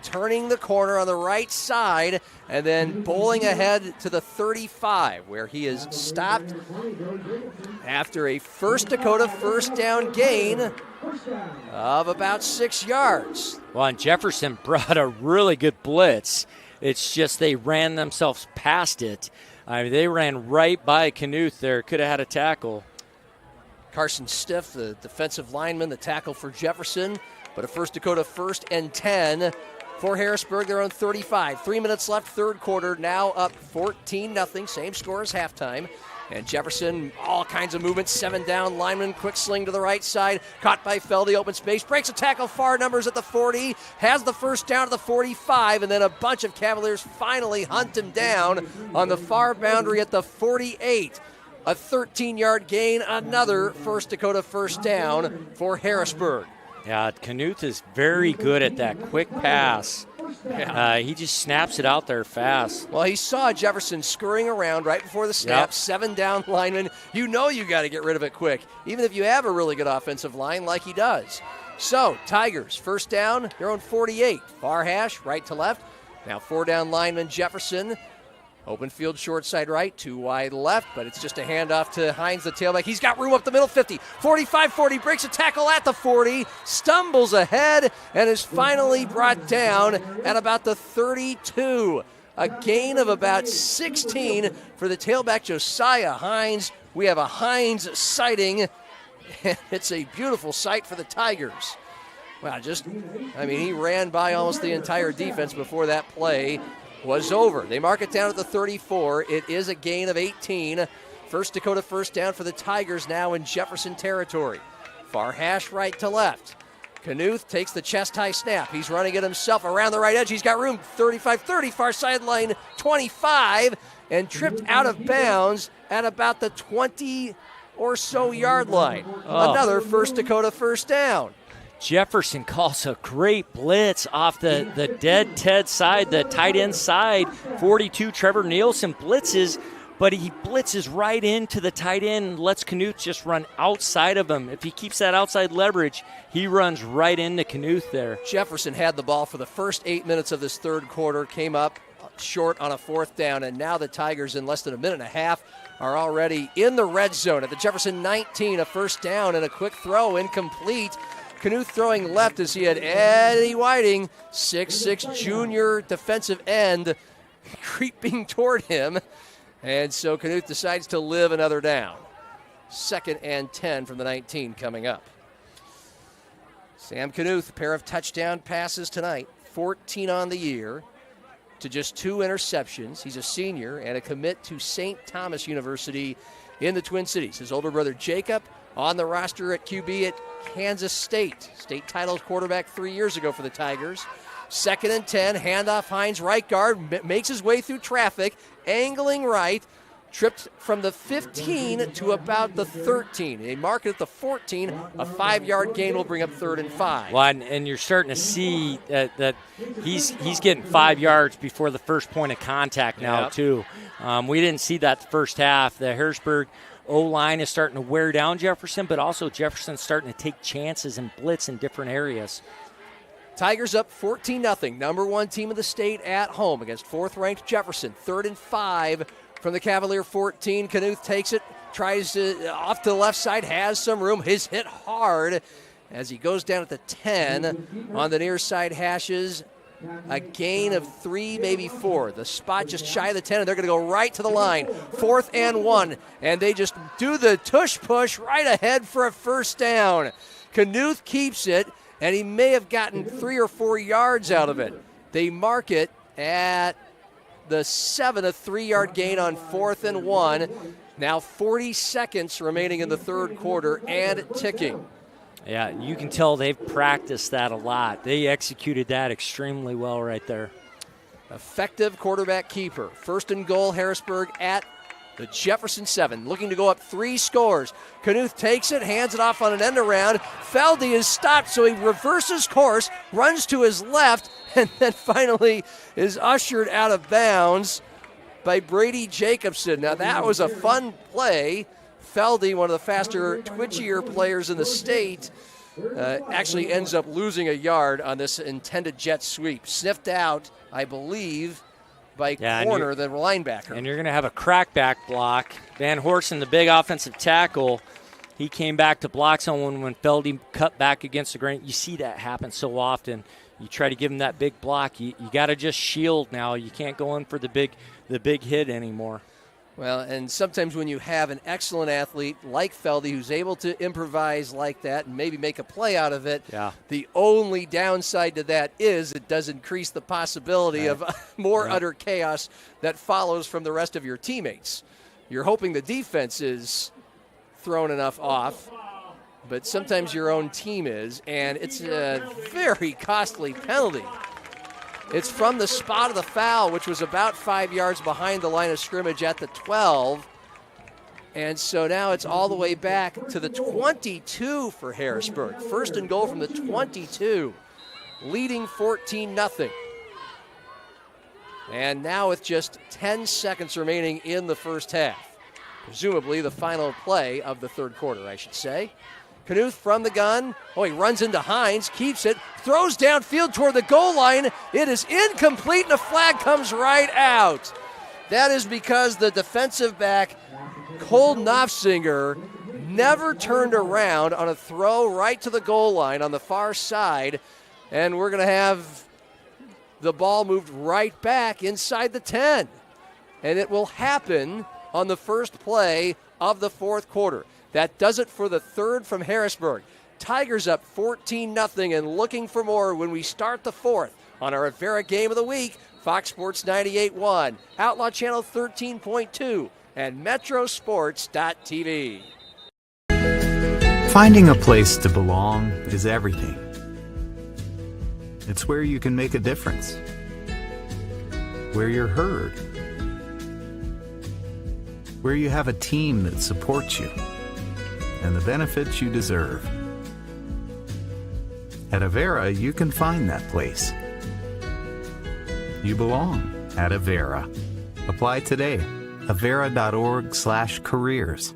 A: turning the corner on the right side, and then bowling ahead to the 35, where he is stopped after a First Dakota first down gain of about 6 yards.
B: Well, and Jefferson brought a really good blitz. It's just they ran themselves past it. I mean, they ran right by Knuth there. Could have had a tackle.
A: Carson Stiff, the defensive lineman, the tackle for Jefferson. But a First Dakota 1st and 10 for Harrisburg, their own 35. 3 minutes left, third quarter, now up 14-0, same score as halftime. And Jefferson, all kinds of movement, 7 down, lineman, quick sling to the right side, caught by Feldy, open space, breaks a tackle, far numbers at the 40, has the first down at the 45, and then a bunch of Cavaliers finally hunt him down on the far boundary at the 48. A 13-yard gain, another First Dakota first down for Harrisburg.
B: Yeah, Knuth is very good at that quick pass. He just snaps it out there fast.
A: Well, he saw Jefferson scurrying around right before the snap, 7 down lineman. You know you got to get rid of it quick, even if you have a really good offensive line like he does. So, Tigers, first down, their own 48. Far hash, right to left. Now 4 down lineman Jefferson. Open field, short side right, 2 wide left, but it's just a handoff to Hines, the tailback. He's got room up the middle, 50, 45, 40, breaks a tackle at the 40, stumbles ahead, and is finally brought down at about the 32. A gain of about 16 for the tailback, Josiah Hines. We have a Hines sighting, and it's a beautiful sight for the Tigers. Wow, he ran by almost the entire defense before that play was over. They mark it down at the 34. It is a gain of 18. First Dakota first down for the Tigers now in Jefferson territory. Far hash right to left. Knuth takes the chest high snap. He's running it himself around the right edge. He's got room. 35-30, far sideline 25, and tripped out of bounds at about the 20 or so yard line. Another First Dakota first down.
B: Jefferson calls a great blitz off the dead Ted side, the tight end side. 42, Trevor Nielsen blitzes, but he blitzes right into the tight end and lets Knuth just run outside of him. If he keeps that outside leverage, he runs right into Knuth there.
A: Jefferson had the ball for the first 8 minutes of this third quarter, came up short on a 4th down, and now the Tigers in less than a minute and a half are already in the red zone at the Jefferson 19, a first down and a quick throw incomplete. Knuth throwing left as he had Eddie Whiting, 6'6" junior defensive end, creeping toward him. And so Knuth decides to live another down. 2nd and 10 from the 19 coming up. Sam Knuth, a pair of touchdown passes tonight, 14 on the year, to just 2 interceptions. He's a senior and a commit to St. Thomas University in the Twin Cities. His older brother Jacob on the roster at QB at Kansas State. State title quarterback 3 years ago for the Tigers. 2nd and 10, handoff Hines, right guard, makes his way through traffic, angling right, tripped from the 15 to about the 13. They mark it at the 14. A 5-yard gain will bring up 3rd and 5.
B: Well, and you're starting to see that he's getting 5 yards before the first point of contact now, too. We didn't see that the first half. The Harrisburg O-line is starting to wear down Jefferson, but also Jefferson's starting to take chances and blitz in different areas.
A: Tigers up 14-0, number 1 team in the state at home against 4th-ranked Jefferson. 3rd and 5 from the Cavalier 14. Knuth takes it, tries to off to the left side, has some room. His hit hard, as he goes down at the 10 on the near side hashes. A gain of 3, maybe 4. The spot just shy of the 10, and they're going to go right to the line. 4th and 1, and they just do the tush push right ahead for a first down. Knuth keeps it, and he may have gotten 3 or 4 yards out of it. They mark it at the 7, a 3-yard gain on 4th and 1. Now 40 seconds remaining in the third quarter and ticking.
B: Yeah, you can tell they've practiced that a lot. They executed that extremely well right there.
A: Effective quarterback keeper. 1st and goal, Harrisburg at the Jefferson 7, looking to go up 3 scores. Knuth takes it, hands it off on an end around. Feldy is stopped, so he reverses course, runs to his left, and then finally is ushered out of bounds by Brady Jacobson. Now that was a fun play. Feldy, one of the faster, twitchier players in the state, actually ends up losing a yard on this intended jet sweep. Sniffed out, I believe, by Corner, the linebacker.
B: And you're going to have a crackback block. Van Horsen, the big offensive tackle, he came back to block someone when Feldy cut back against the grain. You see that happen so often. You try to give him that big block. You got to just shield now. You can't go in for the big hit anymore.
A: Well, and sometimes when you have an excellent athlete like Feldy who's able to improvise like that and maybe make a play out of it, the only downside to that is it does increase the possibility of more utter chaos that follows from the rest of your teammates. You're hoping the defense is thrown enough off, but sometimes your own team is, and it's a very costly penalty. It's from the spot of the foul, which was about 5 yards behind the line of scrimmage at the 12. And so now it's all the way back to the 22 for Harrisburg. 1st and goal from the 22, leading 14-0. And now with just 10 seconds remaining in the first half, presumably the final play of the third quarter, I should say. Knuth from the gun. Oh, he runs into Hines, keeps it, throws downfield toward the goal line. It is incomplete, and a flag comes right out. That is because the defensive back, Cole Knopfsinger, never turned around on a throw right to the goal line on the far side, and we're going to have the ball moved right back inside the 10. And it will happen on the first play of the fourth quarter. That does it for the third from Harrisburg. Tigers up 14-0 and looking for more when we start the fourth on our Avera Game of the Week, Fox Sports 98.1, Outlaw Channel 13.2, and Metrosports.tv.
R: Finding a place to belong is everything. It's where you can make a difference, where you're heard, where you have a team that supports you and the benefits you deserve. At Avera, you can find that place. You belong at Avera. Apply today. Avera.org/careers.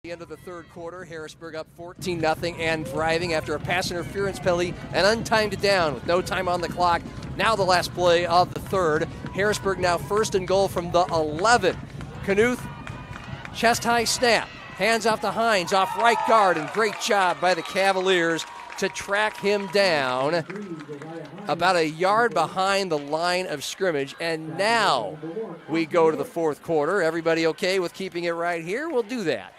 A: The end of the third quarter, Harrisburg up 14-0 and driving after a pass interference penalty and untimed down with no time on the clock. Now the last play of the third. Harrisburg now 1st and goal from the 11. Knuth, chest high snap, hands off to Hines, off right guard, and great job by the Cavaliers to track him down about a yard behind the line of scrimmage. And now we go to the fourth quarter. Everybody okay with keeping it right here? We'll do that.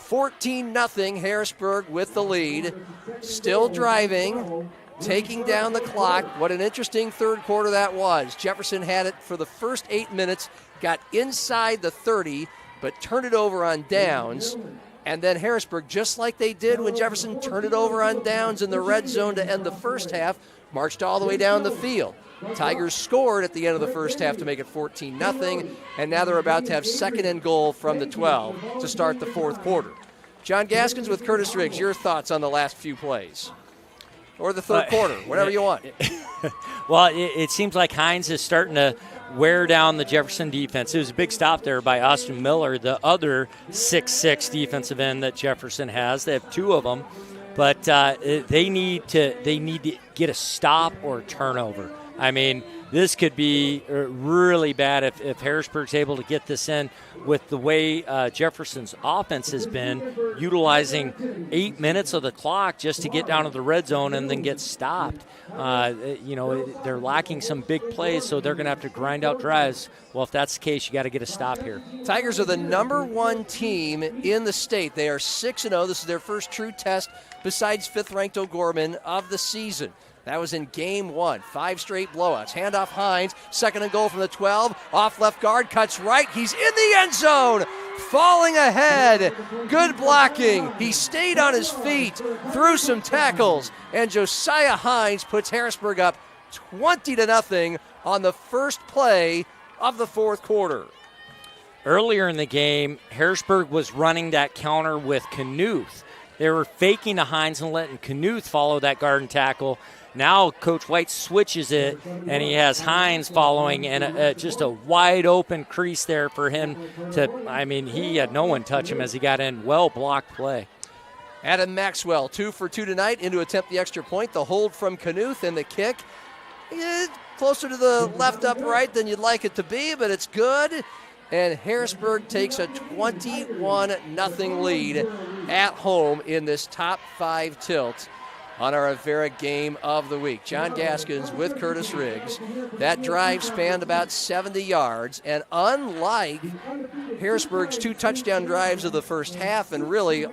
A: 14-0, Harrisburg with the lead. Still driving, taking down the clock. What an interesting third quarter that was. Jefferson had it for the first 8 minutes, got inside the 30, but turned it over on downs. And then Harrisburg, just like they did when Jefferson turned it over on downs in the red zone to end the first half, marched all the way down the field. Tigers scored at the end of the first half to make it 14-0, and now they're about to have 2nd and goal from the 12 to start the fourth quarter. John Gaskins with Curtis Riggs, your thoughts on the last few plays? Or the third quarter, whatever you want.
B: Well, it seems like Hines is starting to wear down the Jefferson defense. It was a big stop there by Austin Miller, the other 6'6" defensive end that Jefferson has. They have 2 of them, but they need to get a stop or a turnover. I mean, this could be really bad if Harrisburg's able to get this in with the way Jefferson's offense has been, utilizing 8 minutes of the clock just to get down to the red zone and then get stopped. They're lacking some big plays, so they're going to have to grind out drives. Well, if that's the case, you got to get a stop here.
A: Tigers are the #1 team in the state. They are 6-0. This is their first true test besides 5th-ranked O'Gorman of the season. That was in game 1. 5 straight blowouts. Handoff Hines, 2nd and goal from the 12. Off left guard, cuts right. He's in the end zone. Falling ahead. Good blocking. He stayed on his feet, threw some tackles, and Josiah Hines puts Harrisburg up 20-0 on the first play of the fourth quarter.
B: Earlier in the game, Harrisburg was running that counter with Knuth. They were faking to Hines and letting Knuth follow that guard and tackle. Now Coach White switches it, and he has Hines following, and just a wide-open crease there for him he had no one touch him as he got in. Well-blocked play.
A: Adam Maxwell, 2 for 2 tonight, in to attempt the extra point. The hold from Knuth and the kick. Closer to the left upright than you'd like it to be, but it's good. And Harrisburg takes a 21-0 lead at home in this top 5 tilt on our Avera game of the week. John Gaskins with Curtis Riggs. That drive spanned about 70 yards, and unlike Harrisburg's 2 touchdown drives of the first half, and really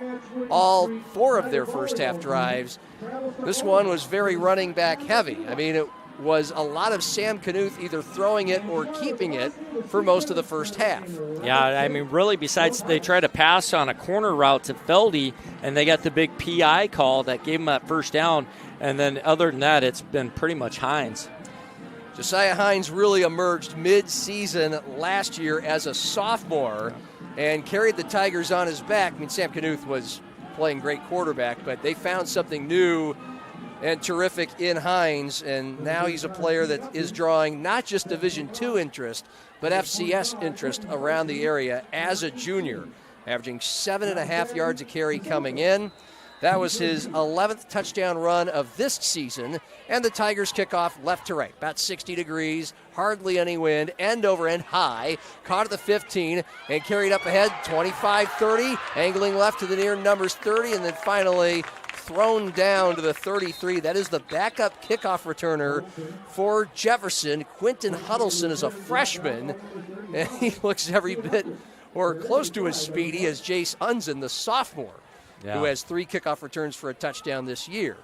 A: all 4 of their first half drives, this one was very running back heavy. I mean, it was a lot of Sam Knuth either throwing it or keeping it for most of the first half.
B: Yeah, I mean, really, besides they tried to pass on a corner route to Feldy, and they got the big PI call that gave them that first down, and then other than that, it's been pretty much Hines.
A: Josiah Hines really emerged mid-season last year as a sophomore and carried the Tigers on his back. I mean, Sam Knuth was playing great quarterback, but they found something new and terrific in Hines, and now he's a player that is drawing not just Division II interest, but FCS interest around the area as a junior, averaging 7.5 yards a carry coming in. That was his 11th touchdown run of this season, and the Tigers kick off left to right, about 60 degrees, hardly any wind, end over end high, caught at the 15, and carried up ahead 25-30, angling left to the near numbers 30, and then finally thrown down to the 33. That is the backup kickoff returner for Jefferson. Quentin Huddleston is a freshman, and he looks every bit or close to as speedy as Jace Hunzen, the sophomore, who has 3 kickoff returns for a touchdown this year.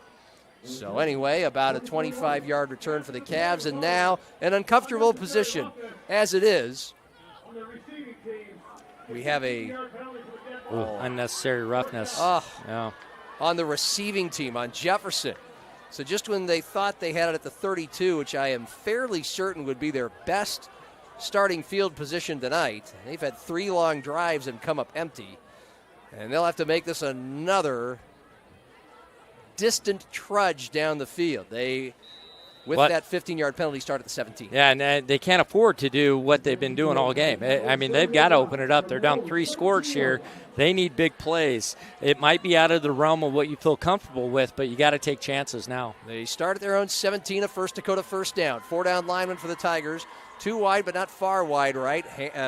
A: So anyway, about a 25-yard return for the Cavs, and now an uncomfortable position as it is. We have a
B: unnecessary roughness.
A: On the receiving team, on Jefferson. So just when they thought they had it at the 32, which I am fairly certain would be their best starting field position tonight, they've had 3 long drives and come up empty. And they'll have to make this another distant trudge down the field. That 15-yard penalty start at the 17.
B: Yeah, and they can't afford to do what they've been doing all game. I mean, they've got to open it up. They're down 3 scores here. They need big plays. It might be out of the realm of what you feel comfortable with, but you got to take chances now.
A: They start at their own 17, a First Dakota first down. 4 down linemen for the Tigers. 2 wide, but not far wide right.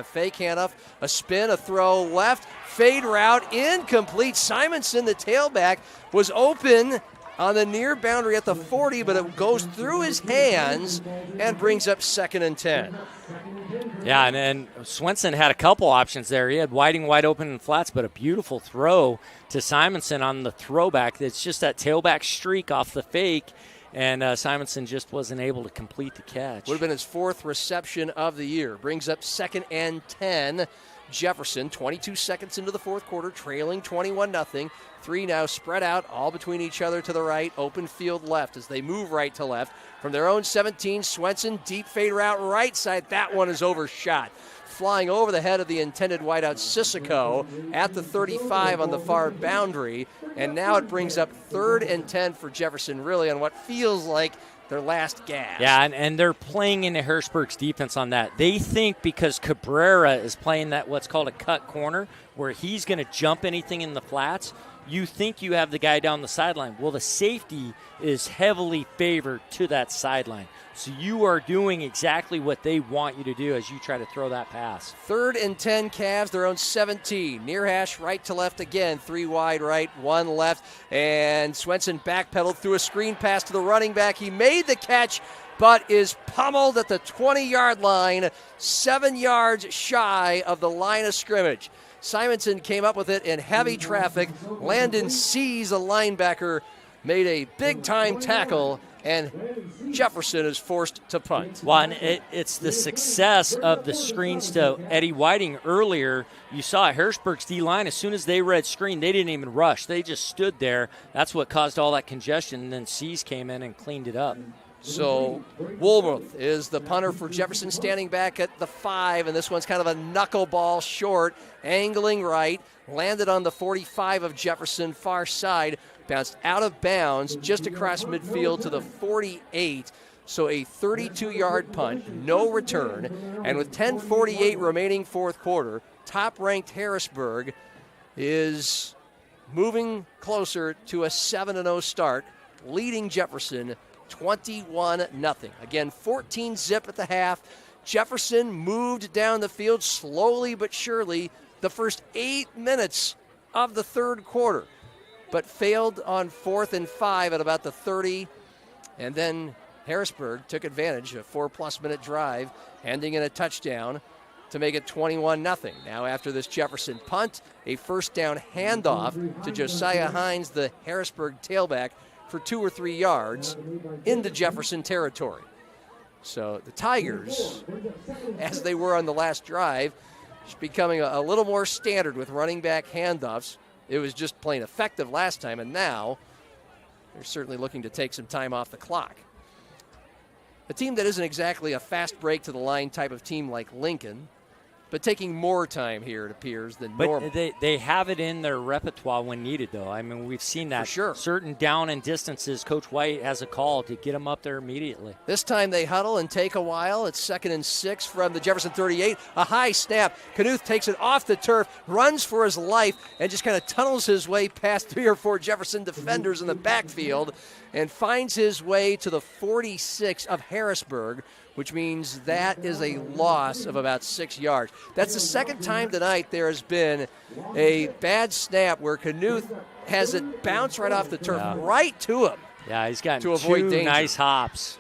A: Fake handoff, a spin, a throw left. Fade route, incomplete. Simonson, the tailback, was open on the near boundary at the 40, but it goes through his hands and brings up 2nd and 10.
B: Yeah, and Swenson had a couple options there. He had Whiting wide open in flats, but a beautiful throw to Simonson on the throwback. It's just that tailback streak off the fake, and Simonson just wasn't able to complete the catch.
A: Would have been his 4th reception of the year. Brings up 2nd and 10. Jefferson, 22 seconds into the fourth quarter, trailing 21-0. 3 now spread out, all between each other to the right. Open field left as they move right to left. From their own 17, Swenson, deep fade route right side. That one is overshot. Flying over the head of the intended wideout Sissoko at the 35 on the far boundary. And now it brings up 3rd and 10 for Jefferson, really on what feels like their last gas.
B: Yeah, and they're playing into Harrisburg's defense on that. They think because Cabrera is playing that what's called a cut corner, where he's going to jump anything in the flats, you think you have the guy down the sideline. Well, the safety is heavily favored to that sideline. So you are doing exactly what they want you to do as you try to throw that pass.
A: 3rd and 10 Cavs, their own 17. Near hash, right to left again. 3 wide right, 1 left. And Swenson backpedaled through a screen pass to the running back. He made the catch, but is pummeled at the 20-yard line, 7 yards shy of the line of scrimmage. Simonson came up with it in heavy traffic. Landon sees a linebacker, made a big-time tackle, and Jefferson is forced to punt.
B: Well, and it's the success of the screens to Eddie Whiting earlier. You saw Harrisburg's D-line, as soon as they read screen, they didn't even rush. They just stood there. That's what caused all that congestion, and then Seas came in and cleaned it up.
A: So Woolworth is the punter for Jefferson, standing back at the 5, and this one's kind of a knuckleball short, angling right, landed on the 45 of Jefferson, far side, bounced out of bounds just across midfield to the 48. So a 32-yard punt, no return, and with 10:48 remaining fourth quarter, top-ranked Harrisburg is moving closer to a 7-0 start, leading Jefferson 21-0. Again, 14 zip at the half. Jefferson moved down the field slowly but surely the first 8 minutes of the third quarter, but failed on 4th and 5 at about the 30. And then Harrisburg took advantage of a 4+ minute drive, ending in a touchdown to make it 21-0. Now after this Jefferson punt, a first down handoff to Josiah Hines, the Harrisburg tailback, for 2 or 3 yards into Jefferson territory. So the Tigers, as they were on the last drive, is becoming a little more standard with running back handoffs. It was just plain effective last time, and now they're certainly looking to take some time off the clock. A team that isn't exactly a fast break to the line type of team like Lincoln, but taking more time here, it appears, than normal.
B: But they have it in their repertoire when needed, though. I mean, we've seen that.
A: For sure.
B: Certain down and distances, Coach White has a call to get them up there immediately.
A: This time they huddle and take a while. It's 2nd and 6 from the Jefferson 38. A high snap. Knuth takes it off the turf, runs for his life, and just kind of tunnels his way past 3 or 4 Jefferson defenders in the backfield and finds his way to the 46 of Harrisburg, which means that is a loss of about 6 yards. That's the second time tonight there has been a bad snap where Knuth has it bounce right off the turf, right to him.
B: Yeah, he's got
A: to avoid danger.
B: Nice hops.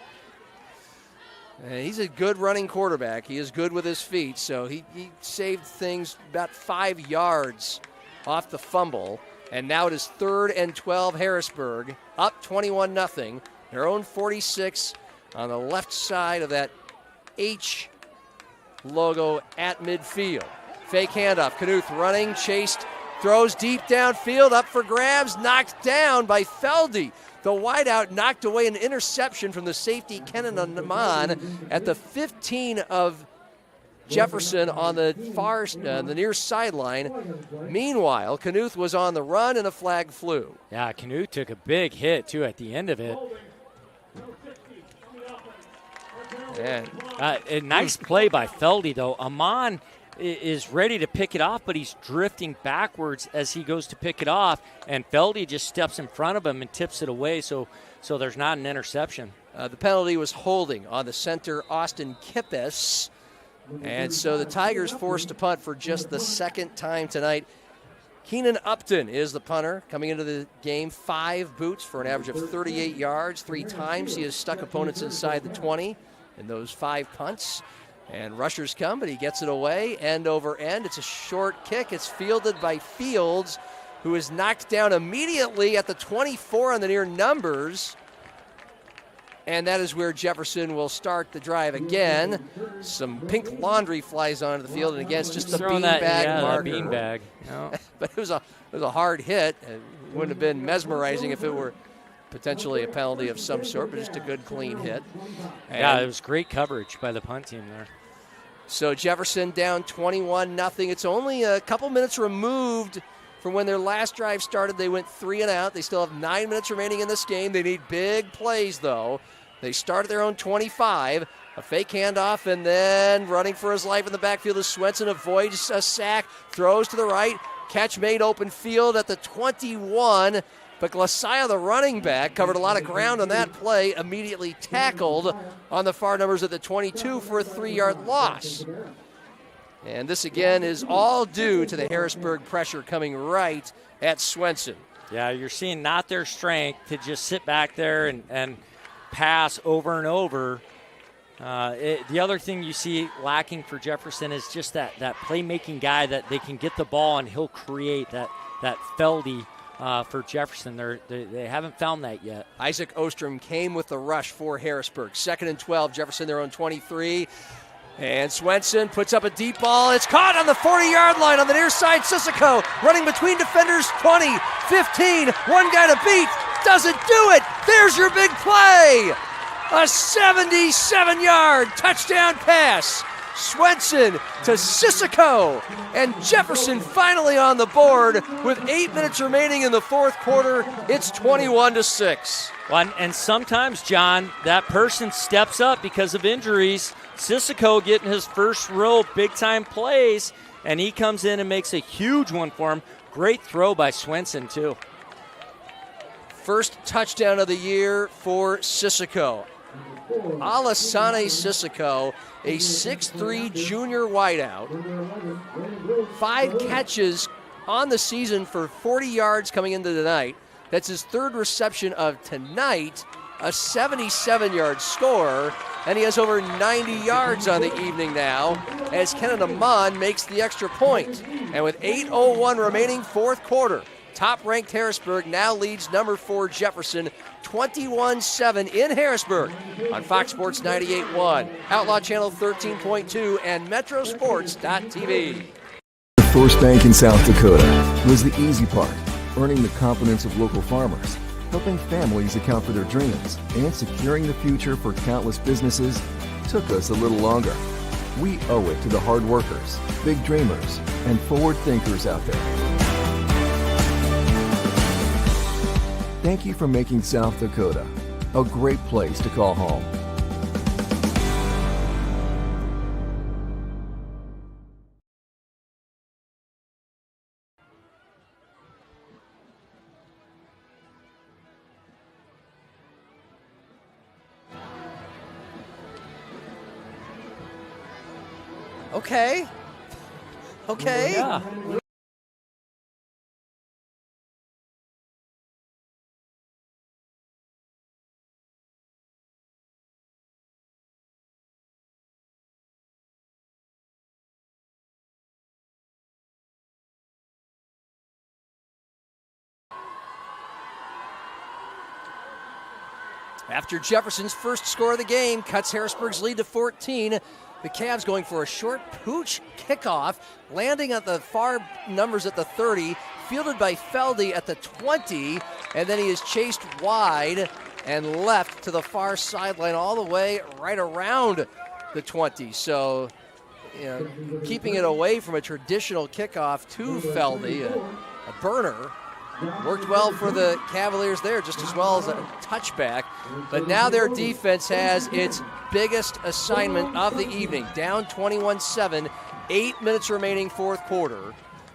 A: And he's a good running quarterback. He is good with his feet, so he saved things about 5 yards off the fumble. And now it is 3rd and 12 Harrisburg, up 21-0. Their own 46 on the left side of that H logo at midfield. Fake handoff. Knuth running, chased, throws deep downfield, up for grabs, knocked down by Feldy. The wideout knocked away an interception from the safety, Kenan Naman, at the 15 of Jefferson on the the near sideline. Meanwhile, Knuth was on the run and a flag flew.
B: Yeah, Knuth took a big hit, too, at the end of it. A nice play by Feldy, though. Amon is ready to pick it off, but he's drifting backwards as he goes to pick it off, and Feldy just steps in front of him and tips it away, so there's not an interception.
A: The penalty was holding on the center, Austin Kippis, and so the Tigers forced to punt for just the second time tonight. Keenan Upton is the punter coming into the game. 5 boots for an average of 38 yards. 3 times he has stuck opponents inside the 20 in those 5 punts. And rushers come, but he gets it away, end over end. It's a short kick. It's fielded by Fields, who is knocked down immediately at the 24 on the near numbers. And that is where Jefferson will start the drive again. Some pink laundry flies onto the field, and again, it's just the beanbag marker.
B: Beanbag. No.
A: But it was a hard hit. It wouldn't have been mesmerizing if it were potentially a penalty of some sort, but just a good, clean hit.
B: And it was great coverage by the punt team there.
A: So Jefferson down 21-0. It's only a couple minutes removed from when their last drive started. They went 3 and out. They still have 9 minutes remaining in this game. They need big plays, though. They start at their own 25. A fake handoff, and then running for his life in the backfield is Swenson. Avoids a sack, throws to the right, Catch made open field at the 21, but Glasaia, the running back, covered a lot of ground on that play, immediately tackled on the far numbers at the 22 for a 3-yard loss. And this again is all due to the Harrisburg pressure coming right at Swenson.
B: Yeah, you're seeing not their strength to just sit back there and pass over and over. The other thing you see lacking for Jefferson is just that playmaking guy that they can get the ball and he'll create that Feldy for Jefferson. They haven't found that yet.
A: Isaac Ostrom came with the rush for Harrisburg. 2nd and 12, Jefferson their own 23. And Swenson puts up a deep ball. It's caught on the 40-yard line on the near side. Sissoko running between defenders, 20, 15, one guy to beat. Doesn't do it. There's your big play. A 77-yard touchdown pass. Swenson to Sissoko. And Jefferson finally on the board with 8 minutes remaining in the fourth quarter. It's 21-6.
B: Well, and sometimes, John, that person steps up because of injuries. Sissoko getting his first real big-time plays, and he comes in and makes a huge one for him. Great throw by Swenson, too.
A: First touchdown of the year for Sissoko. Alassane Sissoko, a 6'3 junior wideout. 5 catches on the season for 40 yards coming into tonight. That's his 3rd reception of tonight, a 77-yard score, and he has over 90 yards on the evening now as Kenan Amon makes the extra point. And with 8:01 remaining fourth quarter, top-ranked Harrisburg now leads number 4 Jefferson 21-7 in Harrisburg on Fox Sports 98.1, Outlaw Channel 13.2, and Metrosports.tv.
F: The First Bank in South Dakota was the easy part, earning the confidence of local farmers, helping families account for their dreams, and securing the future for countless businesses took us a little longer. We owe it to the hard workers, big dreamers, and forward thinkers out there. Thank you for making South Dakota a great place to call home.
A: Okay.
B: Yeah.
A: After Jefferson's first score of the game cuts Harrisburg's lead to 14, the Cavs going for a short pooch kickoff, landing at the far numbers at the 30, fielded by Feldy at the 20, and then he is chased wide and left to the far sideline all the way right around the 20. So, keeping it away from a traditional kickoff to Feldy, a burner. Worked well for the Cavaliers there, just as well as a touchback. But now their defense has its biggest assignment of the evening. Down 21-7, 8 minutes remaining fourth quarter.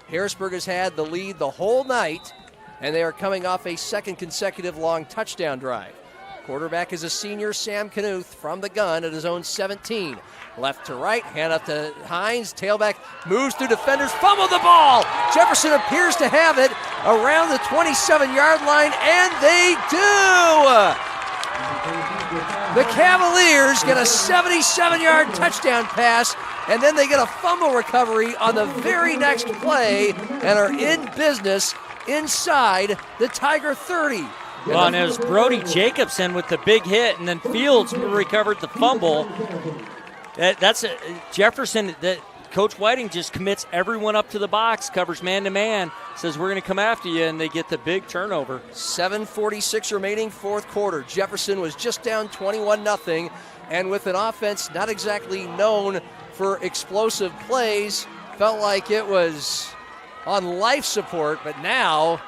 A: Harrisburg has had the lead the whole night, and they are coming off a second consecutive long touchdown drive. Quarterback is a senior, Sam Knuth, from the gun at his own 17. Left to right, hand up to Hines. Tailback moves through defenders, fumbled the ball. Jefferson appears to have it around the 27-yard line, and they do. The Cavaliers get a 77-yard touchdown pass, and then they get a fumble recovery on the very next play and are in business inside the Tiger 30.
B: Well, and it was Brody Jacobson with the big hit, and then Fields recovered the fumble. Jefferson, that Coach Whiting just commits everyone up to the box, covers man-to-man, says we're going to come after you, and they get the big turnover.
A: 7:46 remaining fourth quarter. Jefferson was just down 21-0, and with an offense not exactly known for explosive plays, felt like it was on life support, but now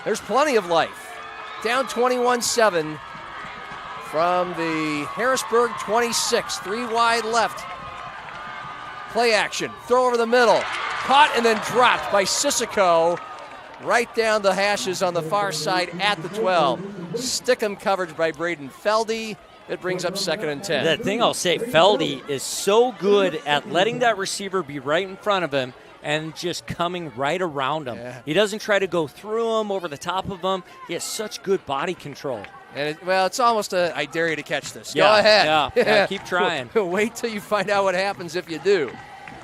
A: there's plenty of life. Down 21-7 from the Harrisburg 26. 3 wide left. Play action. Throw over the middle. Caught and then dropped by Sissoko right down the hashes on the far side at the 12. Stick-em coverage by Braden Feldy. It brings up 2nd and 10.
B: The thing I'll say, Feldy is so good at letting that receiver be right in front of him and just coming right around him.
A: Yeah.
B: He doesn't try to go through him, over the top of him. He has such good body control.
A: And it's almost I dare you to catch this.
B: Yeah,
A: Go ahead.
B: yeah, keep trying.
A: Wait till you find out what happens if you do.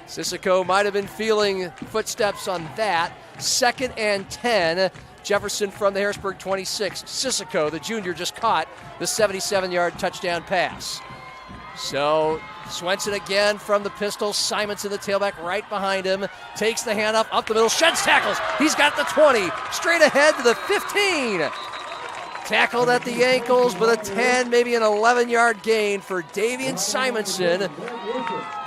A: Sissoko might have been feeling footsteps on that. 2nd and 10. Jefferson from the Harrisburg 26. Sissoko, the junior, just caught the 77-yard touchdown pass. So Swenson again from the pistol. Simonson, the tailback, right behind him. Takes the handoff up the middle. Sheds tackles. He's got the 20. Straight ahead to the 15. Tackled at the ankles, but a 10, maybe an 11-yard gain for Davian Simonson.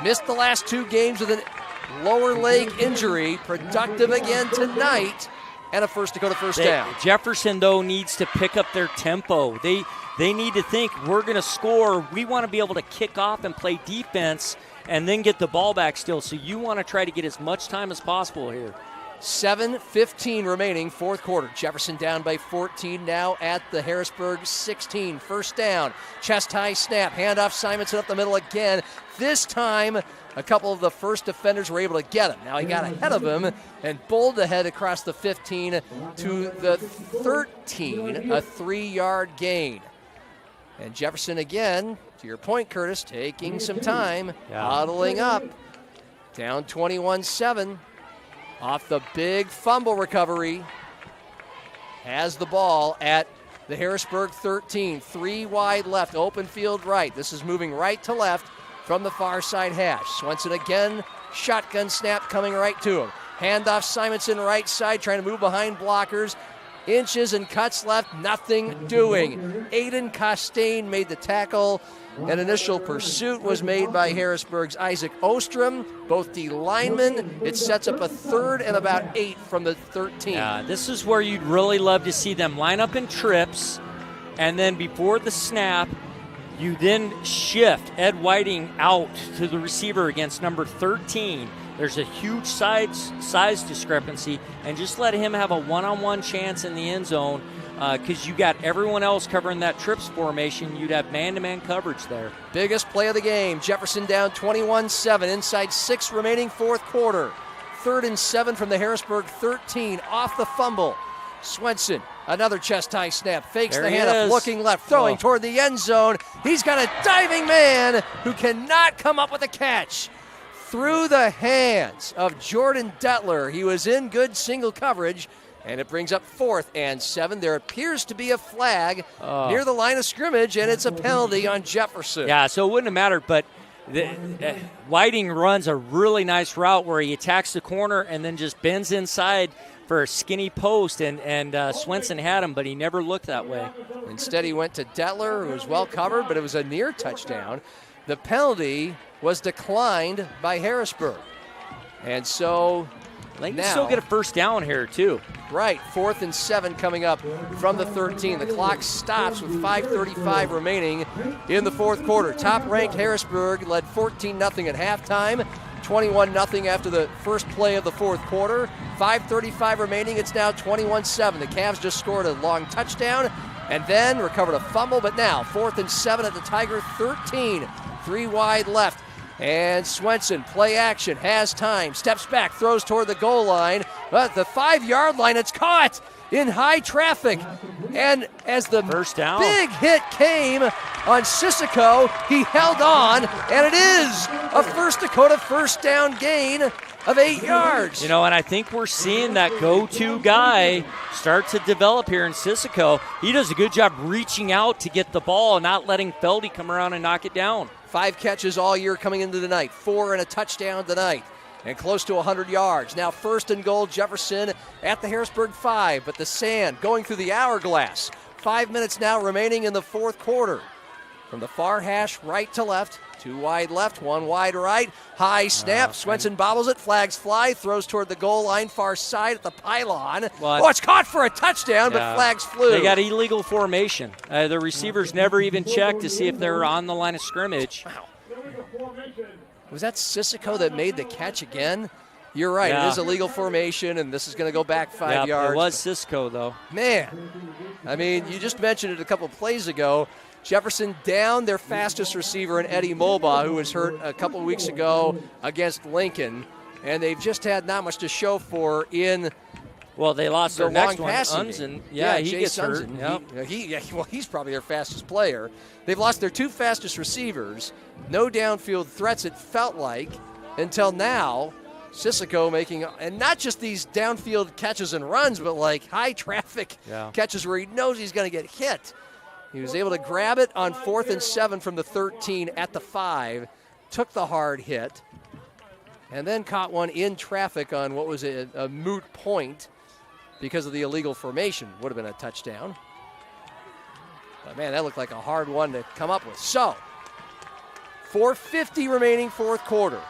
A: Missed the last 2 games with a lower leg injury. Productive again tonight. And a First Dakota first down.
B: Jefferson, though, needs to pick up their tempo. They need to think, we're going to score. We want to be able to kick off and play defense and then get the ball back still. So you want to try to get as much time as possible here.
A: 7:15 remaining, fourth quarter. Jefferson down by 14 now at the Harrisburg 16. First down, chest high snap, handoff Simonson up the middle again. This time, a couple of the first defenders were able to get him. Now he got ahead of him and bowled ahead across the 15 to the 13, a 3-yard gain. And Jefferson again, to your point, Curtis, taking some time, huddling up, down 21-7. Off the big fumble recovery, has the ball at the Harrisburg 13. 3 wide left, open field right. This is moving right to left from the far side hash. Swenson again, shotgun snap coming right to him. Handoff Simonson right side, trying to move behind blockers. Inches and cuts left, nothing doing. Aiden Costain made the tackle. An initial pursuit was made by Harrisburg's Isaac Ostrom, both D linemen. It sets up a 3rd and about 8 from the 13.
B: Yeah, this is where you'd really love to see them line up in trips, and then before the snap, you then shift Ed Whiting out to the receiver against number 13. There's a huge size discrepancy, and just let him have a one-on-one chance in the end zone. Because you got everyone else covering that trips formation. You'd have man-to-man coverage there.
A: Biggest play of the game. Jefferson down 21-7. Inside 6 remaining, fourth quarter. 3rd and 7 from the Harrisburg 13. Off the fumble. Swenson, another chest-high snap. Fakes the handoff, looking left, throwing toward the end zone. He's got a diving man who cannot come up with a catch. Through the hands of Jordan Detler. He was in good single coverage. And it brings up 4th and 7. There appears to be a flag near the line of scrimmage, and it's a penalty on Jefferson.
B: Yeah, so it wouldn't have mattered, but Whiting runs a really nice route where he attacks the corner and then just bends inside for a skinny post, and Swenson had him, but he never looked that way.
A: Instead, he went to Detler, who was well covered, but it was a near touchdown. The penalty was declined by Harrisburg. And so
B: they can still get a first down here, too.
A: Right, 4th and 7 coming up from the 13. The clock stops with 5:35 remaining in the fourth quarter. Top-ranked Harrisburg led 14-0 at halftime, 21-0 after the first play of the fourth quarter. 5:35 remaining, it's now 21-7. The Cavs just scored a long touchdown and then recovered a fumble, but now 4th and 7 at the Tiger 13. 3 wide left. And Swenson, play action, has time, steps back, throws toward the goal line. But the 5-yard line, it's caught in high traffic. And as the
B: first down,
A: big hit came on Sissoko, he held on, and it is a First Dakota first down gain of 8 yards.
B: You know, and I think we're seeing that go-to guy start to develop here in Sissoko. He does a good job reaching out to get the ball and not letting Feldy come around and knock it down.
A: 5 catches all year coming into the night, 4 and a touchdown tonight, and close to 100 yards. Now 1st and goal, Jefferson at the Harrisburg 5, but the sand going through the hourglass. 5 minutes now remaining in the fourth quarter. From the far hash, right to left, 2 wide left, 1 wide right. High snap, Swenson bobbles it, flags fly, throws toward the goal line, far side at the pylon. Oh, it's caught for a touchdown, but flags flew.
B: They got illegal formation. The receivers never even checked to see if they're on the line of scrimmage.
A: Wow. Was that Sissoko that made the catch again? You're right.
B: Yeah.
A: It is a legal formation, and this is going to go back 5 yards.
B: It was Cisco, though.
A: Man, I mean, you just mentioned it a couple plays ago. Jefferson down their fastest receiver in Eddie Mulbaugh, who was hurt a couple of weeks ago against Lincoln, and they've just had not much to show for in.
B: Well, they lost
A: their
B: next one,
A: passing
B: Unzen.
A: game.
B: Yeah, he
A: Jay
B: gets hurt.
A: Unzen. Well, he's probably their fastest player. They've lost their 2 fastest receivers. No downfield threats, it felt like, until now. Sissoko making, and not just these downfield catches and runs, but like high traffic catches where he knows he's going to get hit. He was able to grab it on 4th and 7 from the 13 at the 5, took the hard hit, and then caught one in traffic on what was a moot point because of the illegal formation. Would have been a touchdown. But man, that looked like a hard one to come up with. So, 4:50 remaining fourth quarter.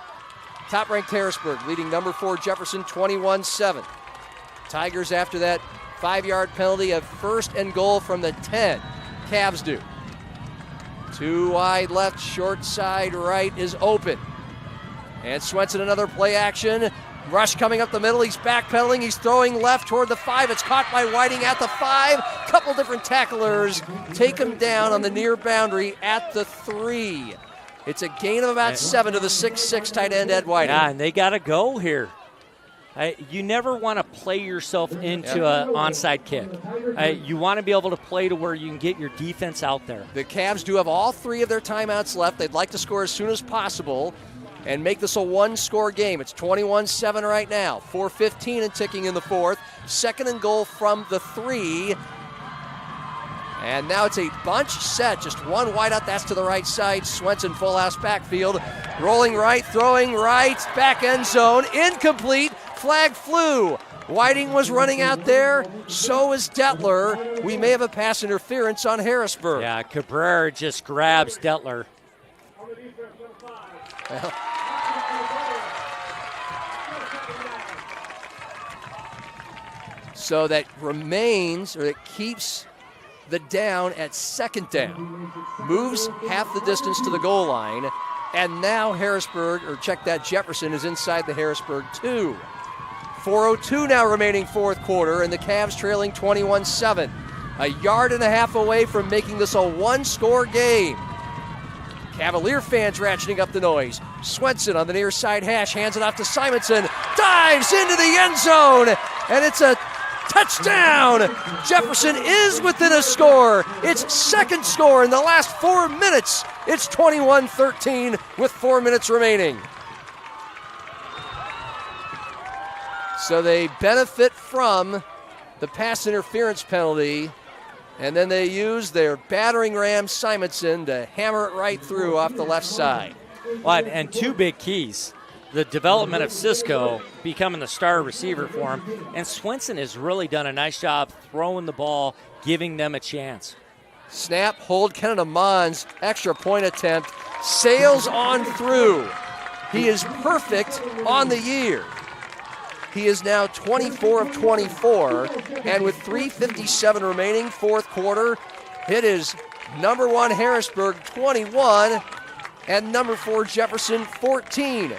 A: Top-ranked Harrisburg leading number 4 Jefferson 21-7. Tigers after that 5-yard penalty of 1st and goal from the 10. Cavs do. 2 wide left, short side right is open. And Swenson another play action. Rush coming up the middle. He's backpedaling. He's throwing left toward the 5. It's caught by Whiting at the 5. Couple different tacklers take him down on the near boundary at the 3. It's a gain of about 7 to the 6'6" tight end Ed Whiting.
B: Yeah, and they got to go here. You never want to play yourself into an onside kick. You want to be able to play to where you can get your defense out there.
A: The Cavs do have all 3 of their timeouts left. They'd like to score as soon as possible and make this a 1-score game. It's 21-7 right now. 4:15 and ticking in the 4th. 2nd and goal from the 3. And now it's a bunch set, just one wide out, that's to the right side. Swenson full house backfield, rolling right, throwing right, back end zone, incomplete, flag flew. Whiting was running out there, so is Detler. We may have a pass interference on Harrisburg.
B: Yeah, Cabrera just grabs Detler.
A: So that remains, or it keeps the down at 2nd down. Moves half the distance to the goal line, and now Harrisburg, or check that, Jefferson is inside the Harrisburg 2. 4:02 now remaining fourth quarter, and the Cavs trailing 21-7. A yard and a half away from making this a 1-score game. Cavalier fans ratcheting up the noise. Swenson on the near side hash, hands it off to Simonson, dives into the end zone, and it's a touchdown! Jefferson is within a score. It's 2nd score in the last 4 minutes. It's 21-13 with 4 minutes remaining. So they benefit from the pass interference penalty, and then they use their battering ram Simonson to hammer it right through off the left side.
B: Well, and 2 big keys. The development of Cisco becoming the star receiver for him, and Swenson has really done a nice job throwing the ball, giving them a chance.
A: Snap, hold, Kenan Amon's extra point attempt sails on through. He is perfect on the year. He is now 24 of 24, and with 3:57 remaining, fourth quarter, it is number 1 Harrisburg 21 and number 4 Jefferson 14.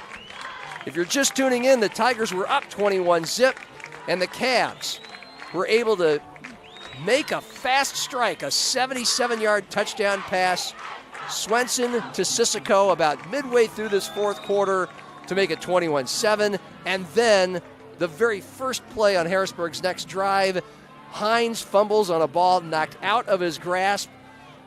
A: If you're just tuning in, the Tigers were up 21-zip, and the Cavs were able to make a fast strike, a 77-yard touchdown pass. Swenson to Sissoko about midway through this fourth quarter to make it 21-7, and then the very first play on Harrisburg's next drive, Hines fumbles on a ball knocked out of his grasp.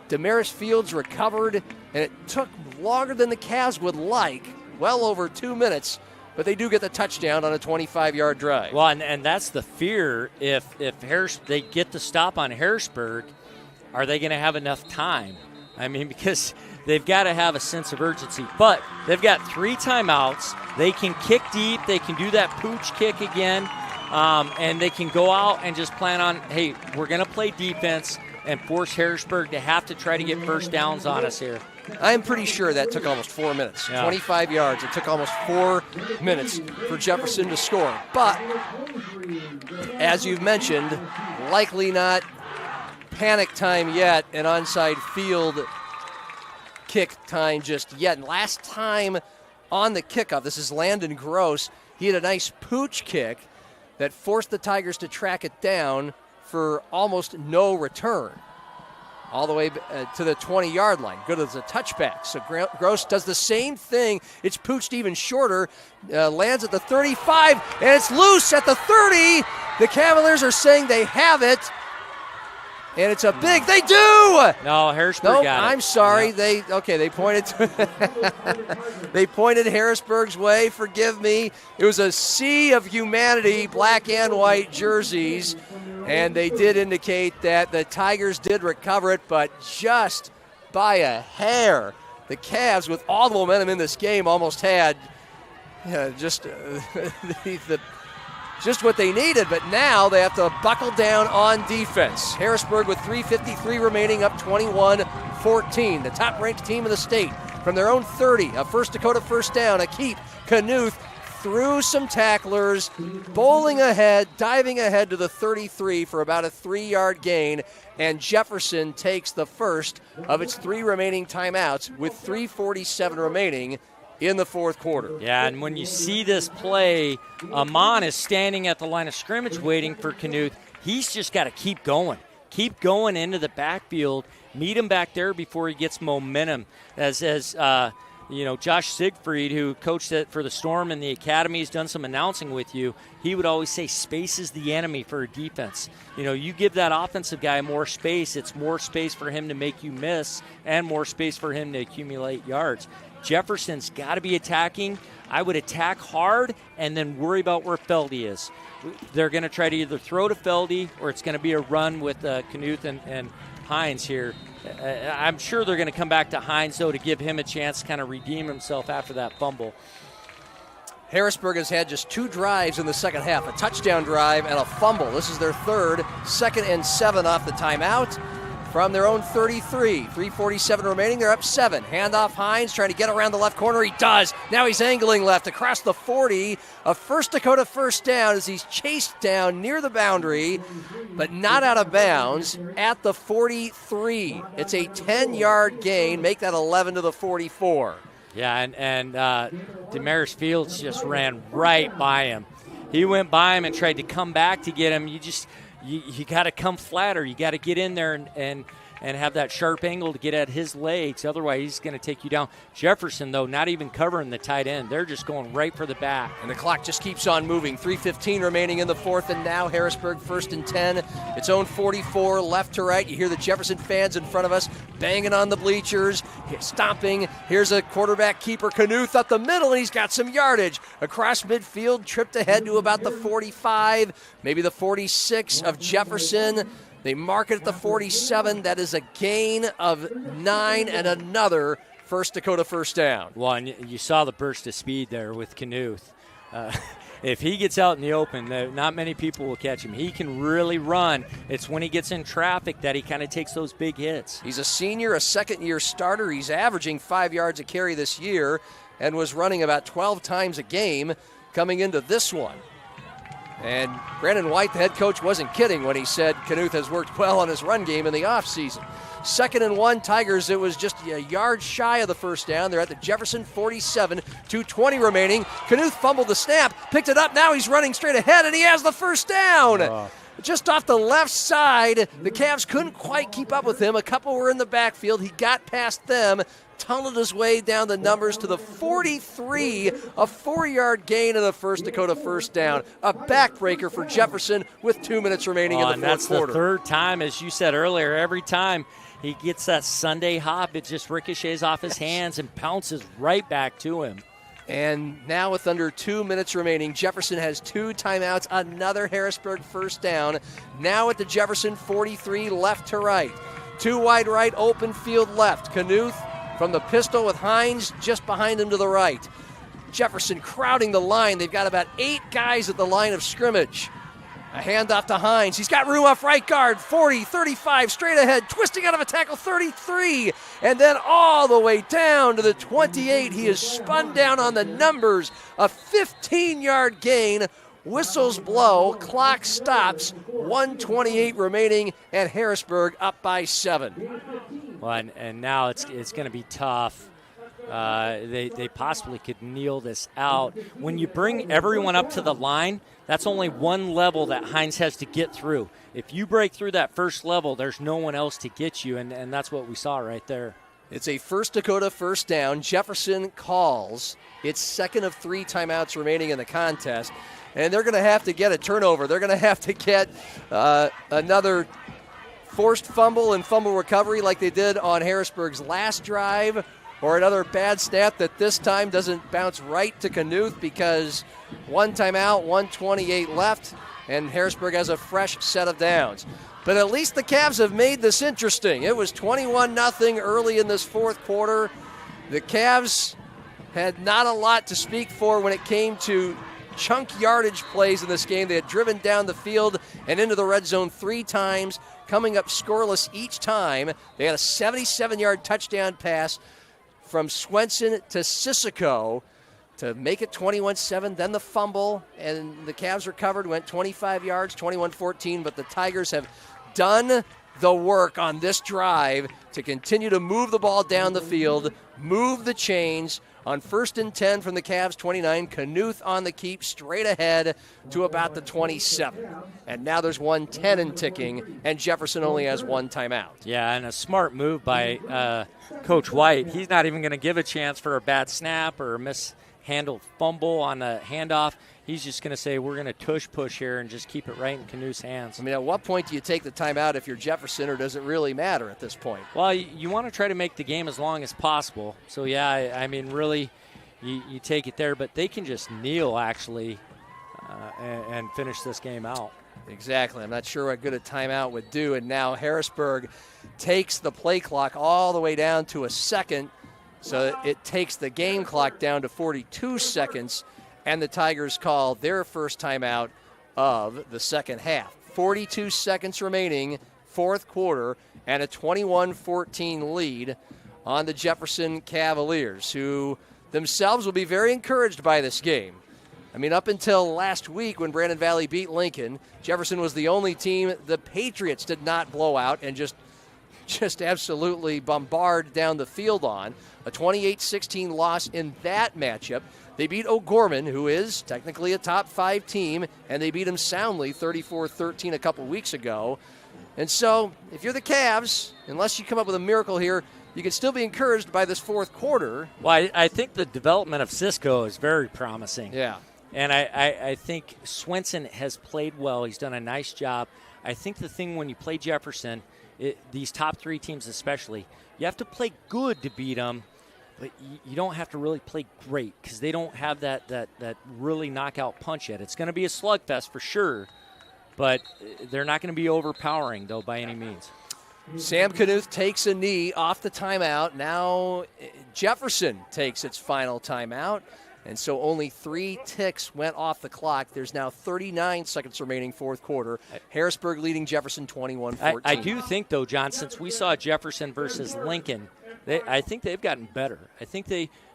A: Damaris Fields recovered, and it took longer than the Cavs would like, well over 2 minutes, but they do get the touchdown on a 25-yard drive.
B: Well, and that's the fear. If they get the stop on Harrisburg, are they going to have enough time? I mean, because they've got to have a sense of urgency. But they've got 3 timeouts. They can kick deep. They can do that pooch kick again. And they can go out and just plan on, hey, we're going to play defense and force Harrisburg to have to try to get first downs on us here.
A: I'm pretty sure that took almost 4 minutes.
B: Yeah.
A: 25 yards. It took almost 4 minutes for Jefferson to score. But, as you've mentioned, likely not panic time yet, and onside field kick time just yet. And last time on the kickoff, this is Landon Gross, He had a nice pooch kick that forced the Tigers to track it down for almost no return, all the way to the 20-yard line. Good as a touchback. So Gross does the same thing. It's pooched even shorter, lands at the 35, and it's loose at the 30. The Cavaliers are saying they have it, and it's a big. They do.
B: No, Harrisburg got it.
A: I'm sorry.
B: Yep.
A: They pointed. They pointed Harrisburg's way. Forgive me. It was a sea of humanity, black and white jerseys, and they did indicate that the Tigers did recover it, but just by a hair. The Cavs, with all the momentum in this game, almost had just what they needed, but now they have to buckle down on defense. Harrisburg with 3:53 remaining, up 21-14. The top-ranked team in the state from their own 30. A First Dakota first down. A keep. Knuth through some tacklers, bowling ahead, diving ahead to the 33 for about a 3-yard gain, and Jefferson takes the first of its 3 remaining timeouts with 3:47 remaining in the fourth quarter.
B: Yeah, and when you see this play, Amon is standing at the line of scrimmage waiting for Knuth. He's just got to keep going. Keep going into the backfield. Meet him back there before he gets momentum. As Josh Siegfried, who coached for the Storm in the academy, has done some announcing with you. He would always say space is the enemy for a defense. You give that offensive guy more space, it's more space for him to make you miss and more space for him to accumulate yards. Jefferson's got to be attacking. I would attack hard and then worry about where Feldy is. They're going to try to either throw to Feldy or it's going to be a run with Knuth and Hines here. I'm sure they're going to come back to Hines, though, to give him a chance to kind of redeem himself after that fumble.
A: Harrisburg has had just 2 drives in the second half, a touchdown drive and a fumble. This is their third, 2nd and 7 off the timeout. From their own 33, 3:47 remaining, they're up 7. Handoff Hines trying to get around the left corner. He does. Now he's angling left across the 40. A First Dakota first down as he's chased down near the boundary, but not out of bounds at the 43. It's a 10-yard gain. Make that 11 to the 44.
B: Yeah, and Damaris Fields just ran right by him. He went by him and tried to come back to get him. You got to come flatter. You got to get in there and have that sharp angle to get at his legs. Otherwise, he's going to take you down. Jefferson, though, not even covering the tight end. They're just going right for the back.
A: And the clock just keeps on moving. 3:15 remaining in the fourth, and now Harrisburg 1st and 10. Its own 44, left to right. You hear the Jefferson fans in front of us banging on the bleachers, stomping. Here's a quarterback keeper, Knuth, up the middle, and he's got some yardage. Across midfield, tripped ahead to about the 45, maybe the 46 of Jefferson. They mark it at the 47. That is a gain of 9 and another First Dakota first down.
B: Well, and you saw the burst of speed there with Knuth. If he gets out in the open, not many people will catch him. He can really run. It's when he gets in traffic that he kind of takes those big hits.
A: He's a senior, a second-year starter. He's averaging 5 yards a carry this year and was running about 12 times a game coming into this one. And Brandon White, the head coach, wasn't kidding when he said Knuth has worked well on his run game in the offseason. 2nd and 1, Tigers. It was just a yard shy of the first down. They're at the Jefferson 47, 2:20 remaining. Knuth fumbled the snap, picked it up. Now he's running straight ahead, and he has the first down. Just off the left side, the Cavs couldn't quite keep up with him. A couple were in the backfield. He got past them, tunneled his way down the numbers to the 43, a 4-yard gain and a First Dakota first down. A backbreaker for Jefferson with 2 minutes remaining in the fourth quarter.
B: That's the third time, as you said earlier. Every time he gets that Sunday hop, it just ricochets off his hands and pounces right back to him.
A: And now with under 2 minutes remaining, Jefferson has 2 timeouts, another Harrisburg first down. Now at the Jefferson 43, left to right. 2 wide right, open field left. Knuth from the pistol with Hines just behind him to the right. Jefferson crowding the line. They've got about 8 guys at the line of scrimmage. A handoff to Hines. He's got room off right guard. 40, 35, straight ahead, twisting out of a tackle, 33. And then all the way down to the 28. He is spun down on the numbers. A 15-yard gain. Whistles blow. Clock stops. 1:28 remaining, and Harrisburg up by 7.
B: Well, and now it's going to be tough they possibly could kneel this out. When you bring everyone up to the line, that's only one level that Hines has to get through. If you break through that first level, there's no one else to get you, and that's what we saw right there.
A: It's a First Dakota first down. Jefferson calls. It's second of 3 timeouts remaining in the contest, and they're going to have to get a turnover. They're going to have to get another forced fumble and fumble recovery like they did on Harrisburg's last drive, or another bad snap that this time doesn't bounce right to Knuth because 1 timeout, 1:28 left, and Harrisburg has a fresh set of downs. But at least the Cavs have made this interesting. It was 21-0 early in this fourth quarter. The Cavs had not a lot to speak for when it came to chunk yardage plays in this game. They had driven down the field and into the red zone 3 times, coming up scoreless each time. They had a 77-yard touchdown pass from Swenson to Sissoko to make it 21-7, then the fumble, and the Cavs recovered, went 25 yards, 21-14, but the Tigers have done the work on this drive to continue to move the ball down the field, move the chains. On 1st and 10 from the Cavs 29, Knuth on the keep straight ahead to about the 27. And now there's 1:10 and ticking, and Jefferson only has 1 timeout.
B: Yeah, and a smart move by Coach White. He's not even going to give a chance for a bad snap or a mishandled fumble on a handoff. He's just going to say, we're going to push here and just keep it right in Knuth's hands.
A: I mean, at what point do you take the timeout if you're Jefferson, or does it really matter at this point?
B: Well, you want to try to make the game as long as possible. So, yeah, I mean, really, you take it there. But they can just kneel, actually, and finish this game out.
A: Exactly. I'm not sure what good a timeout would do. And now Harrisburg takes the play clock all the way down to a second. So it takes the game clock down to 42 seconds. And the Tigers call their first timeout of the second half. 42 seconds remaining, fourth quarter, and a 21-14 lead on the Jefferson Cavaliers, who themselves will be very encouraged by this game. I mean, up until last week when Brandon Valley beat Lincoln, Jefferson was the only team the Patriots did not blow out and just absolutely bombard down the field on. A 28-16 loss in that matchup. They beat O'Gorman, who is technically a top 5 team, and they beat them soundly 34-13 a couple weeks ago. And so, if you're the Cavs, unless you come up with a miracle here, you can still be encouraged by this fourth quarter.
B: Well, I think the development of Cisco is very promising.
A: Yeah.
B: And I think Swenson has played well. He's done a nice job. I think the thing when you play Jefferson, these top 3 teams especially, you have to play good to beat them. But you don't have to really play great because they don't have that really knockout punch yet. It's going to be a slugfest for sure, but they're not going to be overpowering, though, by any means.
A: Sam Knuth takes a knee off the timeout. Now Jefferson takes its final timeout, and so only 3 ticks went off the clock. There's now 39 seconds remaining, fourth quarter. Harrisburg leading Jefferson 21-14.
B: I do think, though, John, since we saw Jefferson versus Lincoln, I think they've gotten better. I think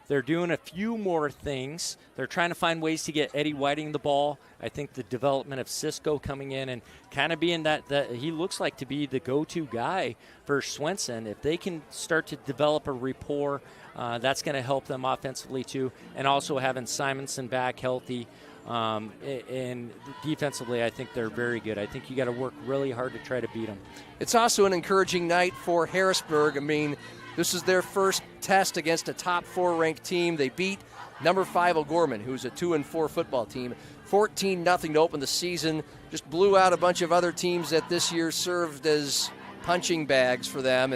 B: they're doing a few more things. They're trying to find ways to get Eddie Whiting the ball. I think the development of Cisco coming in and kind of being that he looks like to be the go-to guy for Swenson. If they can start to develop a rapport, that's going to help them offensively too. And also having Simonson back healthy. And defensively, I think they're very good. I think you got to work really hard to try to beat them.
A: It's also an encouraging night for Harrisburg. I mean, this is their first test against a top 4 ranked team. They beat number 5 O'Gorman, who's a 2-4 football team, 14-0 to open the season. Just blew out a bunch of other teams that this year served as punching bags for them.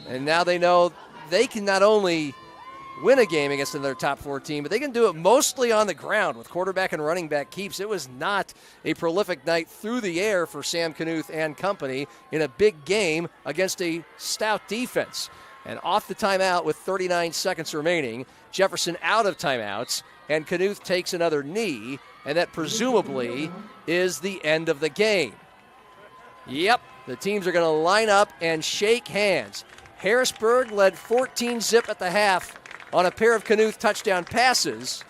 A: And now they know they can not only win a game against another top 4 team, but they can do it mostly on the ground with quarterback and running back keeps. It was not a prolific night through the air for Sam Knuth and company in a big game against a stout defense. And off the timeout with 39 seconds remaining, Jefferson out of timeouts, and Knuth takes another knee, and that presumably is the end of the game. Yep, the teams are going to line up and shake hands. Harrisburg led 14-0 at the half on a pair of Knuth touchdown passes.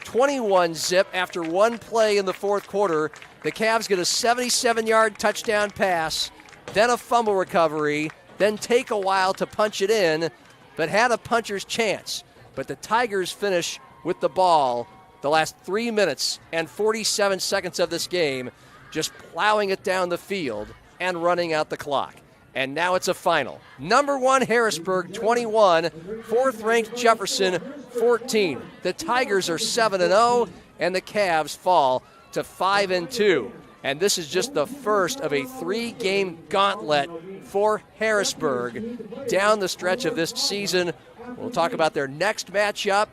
A: 21-0 after one play in the fourth quarter. The Cavs get a 77-yard touchdown pass, then a fumble recovery, then take a while to punch it in. but had a puncher's chance. But the Tigers finish with the ball the last 3 minutes and 47 seconds of this game, just plowing it down the field and running out the clock. And now it's a final. Number 1 Harrisburg 21, 4th ranked Jefferson 14. The Tigers are 7-0 and the Cavs fall to 5-2. And this is just the first of a 3-game gauntlet for Harrisburg down the stretch of this season. We'll talk about their next matchup.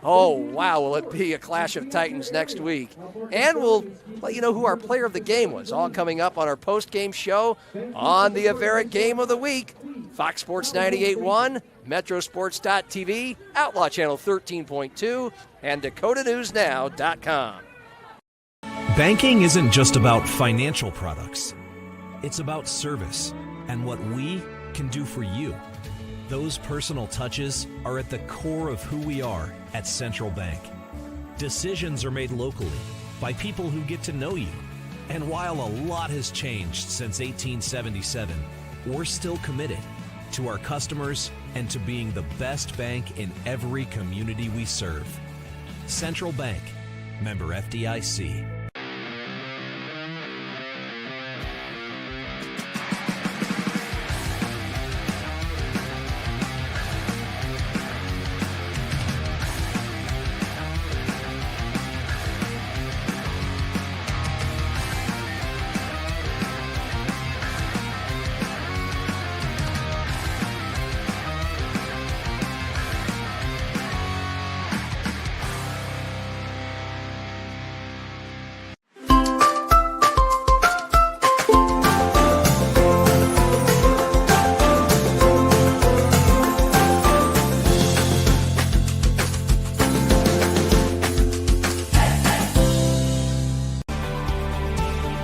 A: Oh, wow, will it be a clash of titans next week. And we'll let you know who our player of the game was, all coming up on our post-game show on the Avera Game of the Week. Fox Sports 98.1, Metrosports.tv, Outlaw Channel 13.2, and DakotaNewsNow.com.
H: Banking isn't just about financial products. It's about service and what we can do for you. Those personal touches are at the core of who we are at Central Bank. Decisions are made locally by people who get to know you. And while a lot has changed since 1877, we're still committed to our customers and to being the best bank in every community we serve. Central Bank, member FDIC.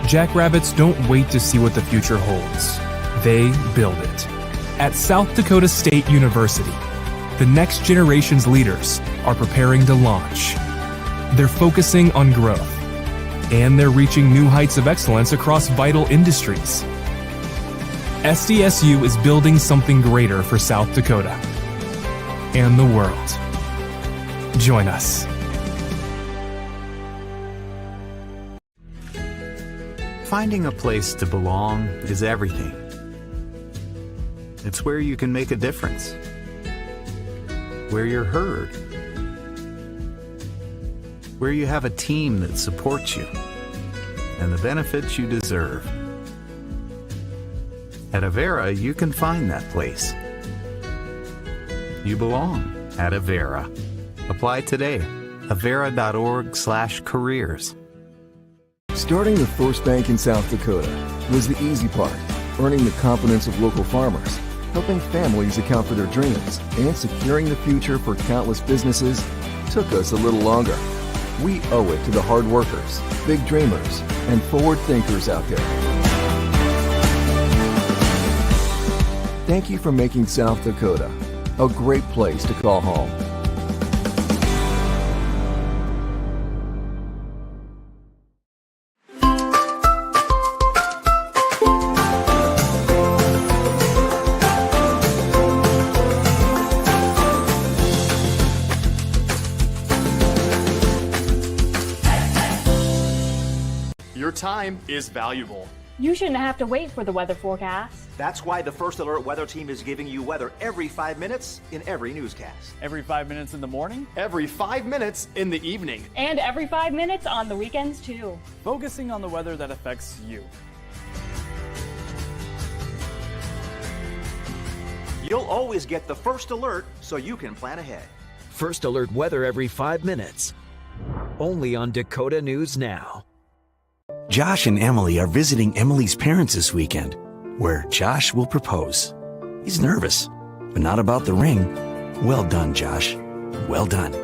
N: Jackrabbits don't wait to see what the future holds. They build it. At South Dakota State University, the next generation's leaders are preparing to launch. They're focusing on growth, and they're reaching new heights of excellence across vital industries. SDSU is building something greater for South Dakota and the world. Join us.
R: Finding a place to belong is everything. It's where you can make a difference, where you're heard, where you have a team that supports you and the benefits you deserve. At Avera, you can find that place. You belong at Avera. Apply today. Avera.org/careers.
F: Starting the first bank in South Dakota was the easy part, earning the confidence of local farmers, helping families account for their dreams, and securing the future for countless businesses took us a little longer. We owe it to the hard workers, big dreamers, and forward thinkers out there. Thank you for making South Dakota a great place to call home.
U: Your time is valuable.
V: You shouldn't have to wait for the weather forecast.
W: That's why the First Alert weather team is giving you weather every 5 minutes in every newscast.
L: Every 5 minutes in the morning?
U: Every 5 minutes in the evening.
V: And every 5 minutes on the weekends, too.
L: Focusing on the weather that affects you.
W: You'll always get the First Alert so you can plan ahead.
T: First Alert weather every 5 minutes. Only on Dakota News Now.
O: Josh and Emily are visiting Emily's parents this weekend, where Josh will propose. He's nervous, but not about the ring. Well done, Josh. Well done.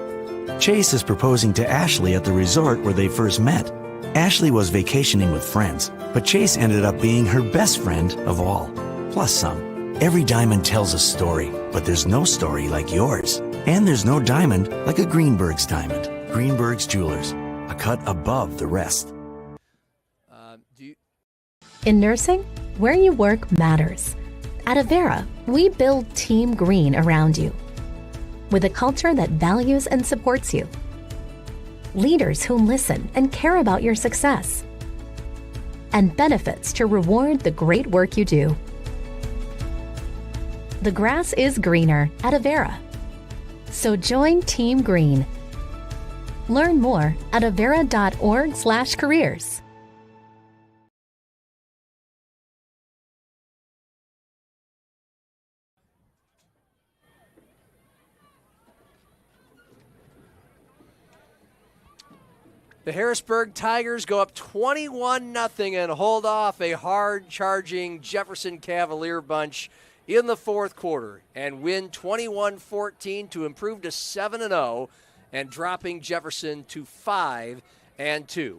O: Chase is proposing to Ashley at the resort where they first met. Ashley was vacationing with friends, but Chase ended up being her best friend of all, plus some. Every diamond tells a story, but there's no story like yours. And there's no diamond like a Greenberg's diamond. Greenberg's Jewelers, a cut above the rest.
G: In nursing, where you work matters. At Avera, we build Team Green around you. with a culture that values and supports you. Leaders who listen and care about your success. And benefits to reward the great work you do. The grass is greener at Avera. So join Team Green. Learn more at avera.org/careers.
A: The Harrisburg Tigers go up 21-0 and hold off a hard-charging Jefferson Cavalier bunch in the fourth quarter and win 21-14 to improve to 7-0 and dropping Jefferson to 5-2.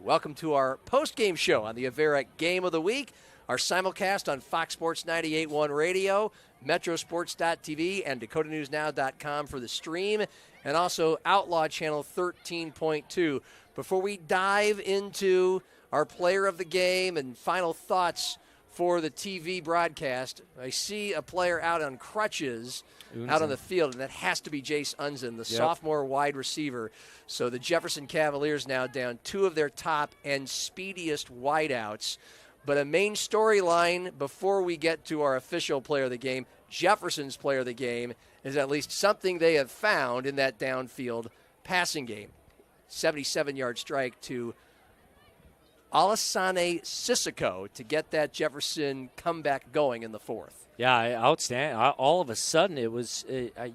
A: Welcome to our post-game show on the Avera Game of the Week, our simulcast on Fox Sports 98.1 Radio, Metrosports.tv, and DakotaNewsNow.com for the stream, and also Outlaw Channel 13.2. Before we dive into our player of the game and final thoughts for the TV broadcast, I see a player out on crutches out on the field, and that has to be Jace Unzen, the sophomore wide receiver. So the Jefferson Cavaliers now down two of their top and speediest wideouts. But a main storyline before we get to our official player of the game, Jefferson's player of the game, is at least something they have found in that downfield passing game. 77-yard strike to Alasane Sissoko to get that Jefferson comeback going in the fourth.
B: Yeah, outstanding. All of a sudden, it was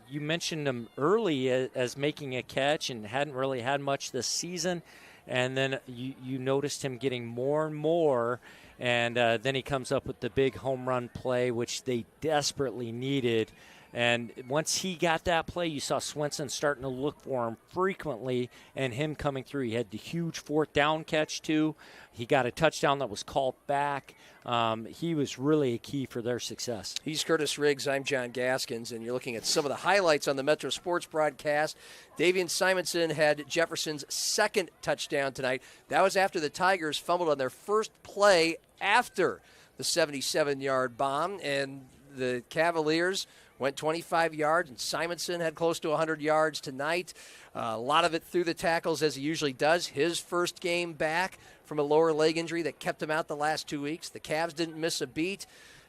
B: you mentioned him early as making a catch and hadn't really had much this season, and then you noticed him getting more and more, and then he comes up with the big home run play, which they desperately needed. And once he got that play, you saw Swenson starting to look for him frequently and him coming through. He had the huge fourth down catch, too. He got a touchdown that was called back. He was really a key for their success.
A: He's Curtis Riggs. I'm John Gaskins, and you're looking at some of the highlights on the Metro Sports broadcast. Davian Simonson had Jefferson's second touchdown tonight. That was after the Tigers fumbled on their first play after the 77-yard bomb, and the Cavaliers went 25 yards, and Simonson had close to 100 yards tonight. A lot of it through the tackles, as he usually does. His first game back from a lower leg injury that kept him out the last 2 weeks. The Cavs didn't miss a beat.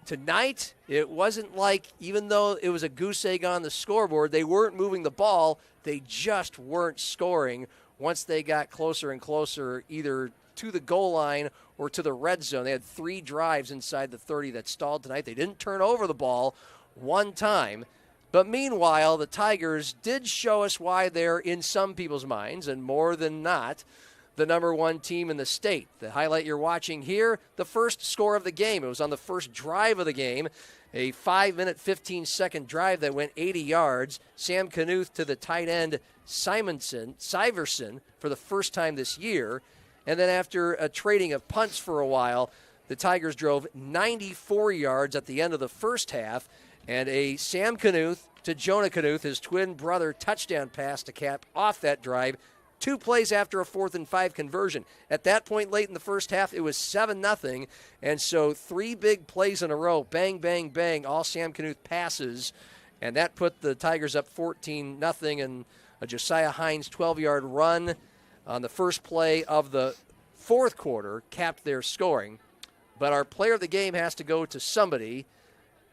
A: Tonight, it wasn't like, even though it was a goose egg on the scoreboard, they weren't moving the ball. They just weren't scoring once they got closer and closer, either to the goal line or to the red zone. They had 3 drives inside the 30 that stalled tonight. They didn't turn over the ball one time. But meanwhile, the Tigers did show us why they're, in some people's minds, and more than not, the number one team in the state. The highlight you're watching here, the first score of the game. It was on the first drive of the game, a 5-minute, 15-second drive that went 80 yards. Sam Knuth to the tight end Syverson for the first time this year. And then after a trading of punts for a while, the Tigers drove 94 yards at the end of the first half, and a Sam Knuth to Jonah Knuth, his twin brother, touchdown pass to cap off that drive. 2 plays after a 4th and 5 conversion. At that point late in the first half, it was 7-0, and so 3 big plays in a row, bang, bang, bang, all Sam Knuth passes, and that put the Tigers up 14-0, and a Josiah Hines 12-yard run on the first play of the fourth quarter capped their scoring. But our player of the game has to go to somebody,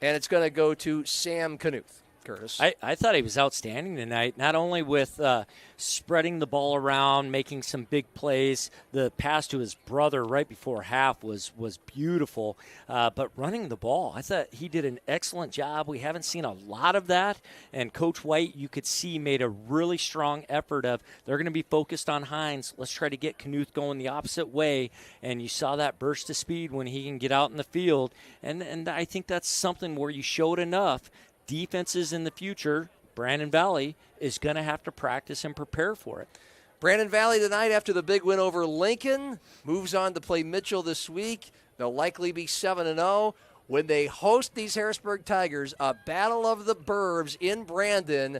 A: and it's going to go to Sam Knuth. Curtis.
B: I thought he was outstanding tonight, not only with spreading the ball around, making some big plays. The pass to his brother right before half was beautiful, but running the ball, I thought he did an excellent job. We haven't seen a lot of that, and Coach White, you could see, made a really strong effort of they're going to be focused on Hines. Let's try to get Knuth going the opposite way, and you saw that burst of speed when he can get out in the field, and I think that's something where you showed enough. Defenses in the future, Brandon Valley is going to have to practice and prepare for it.
A: Brandon Valley tonight, after the big win over Lincoln, moves on to play Mitchell this week. They'll likely be 7-0. When they host these Harrisburg Tigers, a battle of the Burbs in Brandon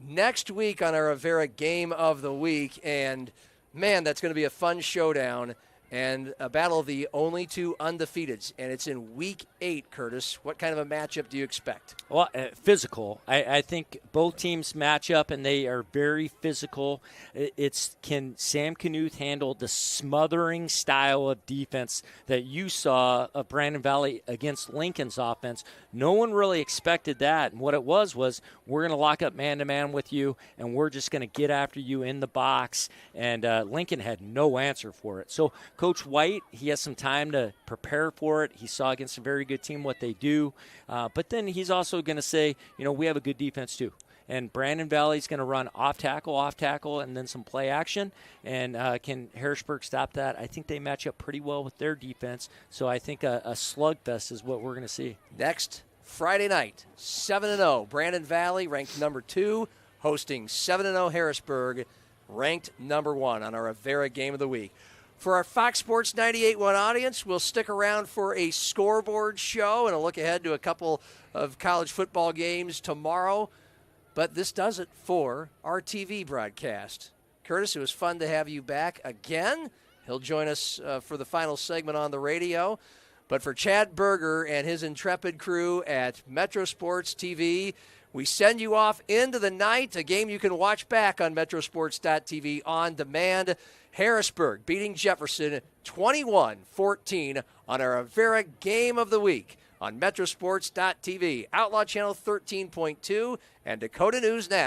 A: next week on our Avera Game of the Week. And, man, that's going to be a fun showdown and a battle of the only two undefeateds, and it's in Week 8, Curtis. What kind of a matchup do you expect?
B: Well, physical. I think both teams match up, and they are very physical. Can Sam Knuth handle the smothering style of defense that you saw of Brandon Valley against Lincoln's offense? No one really expected that, and what it was we're going to lock up man-to-man with you, and we're just going to get after you in the box, and Lincoln had no answer for it. So Coach White, he has some time to prepare for it. He saw against a very good team what they do. But then he's also going to say, we have a good defense too. And Brandon Valley's going to run off tackle, and then some play action. And can Harrisburg stop that? I think they match up pretty well with their defense. So I think a slugfest is what we're going to see.
A: Next Friday night, 7-0. Brandon Valley, ranked number 2, hosting 7-0 Harrisburg, ranked number 1 on our Avera Game of the Week. For our Fox Sports 98.1 audience, we'll stick around for a scoreboard show and a look ahead to a couple of college football games tomorrow. But this does it for our TV broadcast. Curtis, it was fun to have you back again. He'll join us for the final segment on the radio. But for Chad Berger and his intrepid crew at Metro Sports TV, we send you off into the night, a game you can watch back on metrosports.tv on demand. Harrisburg beating Jefferson 21-14 on our Avera Game of the Week on metrosports.tv, Outlaw Channel 13.2, and Dakota News Now.